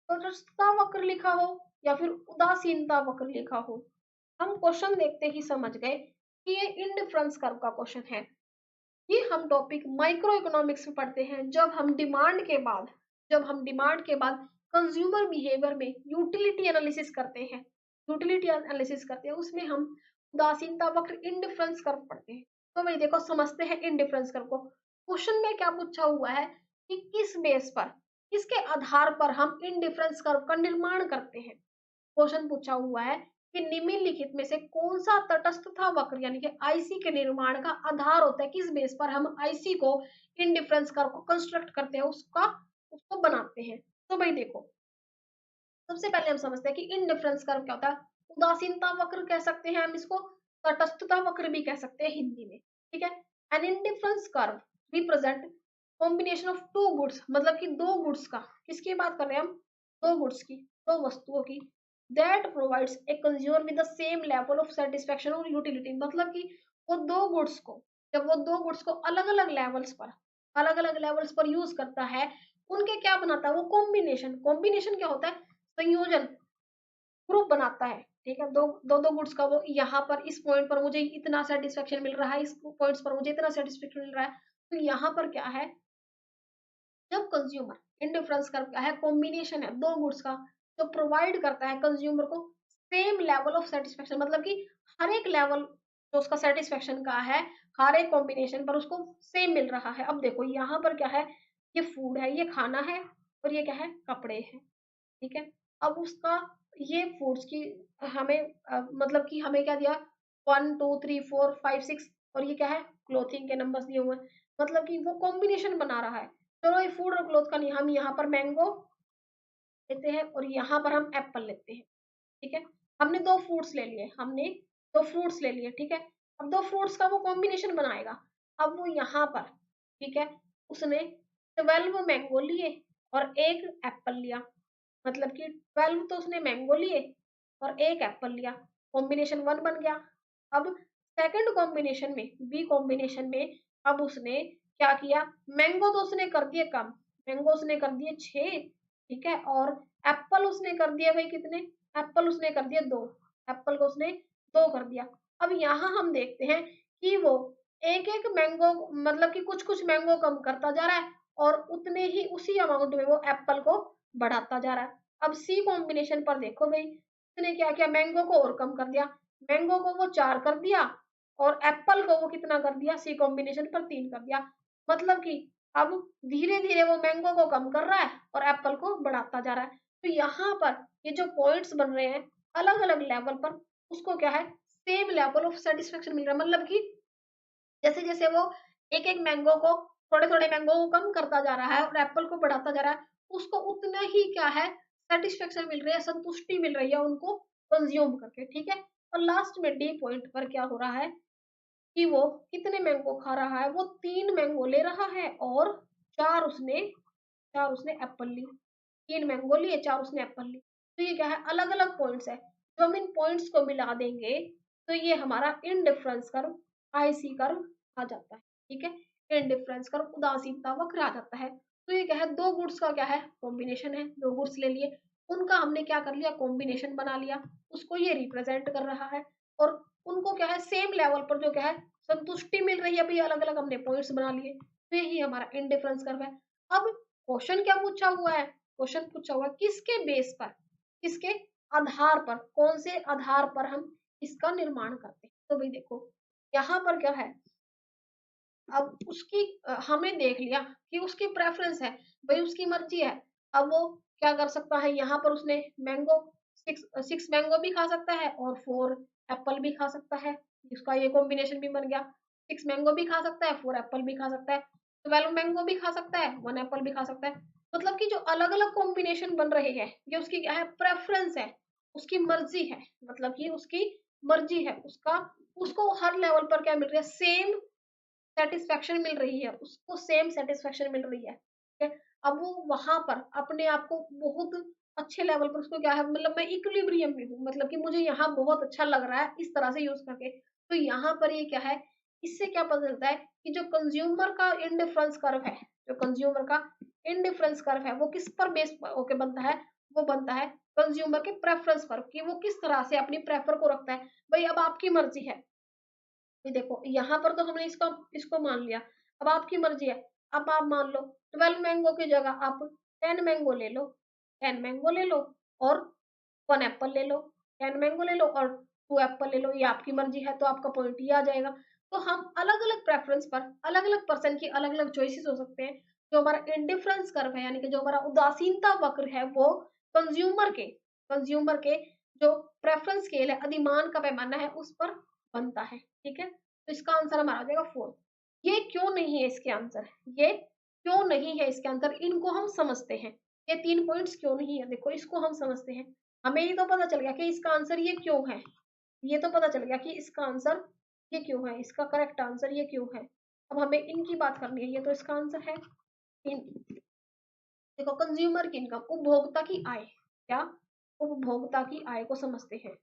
तटस्थता वक्र लिखा हो या फिर उदासीनता वक्र लिखा हो, हम क्वेश्चन देखते ही समझ गए कि ये इंडिफरेंस कर्व का क्वेश्चन है। ये हम टॉपिक माइक्रो इकोनॉमिक्स में पढ़ते हैं जब हम डिमांड के बाद कंज्यूमर बिहेवियर में यूटिलिटी एनालिसिस करते हैं, उसमें हम उदासीनता वक्र इंडिफरेंस कर्व पढ़ते हैं। तो भाई देखो समझते हैं इंडिफरेंस कर्व को। क्वेश्चन में क्या पूछा हुआ है कि किस बेस पर, किसके आधार पर हम इंडिफरेंस कर्व का निर्माण करते हैं। क्वेश्चन पूछा हुआ है कि निम्नलिखित में से कौन सा तटस्थता वक्र यानी कि आईसी के निर्माण का आधार होता है, किस बेस पर हम आईसी को इंडिफरेंस कर्व को कंस्ट्रक्ट करते हैं, उसको बनाते हैं। तो भाई देखो सबसे पहले हम समझते हैं कि इंडिफरेंस कर्व क्या होता है। उदासीनता वक्र कह सकते हैं हम इसको, तटस्थता वक्र भी कह सकते हैं हिंदी में। ठीक है, an indifference curve represent combination of two goods, मतलब कि दो गुड्स का, किसकी बात कर रहे हैं हम? दो गुड्स की, दो वस्तुओं की, that provides a consumer with the same level of satisfaction और यूटिलिटी। मतलब कि वो दो गुड्स को जब वो दो गुड्स को अलग अलग लेवल्स पर यूज करता है, उनके क्या बनाता है वो कॉम्बिनेशन। कॉम्बिनेशन क्या होता है, संयोजन, ग्रुप बनाता है। ठीक है, दो दो दो गुड्स का वो यहाँ पर इस पॉइंट पर मुझे इतना सेटिस्फेक्शन मिल रहा है, इस पॉइंट्स पर मुझे इतना सेटिस्फेक्शन मिल रहा है। तो यहाँ पर क्या है, जब कंज्यूमर इंडिफरेंस करता है, कॉम्बिनेशन है दो गुड्स का, जो प्रोवाइड करता है कंज्यूमर को सेम लेवल ऑफ सेटिस्फेक्शन, मतलब कि हर एक लेवल जो उसका सेटिस्फेक्शन का है, हर एक कॉम्बिनेशन पर उसको सेम मिल रहा है। अब देखो यहाँ पर क्या है, ये फूड है, ये खाना है, और ये क्या है, कपड़े हैं। ठीक है, अब उसका ये फूड्स की हमें मतलब कि हमें क्या दिया, 1 2 3 4 5 6, और ये क्या है, क्लोथिंग के नंबर्स दिए हुए हैं, मतलब कि वो कॉम्बिनेशन बना रहा है। चलो ये फूड और क्लोथ का नहीं, हम यहाँ पर मैंगो लेते हैं और यहाँ पर हम एप्पल लेते हैं। ठीक है, हमने दो फ्रूट्स ले लिए, ठीक है। अब दो फ्रूट्स का वो कॉम्बिनेशन बनाएगा। अब वो यहाँ पर, ठीक है, उसने 12 मैंगो लिए और एक एप्पल लिया, मतलब कि 12 तो उसने मैंगो लिए और एक एप्पल लिया, कॉम्बिनेशन 1 बन गया। अब सेकंड कॉम्बिनेशन में, बी कॉम्बिनेशन में, अब उसने क्या किया, मैंगो तो उसने कर दिए कम, मैंगो उसने कर दिए 6, ठीक है, और एप्पल उसने कर दिया भाई कितने, एप्पल उसने कर दिया 2, एप्पल को उसने 2 कर दिया। अब यहाँ हम देखते हैं कि वो एक एक मैंगो, मतलब कि कुछ कुछ मैंगो कम करता जा रहा है और उतने ही उसी अमाउंट में वो एप्पल को बढ़ाता जा रहा है। अब सी कॉम्बिनेशन पर देखो भाई, उसने क्या किया, मैंगो को और कम कर दिया, मैंगो को वो 4 कर दिया और एप्पल को वो कितना कर दिया, सी कॉम्बिनेशन पर 3 कर दिया। मतलब कि अब धीरे धीरे वो मैंगो को कम कर रहा है और एप्पल को बढ़ाता जा रहा है। तो यहाँ पर ये जो पॉइंट्स बन रहे हैं अलग अलग लेवल पर, उसको क्या है, सेम लेवल ऑफ सेटिस्फेक्शन मिल रहा है। मतलब कि जैसे जैसे वो एक एक मैंगो को, थोड़े थोड़े मैंगो को कम करता जा रहा है और एप्पल को बढ़ाता जा रहा है, उसको उतना ही क्या है, सेटिस्फेक्शन मिल रही है, संतुष्टि मिल रही है उनको कंज्यूम करके। ठीक है, और लास्ट में डी पॉइंट पर क्या हो रहा है कि वो कितने मैंगो खा रहा है, वो 3 मैंगो ले रहा है और 4 उसने 4 उसने एप्पल ली, 3 मैंगो लिए, 4 उसने एप्पल ली। तो ये क्या है, अलग अलग पॉइंट्स है। जो हम इन पॉइंट्स को मिला देंगे तो ये हमारा इनडिफरेंस कर्व, आईसी कर्व आ जाता है। ठीक है, इनडिफरेंस कर्व, उदासीनता वक्र आ जाता है। तो ये क्या है, दो गुड्स का क्या है, कॉम्बिनेशन है, दो गुड्स ले लिए, उनका हमने क्या कर लिया, कॉम्बिनेशन बना लिया, उसको ये रिप्रेजेंट कर रहा है। और उनको क्या है, सेम लेवल पर जो क्या है, संतुष्टि मिल रही है, भाई अलग अलग हमने पॉइंट्स बना लिए। तो यही हमारा इनडिफरेंस कर्व है। अब क्वेश्चन क्या पूछा हुआ है, क्वेश्चन पूछा हुआ है किसके बेस पर, किसके आधार पर, कौन से आधार पर हम इसका निर्माण करते हैं। तो भाई देखो यहाँ पर क्या है, अब उसकी हमें देख लिया कि उसकी प्रेफरेंस है, भाई उसकी मर्जी है। अब वो क्या कर सकता है, यहाँ पर उसने मैंगो 6 मैंगो भी खा सकता है और 4 एप्पल भी खा सकता है, इसका ये कॉम्बिनेशन भी बन गया। 6 मैंगो भी खा सकता है, 4 एप्पल भी खा सकता है, 12 मैंगो भी खा सकता है, 1 एप्पल भी खा सकता है। मतलब कि जो अलग अलग कॉम्बिनेशन बन रहे हैं, ये उसकी क्या है, प्रेफरेंस है, उसकी मर्जी है। मतलब कि उसकी मर्जी है, उसका, उसको हर लेवल पर क्या मिल रही है, सेम सेटिस्फेक्शन मिल रही है, उसको सेम सेटिस्फेक्शन मिल रही है। ठीक है, अब वो वहां पर अपने आप को बहुत अच्छे लेवल पर, उसको क्या है, मतलब मैं इक्विलिब्रियम में हूँ, मतलब कि मुझे यहाँ बहुत अच्छा लग रहा है इस तरह से यूज करके। तो यहाँ पर ये क्या है, इससे क्या पता चलता है कि जो कंज्यूमर का इंडिफरेंस कर्व है, जो कंज्यूमर का इंडिफरेंस कर्व है वो किस पर बेस होके बनता है, वो बनता है कंज्यूमर के प्रेफरेंस पर, कि वो किस तरह से अपनी प्रेफर को रखता है। भाई अब आपकी मर्जी है, ये देखो यहाँ पर तो हमने इसको इसको मान लिया, अब आपकी मर्जी है। अब आप मान लो 12 मैंगो की जगह आप 10 मैंगो ले लो, 10 मैंगो ले लो और 1 एप्पल ले लो, 10 मैंगो ले लो और 2 एप्पल ले लो, ये आपकी मर्जी है। तो आपका पॉइंट ये आ जाएगा। तो हम अलग अलग प्रेफरेंस पर अलग अलग पर्सन की अलग अलग चॉइसेस हो सकते हैं। जो हमारा इंडिफरेंस कर्व है, यानी कि जो हमारा उदासीनता वक्र है, वो कंज्यूमर के कंज्यूमर के जो प्रेफरेंस स्केल है, अधिमान का पैमाना है, उस पर बनता है। ठीक है, तो इसका आंसर हमारा आ जाएगा 4। ये क्यों नहीं है इसके आंसर, ये क्यों नहीं है इसके आंसर, इनको हम समझते हैं। ये 3 पॉइंट्स क्यों नहीं है, देखो इसको हम समझते हैं। हमें ये तो पता चल गया कि इसका आंसर ये क्यों है, ये तो पता चल गया कि इसका आंसर ये क्यों है, इसका करेक्ट आंसर ये क्यों है। अब हमें इनकी बात करनी है, ये तो इसका आंसर है। इन देखो, कंज्यूमर की इनकम, उपभोक्ता की आय, क्या, उपभोक्ता की आय को समझते हैं।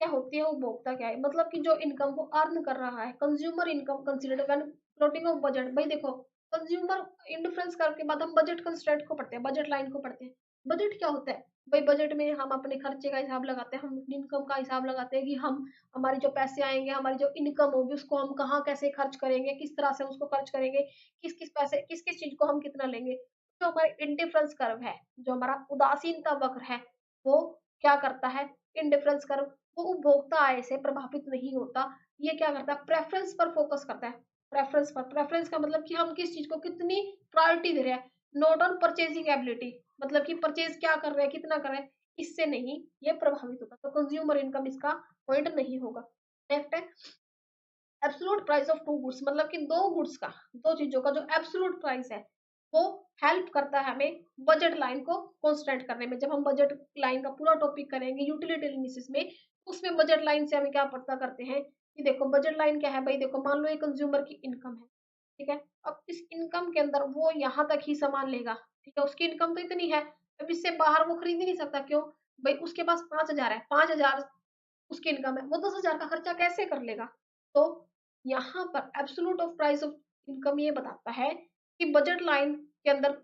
क्या होती है उपभोक्ता क्या है, मतलब कि जो इनकम को अर्न कर रहा है, consumer income considered when plotting of budget. भाई देखो, कंज्यूमर इंडिफरेंस करके बाद हम बजट कंस्ट्रेंट को पढ़ते हैं, बजट लाइन को पढ़ते हैं। बजट क्या होता है? भाई बजट में हम अपने खर्चे का हिसाब लगाते हैं, हम अपनी इनकम का हिसाब लगाते हैं कि हम हमारी जो पैसे आएंगे, हमारी जो इनकम होगी उसको हम कहाँ कैसे खर्च करेंगे, किस तरह से उसको खर्च करेंगे, किस किस पैसे किस किस चीज को हम कितना लेंगे। जो हमारे इंडिफरेंस कर्व है, जो हमारा उदासीनता वक्र है, वो क्या करता है? इंडिफरेंस कर्व वो उपभोक्ता आय से प्रभावित नहीं होता। ये क्या करता है? प्रेफरेंस पर फोकस करता है। प्रेफरेंस पर, प्रेफरेंस का मतलब कि हम किस चीज को कितनी प्रायोरिटी दे रहे हैं, नॉट ऑन परचेजिंग एबिलिटी, मतलब कि परचेज क्या कर रहे हैं, कितना कर रहे हैं, इससे नहीं ये प्रभावित होता। तो कंज्यूमर इनकम इसका पॉइंट नहीं होगा। नेक्स्ट है absolute price of two goods, मतलब कि दो गुड्स का, दो चीजों का जो एब्सोल्यूट प्राइस है, वो हेल्प करता है हमें बजट लाइन को कॉन्स्टेंट करने में। जब हम बजट लाइन का पूरा टॉपिक करेंगे यूटिलिटी एनालिसिस में, उसमें बजट लाइन से हमें क्या पता करते हैं कि देखो बजट लाइन क्या है। भाई देखो, मान लो ये कंज्यूमर की इनकम है, ठीक है। अब इस इनकम के अंदर वो यहाँ तक ही सामान लेगा, ठीक है, उसकी इनकम तो इतनी है, अब इससे बाहर वो खरीद ही नहीं सकता। क्यों? भाई उसके पास 5,000 है, 5,000 उसकी इनकम है, वो 10,000 का खर्चा कैसे कर लेगा? तो यहाँ पर absolute of price of income ये बताता है कि बजट लाइन के अंदर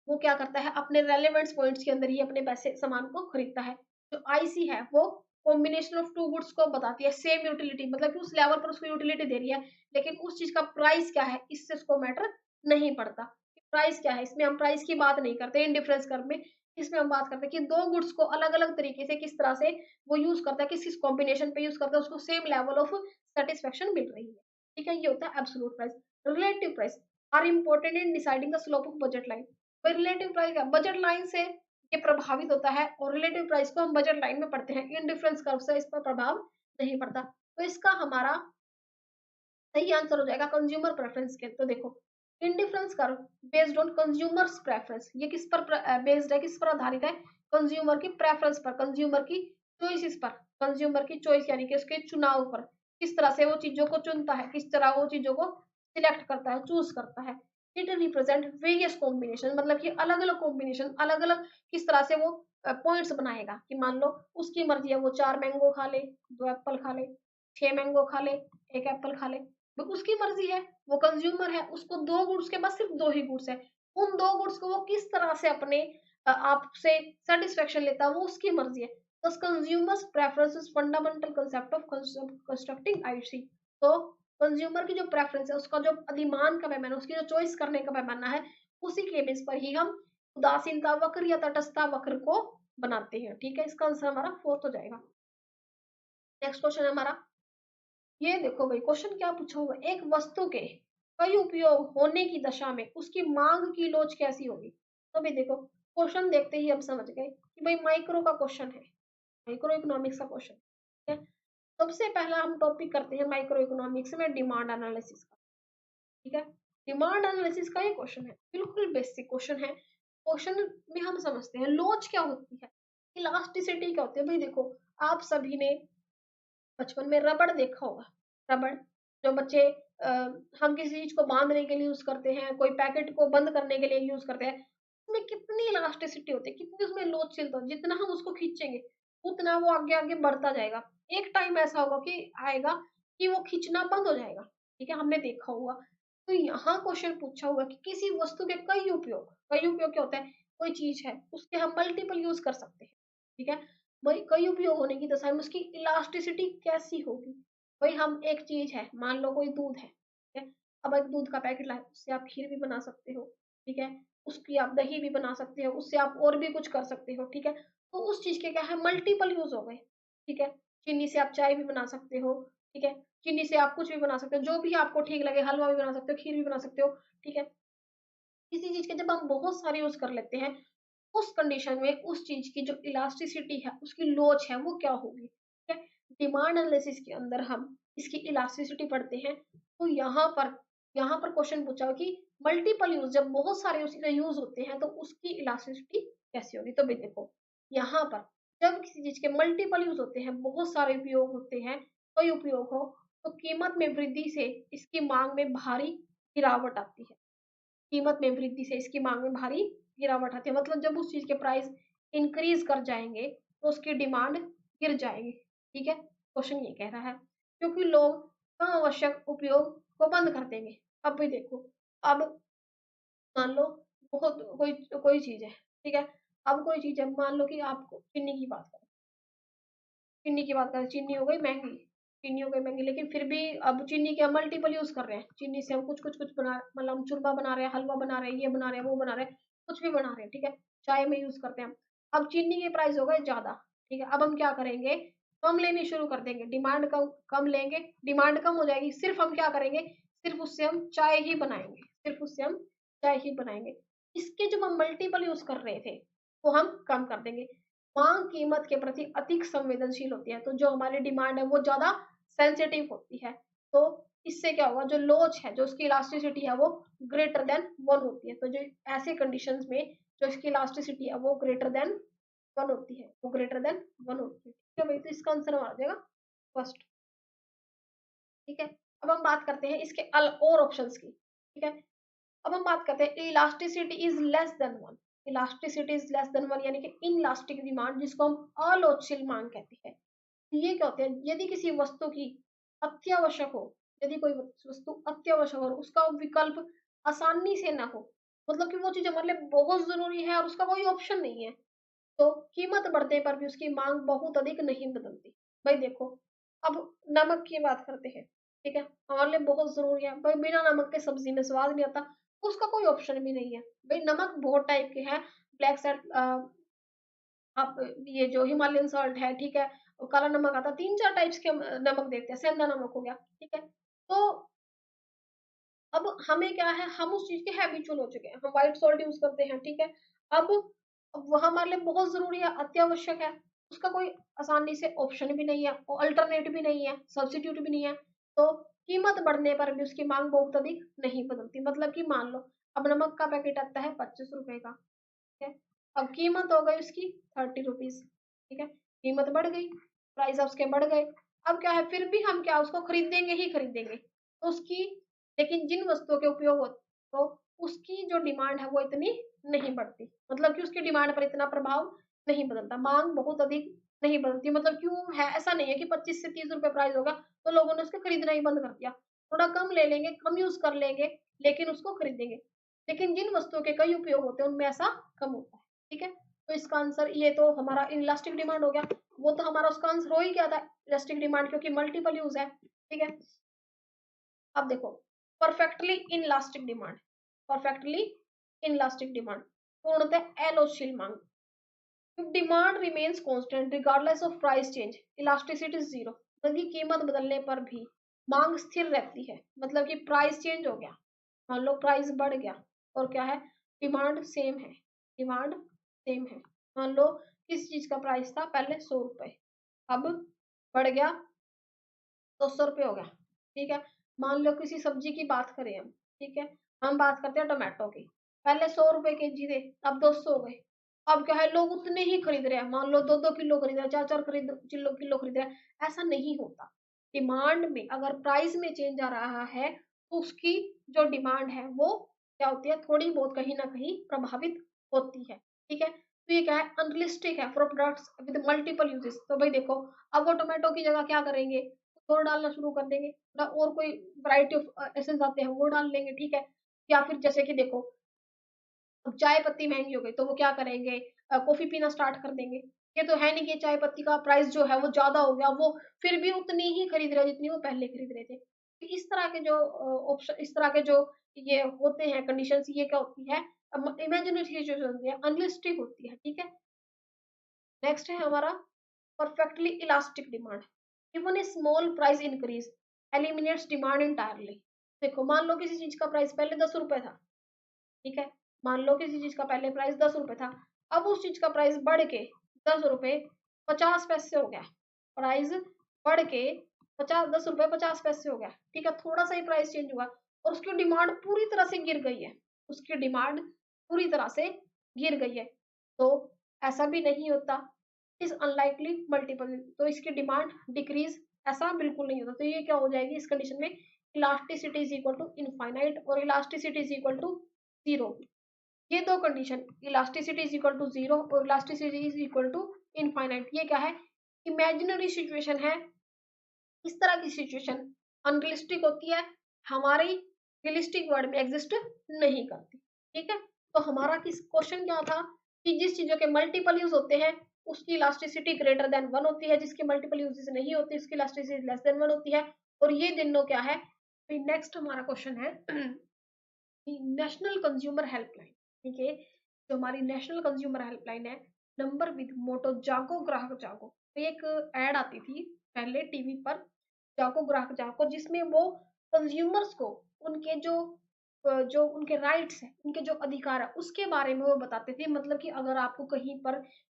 वो क्या करता है, अपने रेलेवेंट पॉइंट्स के अंदर ही अपने पैसे सामान को खरीदता है। जो आईसी है वो कॉम्बिनेशन ऑफ टू गुड्स को बताती है, सेम यूटिलिटी, मतलब कि उस लेवल पर उसको यूटिलिटी दे रही है, लेकिन उस चीज का प्राइस क्या है इससे उसको मैटर नहीं पड़ता। प्राइस क्या है, इसमें हम प्राइस की बात नहीं करते इंडिफरेंस कर्व में। इसमें हम बात करते हैं कि दो गुड्स को अलग अलग तरीके से किस तरह से वो यूज करता है, किस किस कॉम्बिनेशन पे यूज करता है, उसको सेम लेवल ऑफ सेटिस्फेक्शन मिल रही है। ठीक है, ये होता है absolute price. Relative price are important in deciding the slope of budget line. Relative price क्या, बजट लाइन से ये प्रभावित होता है, और रिलेटिव प्राइस को हम बजट लाइन में पढ़ते हैं, इन डिफरेंस कर्व से इस पर प्रभाव नहीं पड़ता। तो इसका हमारा सही आंसर हो जाएगा कंज्यूमर प्रेफरेंस के। तो देखो, indifference curve based on consumers preference, ये किस पर बेस्ड है, किस पर आधारित है? कंज्यूमर की प्रेफरेंस पर, कंज्यूमर की चॉइसेस पर, कंज्यूमर की चॉइस यानी कि उसके चुनाव पर, किस तरह से वो चीजों को चुनता है, किस तरह वो चीजों को सिलेक्ट करता है, चूज करता है। इट रिप्रेजेंट वेरियस कॉम्बिनेशन, मतलब कि अलग अलग कॉम्बिनेशन, अलग अलग किस तरह से वो पॉइंट्स बनाएगा कि मान लो उसकी मर्जी है वो 4 मैंगो खा ले, 2 एप्पल खा ले, 6 मैंगो खा ले, 1 एप्पल खा ले, वो उसकी मर्जी है, वो कंज्यूमर है, उसको दो गुड्स के पास सिर्फ दो ही गुड्स है। उन दो गुड्स को वो किस तरह से अपने आप से सेटिस्फेक्शन लेता है, वो उसकी मर्जी है। Thus, consumers preference is fundamental concept of constructing IC। तो कंज्यूमर की जो प्रेफरेंस है, उसका जो अधिमान का पैमाना, उसकी जो चॉइस करने का पैमाना है, उसी के बेस पर ही हम उदासीनता वक्र या तटस्थता वक्र को बनाते हैं। ठीक है, इसका आंसर हमारा फोर्थ हो जाएगा। नेक्स्ट क्वेश्चन है हमारा, ये देखो भाई क्वेश्चन क्या पूछा हुआ है, एक वस्तु के कई उपयोग होने की दशा में उसकी मांग की लोच कैसी होगी? तो भाई देखो, क्वेश्चन देखते ही हम समझ गए कि भाई माइक्रो का क्वेश्चन है, माइक्रो इकोनॉमिक्स का क्वेश्चन। ठीक है, सबसे पहला हम टॉपिक करते हैं माइक्रो इकोनॉमिक्स में डिमांड एनालिसिस का। ठीक है, डिमांड एनालिसिस का ये क्वेश्चन है, बिल्कुल बेसिक क्वेश्चन है। क्वेश्चन में हम समझते हैं लोच क्या होती है, इलास्टिसिटी क्या होती है। भाई देखो, आप सभी ने बचपन में रबड़ देखा होगा। रबड़ जो बच्चे अ, हम किसी चीज को बांधने के लिए यूज करते हैं, कोई पैकेट को बंद करने के लिए यूज करते हैं, उसमें कितनी इलास्टिसिटी होती है, कितनी उसमें लोचशीलता होती है। जितना हम उसको खींचेंगे उतना वो आगे आगे बढ़ता जाएगा। एक टाइम ऐसा होगा कि आएगा कि वो खींचना बंद हो जाएगा। ठीक है, हमने देखा होगा। तो यहाँ क्वेश्चन पूछा हुआ कि किसी वस्तु के कई उपयोग क्या होता है, कोई चीज है उसके हम मल्टीपल यूज कर सकते हैं। ठीक है, वही कई उपयोग होने की दशा में उसकी इलास्टिसिटी कैसी होगी। भाई हम एक चीज है, मान लो कोई दूध है, ठीक है, अब एक दूध का पैकेट लाए, उससे आप खीर भी बना सकते हो। ठीक है, उसकी आप दही भी बना सकते हो, उससे आप और भी कुछ कर सकते हो। ठीक है, तो उस चीज के क्या है, मल्टीपल यूज हो गए। ठीक है, चीनी से आप चाय भी बना सकते हो। ठीक है, चीनी से आप कुछ भी बना सकते हो, जो भी आपको ठीक लगे, हलवा भी बना सकते हो, खीर भी बना सकते हो। ठीक है, किसी चीज के जब हम बहुत सारे यूज कर लेते हैं, उस कंडीशन में उस चीज की जो इलास्टिसिटी है, उसकी लोच है, वो क्या होगी। ठीक है, डिमांड एनालिसिस के अंदर हम इसकी इलास्टिसिटी पढ़ते हैं। तो यहाँ पर क्वेश्चन पूछा हो कि मल्टीपल यूज, जब बहुत सारे उसके यूज होते हैं तो उसकी इलास्टिसिटी कैसी होगी। तो भी देखो, यहाँ पर जब किसी चीज के मल्टीपल यूज होते हैं, बहुत सारे उपयोग होते हैं, कोई उपयोग हो, तो कीमत में वृद्धि से इसकी मांग में भारी गिरावट आती है। कीमत में वृद्धि से इसकी मांग में भारी गिरावट आती है, मतलब जब उस चीज के प्राइस इंक्रीज कर जाएंगे तो उसकी डिमांड गिर जाएगी। ठीक है, क्वेश्चन ये कह रहा है क्योंकि लोग कम आवश्यक उपयोग को बंद कर देंगे। अब भी देखो, अब मान लो बहुत कोई कोई चीज है, ठीक है, अब कोई चीज है, मान लो कि आपको चीनी की बात करें, चीनी की बात करें, चीनी हो गई महंगी, चीनी हो गई महंगी, लेकिन फिर भी अब चीनी के हम मल्टीपल यूज कर रहे हैं, चीनी से हम कुछ बना, मतलब हम चूरमा बना रहे हैं, हलवा बना रहे हैं, ये बना रहे हैं, वो बना रहे हैं, कुछ भी बना रहे हैं, ठीक है, चाय में यूज करते हैं हम। अब चीनी के प्राइस हो गए ज्यादा, ठीक है, अब हम क्या करेंगे, कम लेनी शुरू कर देंगे, डिमांड कम कम लेंगे, डिमांड कम हो जाएगी, सिर्फ हम क्या करेंगे, सिर्फ उससे हम चाय ही बनाएंगे, सिर्फ उससे हम चाय ही बनाएंगे। इसके जब हम मल्टीपल यूज कर रहे थे वो हम कम कर देंगे। मांग कीमत के प्रति अधिक संवेदनशील होती है, तो जो हमारी डिमांड है वो ज्यादा सेंसिटिव होती है, तो इससे क्या होगा, जो लोच है, जो उसकी इलास्टिसिटी है वो ग्रेटर देन 1 होती है, तो जो ऐसे कंडीशंस में जो इसकी इलास्टिसिटी है वो ग्रेटर देन 1 होती है, वो ग्रेटर देन 1 होती है, ठीक है भाई, तो इसका आंसर आ जाएगा फर्स्ट। ठीक है, अब हम बात करते हैं इसके और ऑप्शंस की, ठीक है, अब हम बात करते हैं elasticity is less than 1, elasticity is less than 1 यानी कि इनलास्टिक डिमांड, जिसको हम अलोचशील मांग कहते हैं। ये क्या होते हैं, यदि किसी वस्तु की अत्यावश्यक हो, यदि कोई वस्तु अत्यावश्यक हो, उसका विकल्प आसानी से ना हो, मतलब कि वो चीज हमारे लिए बहुत जरूरी है और उसका कोई ऑप्शन नहीं है, तो कीमत बढ़ने पर भी उसकी मांग बहुत अधिक नहीं बदलती। भाई देखो, अब नमक की बात करते हैं, ठीक है, हमारे लिए बहुत जरूरी है भाई, बिना नमक के सब्जी में स्वाद नहीं आता, उसका कोई ऑप्शन भी नहीं है। भाई नमक बहुत टाइप के हैं, ब्लैक सैल्ट, आप ये जो हिमालयन सॉल्ट है, ठीक है, और काला नमक आता है, 3-4 टाइप्स के हम नमक देखते हैं, सेंधा नमक हो गया, ठीक है, तो अब हमें क्या है, हम उस चीज के हैबिचुअल हो चुके हैं, हम व्हाइट सॉल्ट यूज करते हैं, ठीक है, अब वह हमारे लिए बहुत जरूरी है, अत्यावश्यक है, उसका कोई आसानी से ऑप्शन भी नहीं है, अल्टरनेट भी नहीं है, सब्सिट्यूट भी नहीं है, तो कीमत बढ़ने पर भी उसकी मांग बहुत अधिक नहीं बदलती, मतलब कि मान लो अब नमक का पैकेट आता है 25 रुपए का, ठीक है, अब कीमत हो गई उसकी 30 रुपीज, ठीक है, कीमत बढ़ गई, प्राइस उसके बढ़ गए, अब क्या है, फिर भी हम क्या उसको खरीदेंगे ही खरीदेंगे, तो उसकी, लेकिन जिन वस्तुओं के उपयोग हो तो उसकी जो डिमांड है वो इतनी नहीं बढ़ती, मतलब कि उसकी डिमांड पर इतना प्रभाव नहीं बदलता, मांग बहुत अधिक नहीं बदलती, मतलब क्यों है, ऐसा नहीं है कि 25 से 30 रुपए प्राइस होगा तो लोगों ने उसको खरीदना ही बंद कर दिया, थोड़ा कम ले लेंगे, कम यूज कर लेंगे, लेकिन उसको खरीदेंगे, लेकिन जिन वस्तुओं के कई उपयोग होते हैं उनमें ऐसा कम होता है, ठीक है, तो इसका आंसर ये तो हमारा इलास्टिक डिमांड हो गया, वो तो हमारा उसका आंसर हो ही गया था, इलास्टिक डिमांड, क्योंकि मल्टीपल यूज है, ठीक है। अब देखो, perfectly inelastic demand, perfectly inelastic demand, पूर्णतः अलोचशील मांग, demand remains constant regardless of price change, elasticity zero, मतलब की कीमत बदलने पर भी मांग स्थिर रहती है, मतलब कि प्राइस चेंज हो गया, मान लो प्राइस बढ़ गया और क्या है, डिमांड सेम है, डिमांड सेम है, मान लो किस चीज का प्राइस था पहले 100 रुपए, अब बढ़ गया 200 रुपये हो गया, ठीक है, मान लो किसी सब्जी की बात करें हम, ठीक है, हम बात करते हैं टोमेटो की, पहले 100 रुपए केजी थे, अब 200 हो गए, अब क्या है, लोग उतने ही खरीद रहे हैं, मान लो 2-2 किलो खरीद रहे हैं, 4-4 खरीद किलो किलो खरीद रहे हैं, ऐसा नहीं होता, डिमांड में अगर प्राइस में चेंज आ रहा है तो उसकी जो डिमांड है वो क्या होती है, थोड़ी बहुत कहीं ना कहीं प्रभावित होती है, ठीक है, तो ये क्या है, अनरियलिस्टिक है for products with multiple uses, तो भाई देखो, अब वो टोमेटो की जगह क्या करेंगे, और डालना शुरू कर देंगे, और कोई वैरायटी ऑफ एसेंस आते हैं वो डाल लेंगे, ठीक है, या फिर जैसे कि देखो, अब चाय पत्ती महंगी हो गई तो वो क्या करेंगे, कॉफी पीना स्टार्ट कर देंगे, ये तो है नहीं कि चाय पत्ती का प्राइस जो है वो ज्यादा हो गया, वो फिर भी उतनी ही खरीद रहे जितनी वो पहले खरीद रहे थे, तो इस तरह के जो ऑप्शन, इस तरह के जो ये होते हैं कंडीशंस, ये क्या होती है, इमेजिनरी सिचुएशन होती है, अनलिस्टिक होती है, ठीक है। नेक्स्ट है हमारा perfectly elastic demand, even a small price increase eliminates demand entirely, देखो मान लो किसी चीज का प्राइस पहले 10 रुपए था, ठीक है, मान लो किसी चीज का पहले प्राइस 10 रुपए था, अब उस चीज का प्राइस बढ़ के 10 रुपए 50 पैसे हो गया, प्राइस बढ़ के 10 रुपए 50 पैसे हो गया, ठीक है, थोड़ा सा ही प्राइस चेंज हुआ और उसकी डिमांड पूरी तरह से गिर गई है, उसकी डिमांड पूरी तरह से गिर गई है, तो ऐसा भी नहीं होता, इज अनलाइकली मल्टीपल, तो इसकी डिमांड डिक्रीज ऐसा बिल्कुल नहीं होता, तो ये क्या हो जाएगी इस कंडीशन में, elasticity is equal to infinite और elasticity is equal to zero, ये दो condition, elasticity is equal to zero और elasticity is equal to infinite, ये क्या है, इमेजिनरी सिचुएशन है, इस तरह की सिचुएशन अनरियलिस्टिक होती है, हमारी रियलिस्टिक वर्ल्ड में एग्जिस्ट नहीं करती। ठीक है, तो हमारा किस क्वेश्चन क्या था कि जिस चीजों के मल्टीपल यूज होते हैं उसकी इलास्टिसिटी ग्रेटर देन 1 होती है, जिसके मल्टीपल यूजेस नहीं होती उसकी इलास्टिसिटी लेस देन 1 होती है। और ये दोनों क्या है, नेक्स्ट हमारा क्वेश्चन है नेशनल कंज्यूमर हेल्पलाइन। ठीक है, जो हमारी नेशनल कंज्यूमर हेल्पलाइन है, नंबर विद मोटो जागो ग्राहक जागो। तो एक ऐड आती थी पहले टीवी पर, जागो ग्राहक जागो, जिसमें वो कंज्यूमर्स को उनके जो उनके राइट्स हैं, उनके जो अधिकार है उसके बारे में वो बताते थे। मतलब कि अगर आपको कहीं पर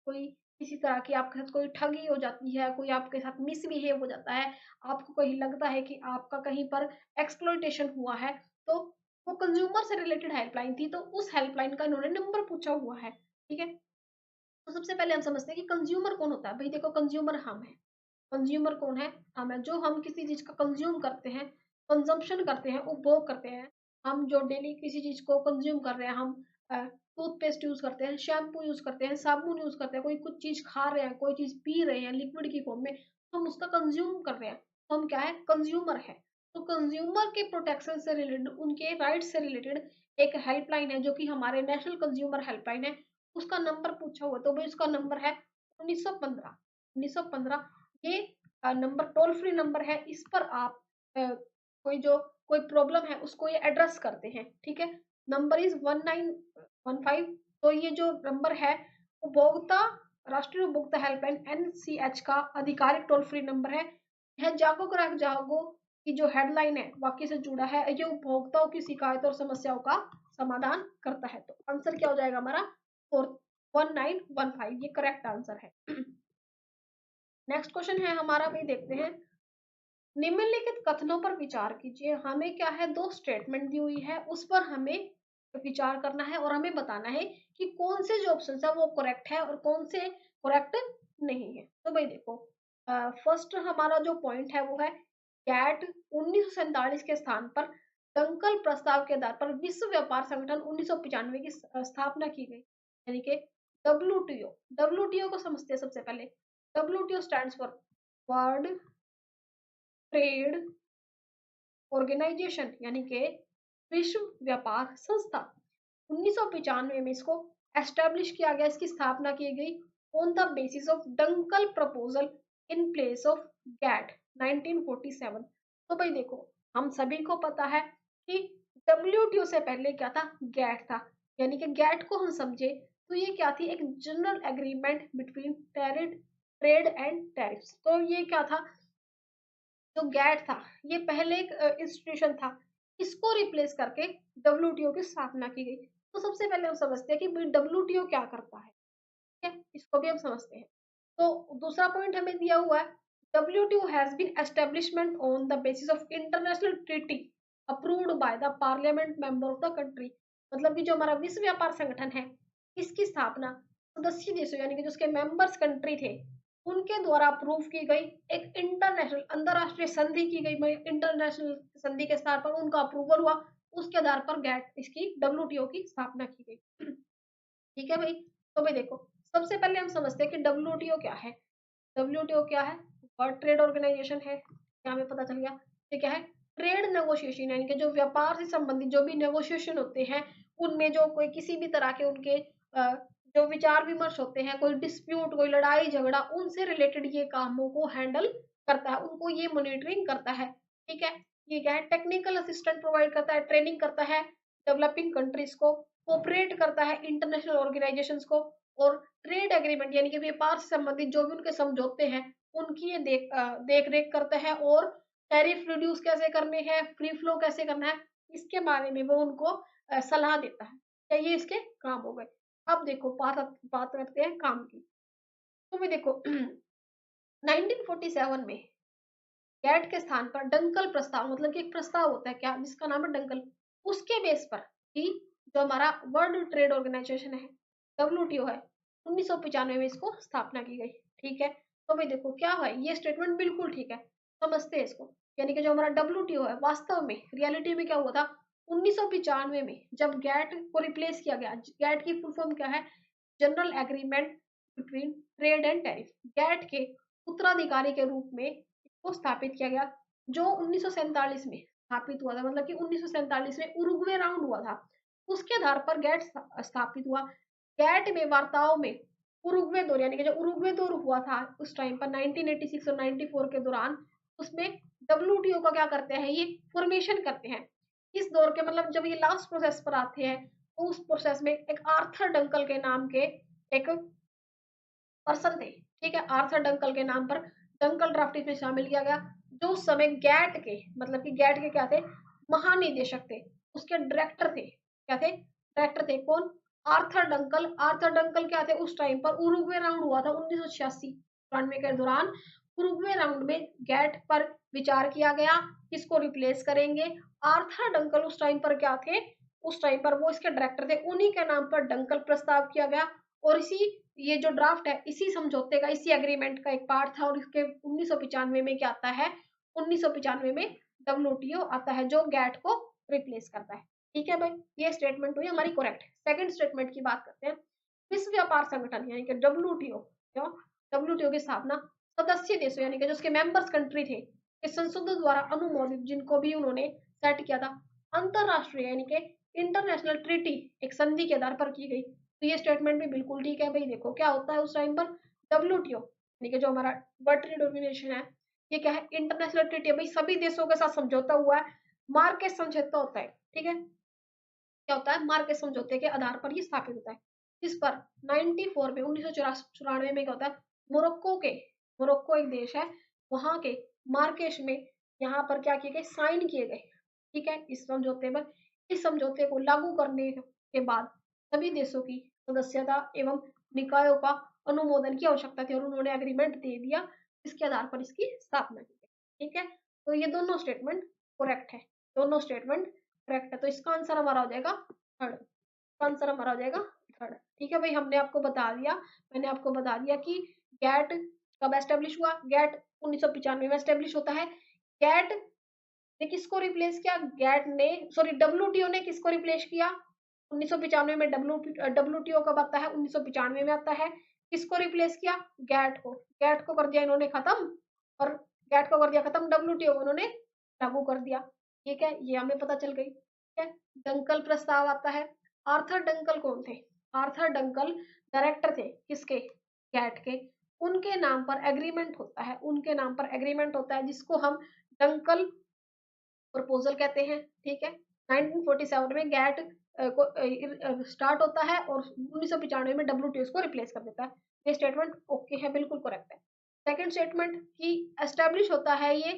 कोई किसी तरह की आपके साथ कोई ठगी हो जाती है, कोई आपके साथ मिसबिहेव हो जाता है, आपको कहीं लगता है कि आपका कहीं पर एक्सप्लॉइटेशन हुआ है, तो वो कंज्यूमर से रिलेटेड हेल्पलाइन थी। तो उस हेल्पलाइन का इन्होंने नंबर पूछा हुआ है। ठीक है, तो सबसे पहले हम समझते हैं कि कंज्यूमर कौन होता है। भाई देखो, कंज्यूमर हम है। कंज्यूमर कौन है? हम है। जो हम किसी चीज का कंज्यूम करते हैं, कंजम्पशन करते हैं, उपभोग करते हैं। हम जो डेली किसी चीज को कंज्यूम कर रहे हैं, हम टूथपेस्ट यूज करते हैं, शैम्पू यूज करते हैं, साबुन यूज करते हैं, कोई कुछ चीज खा रहे हैं, कोई चीज पी रहे हैं लिक्विड की फॉर्म में, तो हम उसका कंज्यूम कर रहे हैं, तो हम क्या है? कंज्यूमर है। तो कंज्यूमर के प्रोटेक्शन से रिलेटेड, उनके राइट से रिलेटेड एक हेल्पलाइन है जो कि हमारे नेशनल कंज्यूमर हेल्पलाइन है। उसका नंबर पूछा हुआ, तो भाई उसका नंबर है 1915। 1915 ये नंबर टोल फ्री नंबर है। इस पर आप कोई प्रॉब्लम है उसको ये एड्रेस करते हैं। ठीक है, नंबर इज 1915। तो ये जो नंबर है, उपभोक्ता राष्ट्रीय उपभोक्ता हेल्पलाइन एनसीएच का आधिकारिक टोल फ्री नंबर है। यह जागो ग्राहक जागो की जो हेडलाइन है वाक्य से जुड़ा है, ये उपभोक्ताओं की शिकायत और समस्याओं का समाधान करता है। तो आंसर क्या हो जाएगा हमारा? 1915, ये करेक्ट आंसर है। नेक्स्ट क्वेश्चन है हमारा, भी देखते हैं। निम्नलिखित कथनों पर विचार कीजिए। हमें क्या है, दो स्टेटमेंट दी हुई है, उस पर हमें विचार करना है और हमें बताना है कि कौन से जो ऑप्शन है वो करेक्ट है और कौन से करेक्ट नहीं है। तो भाई देखो, फर्स्ट हमारा जो पॉइंट है वो है कैट 1947 के स्थान पर डंकल प्रस्ताव के आधार पर विश्व व्यापार संगठन 1995 की स्थापना की गई। यानी कि डब्ल्यूटीओ। डब्ल्यूटीओ को समझते हैं सबसे पहले। WTO stands for World Trade Organization, यानी कि विश्व व्यापार संस्था। 1995 में इसको एस्टेब्लिश किया गया, इसकी स्थापना की गई on the basis of Dunkel proposal in place of GATT 1947। तो भाई देखो, हम सभी को पता है कि डब्ल्यूटीओ से पहले क्या था? गैट था। यानी कि गैट को हम समझे तो ये क्या थी? एक general agreement between trade and tariffs. तो ये क्या था? जो गैट था, ये पहले एक इंस्टीट्यूशन था, इसको रिप्लेस करके डब्ल्यूटीओ की स्थापना की गई। तो सबसे पहले हम समझते हैं कि डब्ल्यूटीओ क्या करता है। ठीक है, इसको भी हम समझते हैं। तो दूसरा पॉइंट हमें दिया हुआ है, WTO has been establishment on the basis of international treaty approved by the parliament member of the country। मतलब कि जो हमारा विश्व व्यापार संगठन है, इसकी स्थापना सदस्य देशों यानी कि जो उसके मेंबर्स कंट्री थे उनके द्वारा अप्रूव की गई एक इंटरनेशनल अंतरराष्ट्रीय संधि की गई। इंटरनेशनल संधि के स्तर पर उनका अप्रूवल हुआ, उसके आधार पर गैट इसकी डब्ल्यूटीओ की स्थापना की गई। ठीक है भाई, तो भाई देखो, सबसे पहले हम समझते हैं कि डब्ल्यूटीओ क्या है। डब्ल्यूटीओ क्या है? वर्ल्ड ट्रेड ऑर्गेनाइजेशन है, क्या हमें पता चल गया। ये क्या है? ट्रेड नेगोशिएशन, यानी कि जो व्यापार से संबंधित जो भी नेगोशिएशन होते हैं, उनमें जो कोई किसी भी तरह के उनके जो विचार विमर्श होते हैं, कोई डिस्प्यूट, कोई लड़ाई झगड़ा, उनसे रिलेटेड ये कामों को हैंडल करता है, उनको ये मॉनिटरिंग करता है। ठीक है, ये क्या है? टेक्निकल असिस्टेंट प्रोवाइड करता है, ट्रेनिंग करता है डेवलपिंग कंट्रीज को, कोऑपरेट करता है इंटरनेशनल ऑर्गेनाइजेशंस को, और ट्रेड एग्रीमेंट यानी कि व्यापार से संबंधित जो भी उनके समझौते हैं उनकी ये देख रेख करता है, और टैरिफ रिड्यूस कैसे करने हैं, फ्री फ्लो कैसे करना है, इसके बारे में वो उनको सलाह देता है। क्या ये इसके काम हो गए? अब देखो, बात करते हैं काम की। तो भी देखो 1947 में कैट के स्थान पर डंकल प्रस्ताव, मतलब कि एक प्रस्ताव होता है क्या जिसका नाम है डंकल, उसके बेस पर ही जो हमारा वर्ल्ड ट्रेड ऑर्गेनाइजेशन है, डब्ल्यूटीओ है, 1995 में इसको स्थापना की गई। ठीक है, तो भाई देखो क्या है, ये स्टेटमेंट बिल्कुल ठीक है, समझते हैं इसको। यानी कि जो हमारा डब्ल्यूटीओ है, वास्तव में रियलिटी में क्या हुआ था? 1995 में जब गैट को रिप्लेस किया गया, गैट की फुल फॉर्म क्या है? General agreement between trade and tariff. GATT के उत्तराधिकारी के रूप में इसको स्थापित किया गया, जो 1947 में स्थापित हुआ था, मतलब कि 1947 में उरुग्वे राउंड हुआ था, उसके आधार पर गैट स्थापित हुआ। गैट में वार्ताओं में उरुग्वे दौर, यानी कि जो उरुग्वे दौर हुआ था उस टाइम पर 1986 और 94 के दौरान, उसमें डब्ल्यूटीओ का क्या करते हैं, ये फॉर्मेशन करते हैं। इस दौर के मतलब जब ये लास्ट प्रोसेस पर आते हैं, तो उस प्रोसेस में एक आर्थर डंकल के नाम के एक पर्सन थे, ठीक है। आर्थर डंकल के नाम पर डंकल ड्राफ्ट इसमें शामिल किया गया, जो उस समय गैट के, मतलब कि गैट के क्या थे, महानिदेशक थे, उसके डायरेक्टर थे, क्या थे, डायरेक्टर थे कौन, आर्थर डंकल। आर्थर डंकल क्या थे, उस टाइम पर उरुग्वे राउंड हुआ था 1986-94 के दौरान। उरुग्वे राउंड में गैट पर विचार किया गया, किसको रिप्लेस करेंगे। आर्थर डंकल उस टाइम पर क्या थे, उस टाइम पर वो इसके डायरेक्टर थे, उन्हीं के नाम पर डंकल प्रस्ताव किया गया। और इसी, ये जो ड्राफ्ट है इसी समझौते का, इसी एग्रीमेंट का एक पार्ट था। और इसके 1995 में क्या आता है, 1995 में डब्ल्यूटीओ आता है, जो गैट को रिप्लेस करता है। ठीक है भाई, ये स्टेटमेंट हुई हमारी करेक्ट। सेकंड स्टेटमेंट की बात करते हैं। विश्व व्यापार संगठन यानी कि डब्ल्यूटीओ, क्यों, डब्ल्यूटीओ की स्थापना सदस्य देशों यानी कि जो उसके मेंबर्स कंट्री थे, इस संसदों द्वारा अनुमोदित, जिनको भी उन्होंने सेट किया था, अंतरराष्ट्रीय यानी कि इंटरनेशनल ट्रीटी, एक संधि के आधार पर की गई। तो ये स्टेटमेंट भी बिल्कुल ठीक है भाई। देखो क्या होता है उस टाइम पर, डब्ल्यूटीओ यानी कि जो हमारा वर्ल्ड ट्रेड ऑर्गेनाइजेशन है, ये क्या है, इंटरनेशनल ट्रीटी है भाई, सभी देशों के साथ समझौता हुआ है, मार्केट समझौता होता है, ठीक है। क्या होता है, मार्केट समझौते के आधार पर ये स्थापित होता है। इस पर 94 में, 1994 में क्या होता है, मोरक्को के, मोरक्को एक देश है, वहां के मार्केश में यहाँ पर क्या किए गए, साइन किए गए, ठीक है, इस समझौते पर। इस समझौते को लागू करने के बाद सभी देशों की सदस्यता एवं निकायों का अनुमोदन की आवश्यकता थी, और उन्होंने एग्रीमेंट दे दिया, इसके आधार पर इसकी स्थापना की गई। ठीक है, तो ये दोनों स्टेटमेंट करेक्ट है, दोनों स्टेटमेंट करेक्ट है। तो इसका आंसर हमारा हो जाएगा थर्ड, इसका आंसर हमारा हो जाएगा थर्ड। ठीक है भाई, हमने आपको बता दिया, मैंने आपको बता दिया कि गैट कब एस्टेब्लिश हुआ। गैट 1995 में एस्टेब्लिश होता है। गैट ने किसको रिप्लेस किया, गैट ने, सॉरी, डब्ल्यूटीओ ने किसको रिप्लेस किया 1995 में। डब्ल्यूटीओ कब आता है, 1995 में आता है। किसको रिप्लेस किया, गैट को, गैट को कर दिया इन्होंने खत्म, और गैट को कर दिया खत्म, डब्ल्यूटीओ को उन्होंने लागू कर दिया। ठीक है, ये हमें पता चल गई। ठीक है, डंकल प्रस्ताव आता है। आर्थर डंकल कौन थे, आर्थर डंकल डायरेक्टर थे किसके, गैट के। उनके नाम पर एग्रीमेंट होता है, उनके नाम पर एग्रीमेंट होता है, जिसको हम डंकल प्रपोजल कहते हैं। ठीक है, 1947 में गैट को स्टार्ट होता है, और 1995 में डब्ल्यूटीओ को रिप्लेस कर देता है। ये स्टेटमेंट ओके है, बिल्कुल करेक्ट है। सेकंड स्टेटमेंट की एस्टेब्लिश होता है ये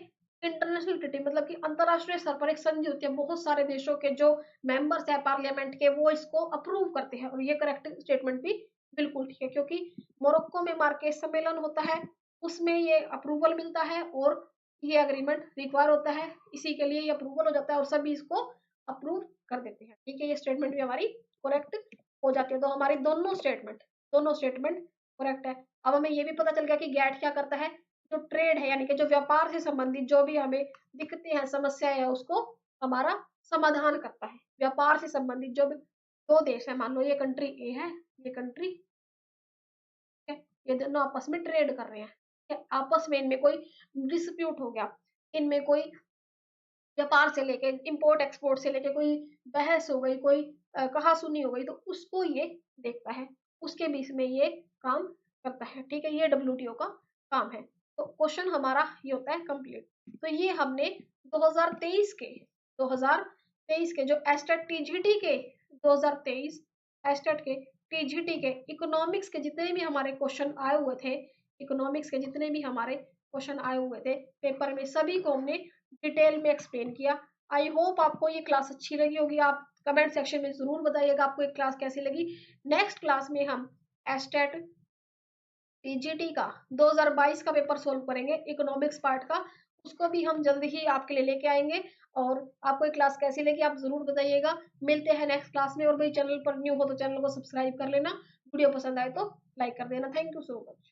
इंटरनेशनल ट्रीटी, मतलब कि अंतरराष्ट्रीय स्तर पर एक संधि होती है, बहुत सारे देशों के जो मेंबर्स है पार्लियामेंट के, वो इसको अप्रूव करते हैं। और ये करेक्ट स्टेटमेंट भी बिल्कुल ठीक है, क्योंकि मोरक्को में मार्केट सम्मेलन होता है, उसमें ये अप्रूवल मिलता है, और ये एग्रीमेंट रिक्वायर होता है, इसी के लिए ये अप्रूवल हो जाता है, और सभी इसको अप्रूव कर देते हैं। ठीक है, ये स्टेटमेंट भी हमारी करेक्ट हो जाती है। तो हमारी दोनों स्टेटमेंट करेक्ट है। अब हमें ये भी पता चल गया कि गैट क्या करता है, जो ट्रेड है यानी कि जो व्यापार से संबंधित जो भी हमें दिक्कतें हैं, समस्याएं हैं, उसको हमारा समाधान करता है। व्यापार से संबंधित जो भी दो देश है, मान लो ये कंट्री ए है, ये कंट्री है, ये दोनों आपस में ट्रेड कर रहे हैं, ठीक है, आपस में इनमें कोई डिस्प्यूट हो गया, इनमें कोई व्यापार से लेके इंपोर्ट एक्सपोर्ट से लेके कोई बहस हो गई, कोई कहासुनी हो गई, तो उसको ये देखता है, उसके बीच में ये काम करता है। ठीक है, ये डब्ल्यूटीओ का काम है। तो क्वेश्चन हमारा ये होता है कंप्लीट। तो ये हमने 2023 के 2023 के जो एस्टेट टीजीटी के 2023 एस्टेट के टीजीटी के इकोनॉमिक्स के जितने भी हमारे क्वेश्चन आए हुए थे, इकोनॉमिक्स के जितने भी हमारे क्वेश्चन आए हुए थे पेपर में, सभी को हमने डिटेल में एक्सप्लेन किया। आई होप आपको ये क्लास अच्छी लगी होगी। आप कमेंट सेक्शन में जरूर बताइएगा आपको ये क्लास कैसी लगी। नेक्स्ट क्लास में हम एस्टेट टीजीटी का 2022 का पेपर सोल्व करेंगे, इकोनॉमिक्स पार्ट का, उसको भी हम जल्दी ही आपके लिए लेके आएंगे। और आपको ये क्लास कैसी लगी आप जरूर बताइएगा। मिलते हैं नेक्स्ट क्लास में। और भाई चैनल पर न्यू हो तो चैनल को सब्सक्राइब कर लेना, वीडियो पसंद आए तो लाइक कर देना। Thank you so much.